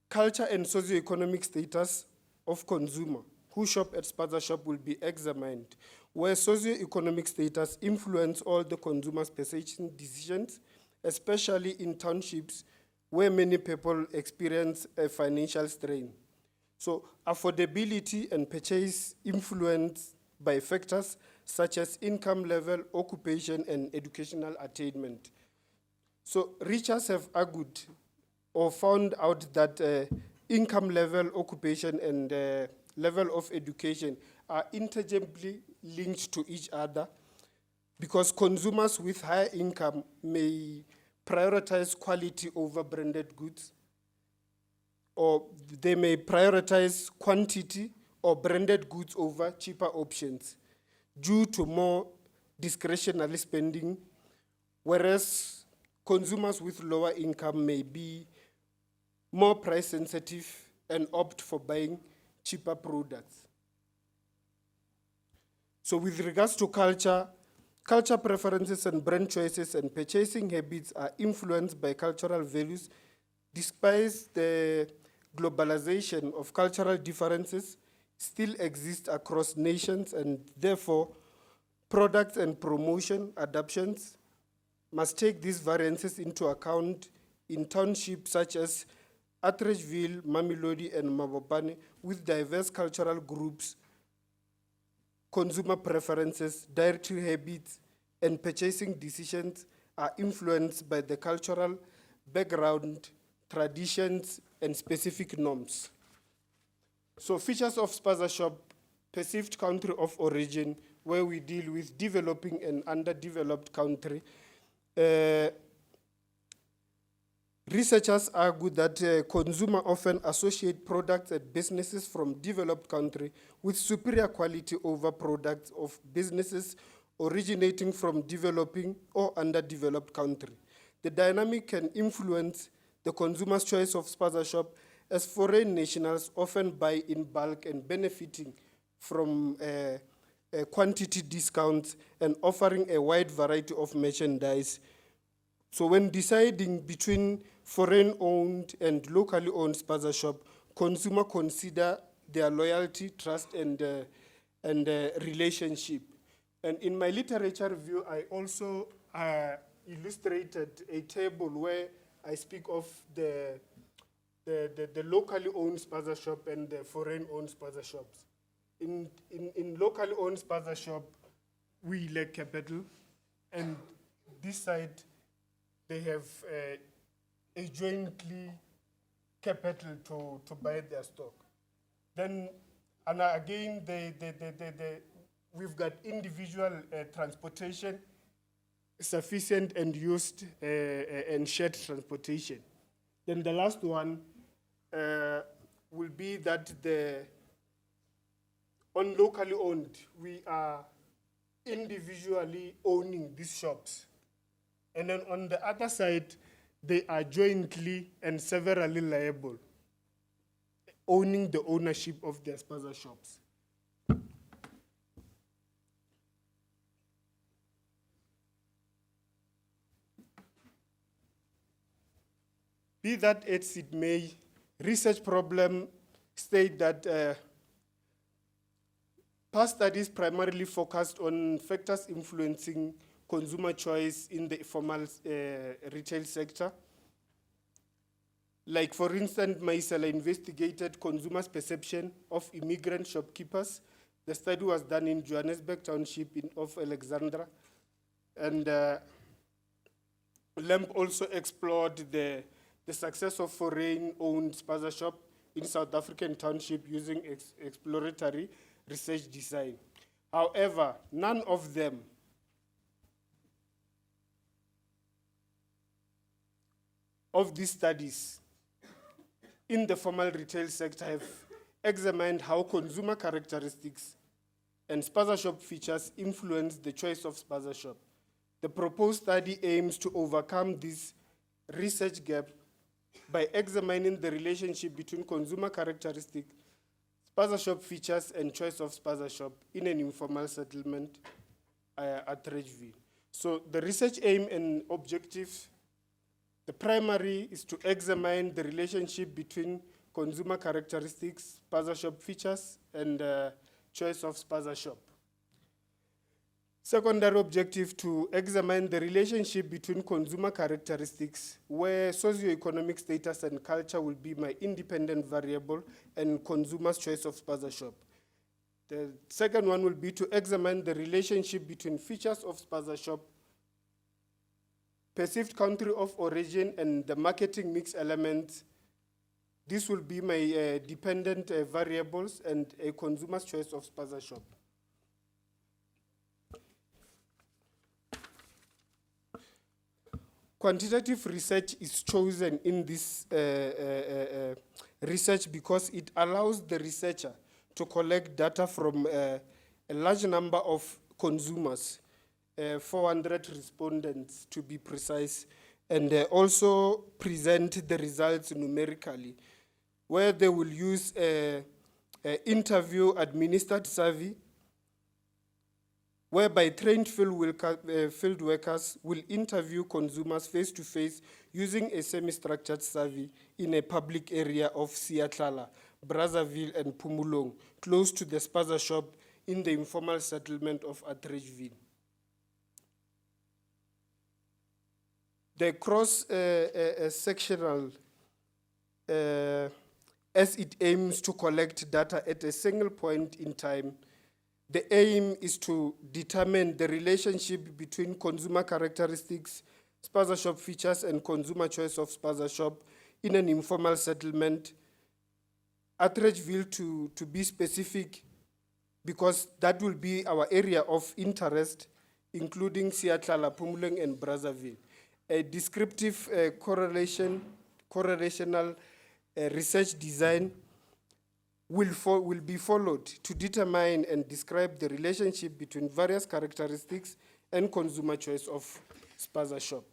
culture and socioeconomic status of consumer who shop at Spaza Shop will be examined, where socioeconomic status influence all the consumers' purchasing decisions, especially in townships where many people experience a financial strain. So affordability and purchase influenced by factors such as income level, occupation, and educational attainment. So researchers have argued or found out that income level, occupation, and level of education are interchangeably linked to each other, because consumers with higher income may prioritize quality over branded goods, or they may prioritize quantity or branded goods over cheaper options due to more discretionary spending, whereas consumers with lower income may be more price sensitive and opt for buying cheaper products. So with regards to culture preferences and brand choices and purchasing habits are influenced by cultural values. Despite the globalization of cultural differences still exist across nations, and therefore products and promotion adaptations must take these variances into account in townships such as Atteridgeville, Mamelodi, and Mabopane, with diverse cultural groups. Consumer preferences, dietary habits, and purchasing decisions are influenced by the cultural background, traditions, and specific norms. So features of Spaza Shop: perceived country of origin, where we deal with developing and underdeveloped country. Researchers argue that consumers often associate products and businesses from developed country with superior quality over products of businesses originating from developing or underdeveloped country. The dynamic can influence the consumer's choice of Spaza Shop, as foreign nationals often buy in bulk and benefiting from quantity discounts and offering a wide variety of merchandise. So when deciding between foreign-owned and locally owned Spaza Shop, consumers consider their loyalty, trust, and relationship. And in my literature review, I also illustrated a table where I speak of the locally owned Spaza Shop and the foreign-owned Spaza Shops. In locally owned Spaza Shop, we lack capital, and this side, they have a jointly capital to buy their stock. Then, and again, we've got individual transportation sufficient and used and shared transportation. Then the last one will be that on locally owned, we are individually owning these shops. And then on the other side, they are jointly and severally liable, owning the ownership of their spaza shops. Be that as it may, research problem state that past studies primarily focused on factors influencing consumer choice in the formal retail sector. Like, for instance, Maisela investigated consumers' perception of immigrant shopkeepers. The study was done in Johannesburg Township of Alexandra. And Lamb also explored the success of foreign-owned spaza shop in South African township using exploratory research design. However, none of them of these studies in the formal retail sector have examined how consumer characteristics and spaza shop features influence the choice of spaza shop. The proposed study aims to overcome this research gap by examining the relationship between consumer characteristics, spaza shop features, and choice of spaza shop in an informal settlement at Ridgeville. So the research aim and objectives, the primary is to examine the relationship between consumer characteristics, spaza shop features, and choice of spaza shop. Secondary objective, to examine the relationship between consumer characteristics, where socioeconomic status and culture will be my independent variable, and consumer's choice of spaza shop. The second one will be to examine the relationship between features of spaza shop, perceived country of origin, and the marketing mix elements. This will be my dependent variables and a consumer's choice of spaza shop. Quantitative research is chosen in this research because it allows the researcher to collect data from a large number of consumers, 400 respondents to be precise, and also present the results numerically, where they will use interview administered survey, whereby trained field workers will interview consumers face-to-face using a semi-structured survey in a public area of Siyatlala, Brazzaville, and Pumulong, close to the spaza shop in the informal settlement of Atteridgeville. The cross-sectional, as it aims to collect data at a single point in time, the aim is to determine the relationship between consumer characteristics, spaza shop features, and consumer choice of spaza shop in an informal settlement. Atteridgeville, to be specific, because that will be our area of interest, including Siyatlala, Pumulong, and Brazzaville. A descriptive correlational research design will be followed to determine and describe the relationship between various characteristics and consumer choice of spaza shop.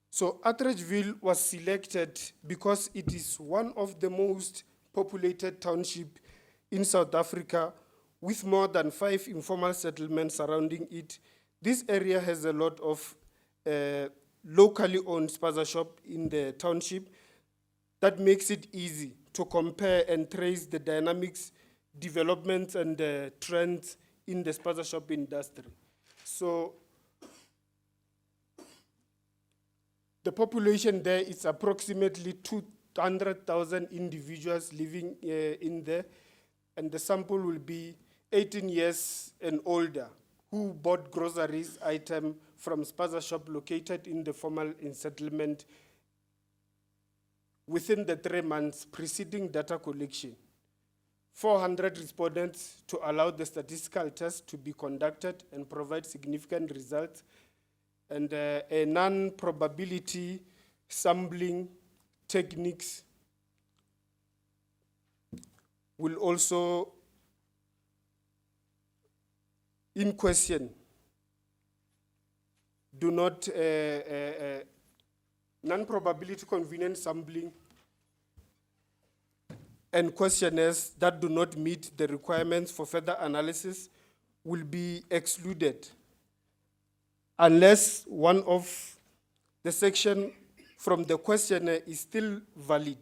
So Atteridgeville was selected because it is one of the most populated townships in South Africa, with more than 5 informal settlements surrounding it. This area has a lot of locally owned spaza shop in the township. That makes it easy to compare and trace the dynamics, developments, and the trends in the spaza shop industry. So the population there is approximately 200,000 individuals living in there, and the sample will be 18 years and older who bought groceries item from spaza shop located in the formal settlement within the 3 months preceding data collection. 400 respondents to allow the statistical test to be conducted and provide significant results, and a non-probability sampling techniques will also in question. Do not, non-probability convenient sampling and questionnaires that do not meet the requirements for further analysis will be excluded unless one of the section from the questionnaire is still valid,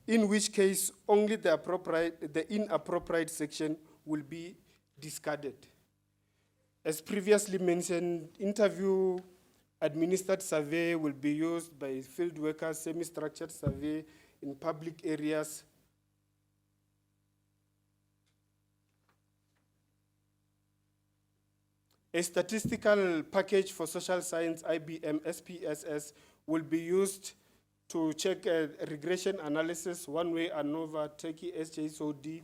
in which case only the inappropriate section will be discarded. As previously mentioned, interview administered survey will be used by field workers, semi-structured survey in public areas. A statistical package for social science, IBM, SPSS, will be used to check regression analysis, one-way ANOVA, TECI, SJSOD,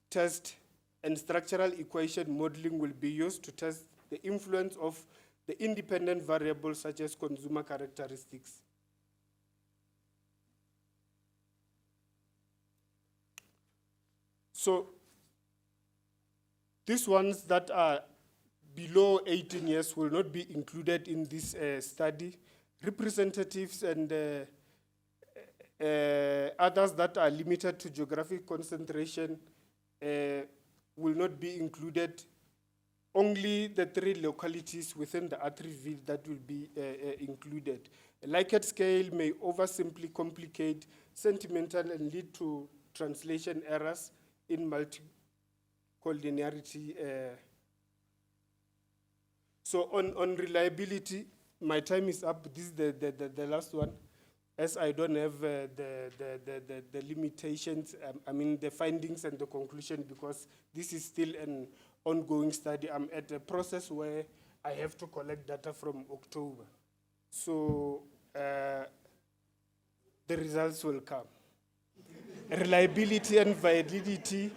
test, and structural equation modeling will be used to test the influence of the independent variables such as consumer characteristics. So these ones that are below 18 years will not be included in this study. Representatives and others that are limited to geographic concentration will not be included. Only the 3 localities within the Atteridgeville that will be included. A Likert scale may oversimplify, complicate, sentimental, and lead to translation errors in multicollinearity. So on reliability, my time is up. This is the last one. As I don't have the limitations, I mean the findings and the conclusion, because this is still an ongoing study. I'm at a process where I have to collect data from October. So the results will come. Reliability and validity,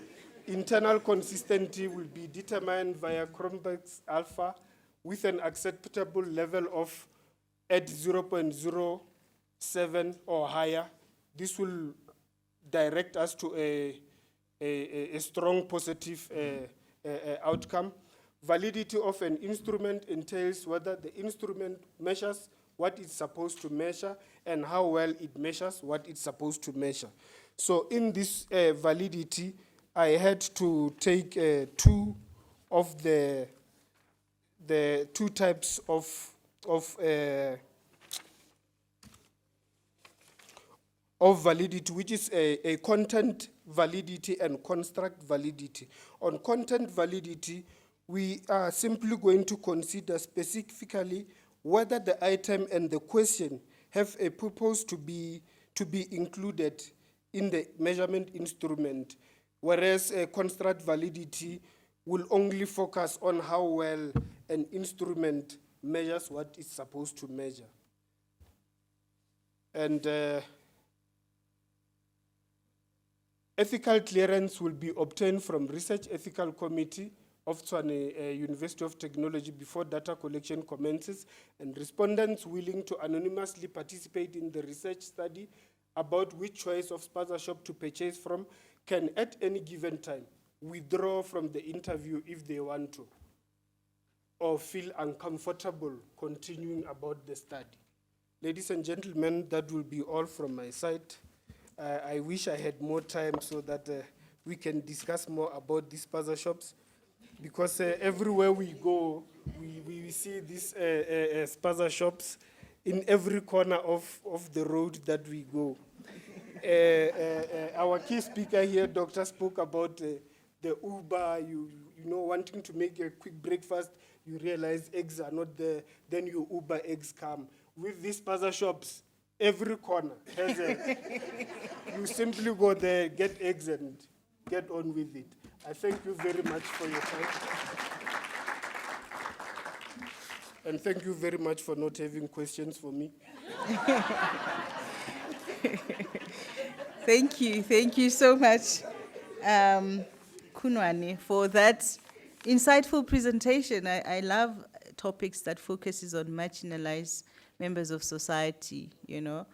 internal consistency will be determined via Cronbach's alpha with an acceptable level of at 0.07 or higher. This will direct us to a strong positive outcome. Validity of an instrument entails whether the instrument measures what it's supposed to measure and how well it measures what it's supposed to measure. So in this validity, I had to take 2 of the 2 types of validity, which is a content validity and construct validity. On content validity, we are simply going to consider specifically whether the item and the question have a purpose to be included in the measurement instrument, whereas a construct validity will only focus on how well an instrument measures what it's supposed to measure. And ethical clearance will be obtained from Research Ethical Committee of Tshwane University of Technology before data collection commences, and respondents willing to anonymously participate in the research study about which choice of spaza shop to purchase from can at any given time withdraw from the interview if they want to, or feel uncomfortable continuing about the study. Ladies and gentlemen, that will be all from my side. I wish I had more time so that we can discuss more about these spaza shops, because everywhere we go, we see these spaza shops in every corner of the road that we go. Our key speaker here, doctor, spoke about the Uber, you know, wanting to make a quick breakfast, you realize eggs are not there, then your Uber eggs come. With these spaza shops, every corner has you simply go there, get eggs, and get on with it. I thank you very much for your time. And thank you very much for not having questions for me. Thank you so much. Kunwane, for that insightful presentation. I love topics that focuses on marginalized members of society, you know,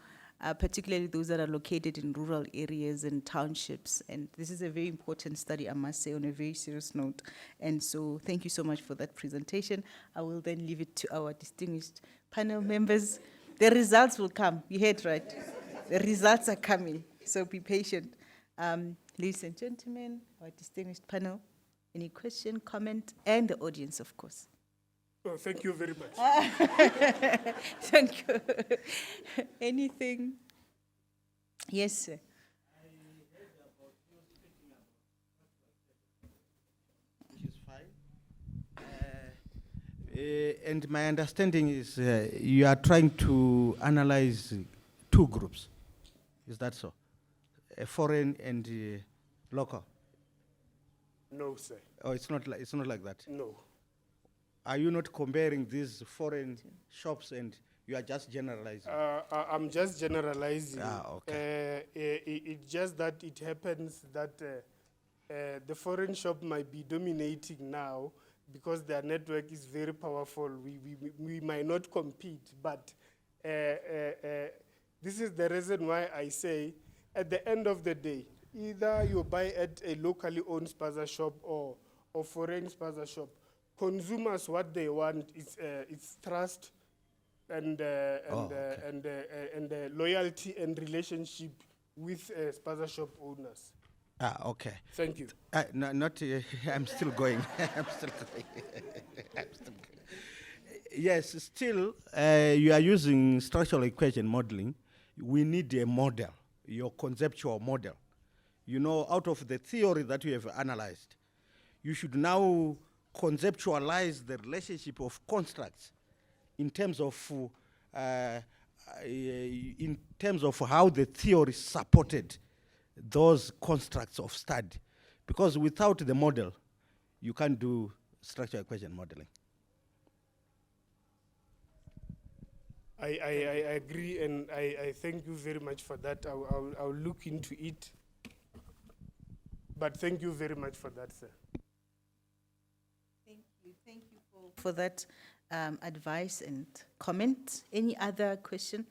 particularly those that are located in rural areas and townships. And this is a very important study, I must say, on a very serious note. And so thank you so much for that presentation. I will then leave it to our distinguished panel members. The results will come. You heard right. The results are coming, so be patient. Ladies and gentlemen, our distinguished panel, any question, comment, and the audience, of course. Oh, thank you very much. Thank you. Anything? Yes, sir. And my understanding is you are trying to analyze two groups. Is that so? Foreign and local? No, sir. Oh, it's not like that? No. Are you not comparing these foreign shops and you are just generalizing? I'm just generalizing. Okay. It's just that it happens that the foreign shop might be dominating now because their network is very powerful. We might not compete, but this is the reason why I say at the end of the day, either you buy at a locally owned spaza shop or foreign spaza shop, consumers, what they want is trust and loyalty and relationship with spaza shop owners. Okay. Thank you. I'm still going. I'm still going. Yes, still, you are using structural equation modeling. We need a model, your conceptual model. You know, out of the theory that you have analyzed, you should now conceptualize the relationship of constructs in terms of how the theory supported those constructs of study. Because without the model, you can't do structural equation modeling. I agree, and I thank you very much for that. I'll look into it. But thank you very much for that, sir. Thank you for that advice and comment. Any other question?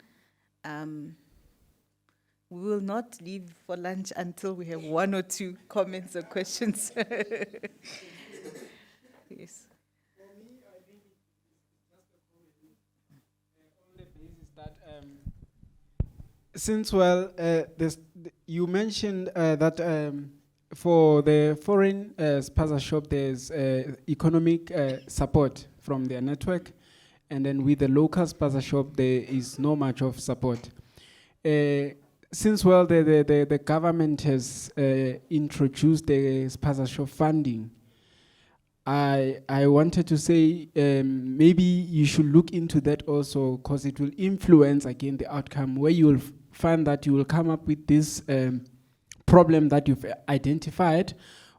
We will not leave for lunch until we have one or two comments or questions. Yes. Since, well, you mentioned that for the foreign spaza shop, there's economic support from their network, and then with the local spaza shop, there is no much of support. Since, well, the government has introduced the spaza shop funding, I wanted to say maybe you should look into that also, because it will influence again the outcome, where you will find that you will come up with this problem that you've identified,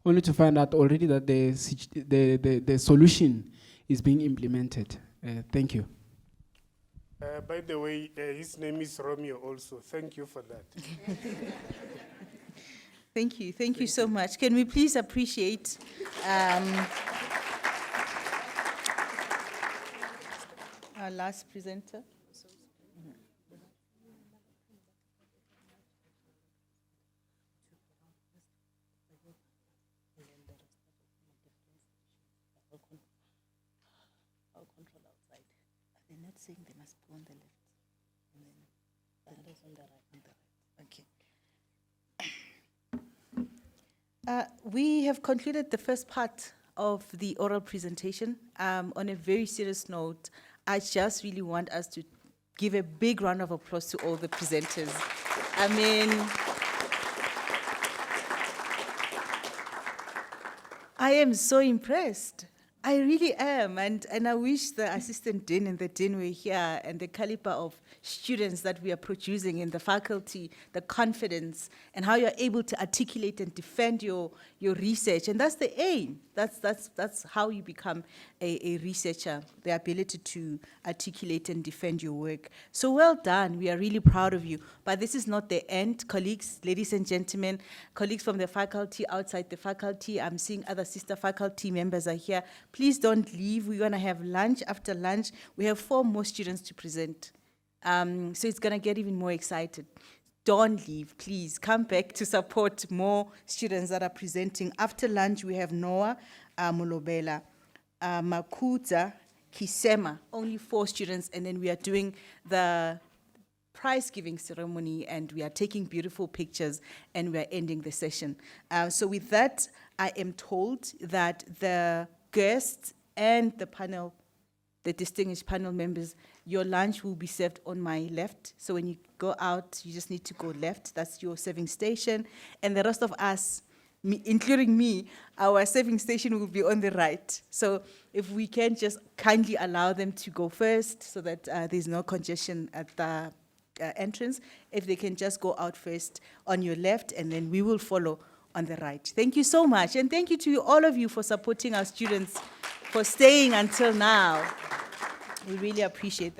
only to find out already that the solution is being implemented. Thank you. By the way, his name is Romeo also. Thank you for that. Thank you. Thank you so much. Can we please appreciate our last presenter? They're not saying they must go on the left. And then others on the right. Okay. We have concluded the first part of the oral presentation. On a very serious note, I just really want us to give a big round of applause to all the presenters. I mean, I am so impressed. I really am, and I wish the assistant dean and the dean were here, and the caliber of students that we are producing in the faculty, the confidence, and how you're able to articulate and defend your research, and that's the aim. That's how you become a researcher, the ability to articulate and defend your work. So well done, we are really proud of you. But this is not the end, colleagues, ladies and gentlemen, colleagues from the faculty, outside the faculty, I'm seeing other sister faculty members are here. Please don't leave, we're gonna have lunch. After lunch, we have 4 more students to present. So it's gonna get even more excited. Don't leave, please. Come back to support more students that are presenting. After lunch, we have Noah Mulobela, Makuta, Kisema, only 4 students, and then we are doing the prize-giving ceremony, and we are taking beautiful pictures, and we are ending the session. So with that, I am told that the guests and the panel, the distinguished panel members, your lunch will be served on my left. So when you go out, you just need to go left. That's your serving station. And the rest of us, including me, our serving station will be on the right. So if we can just kindly allow them to go first so that there's no congestion at the entrance. If they can just go out first on your left, and then we will follow on the right. Thank you so much. And thank you to all of you for supporting our students, for staying until now. We really appreciate that.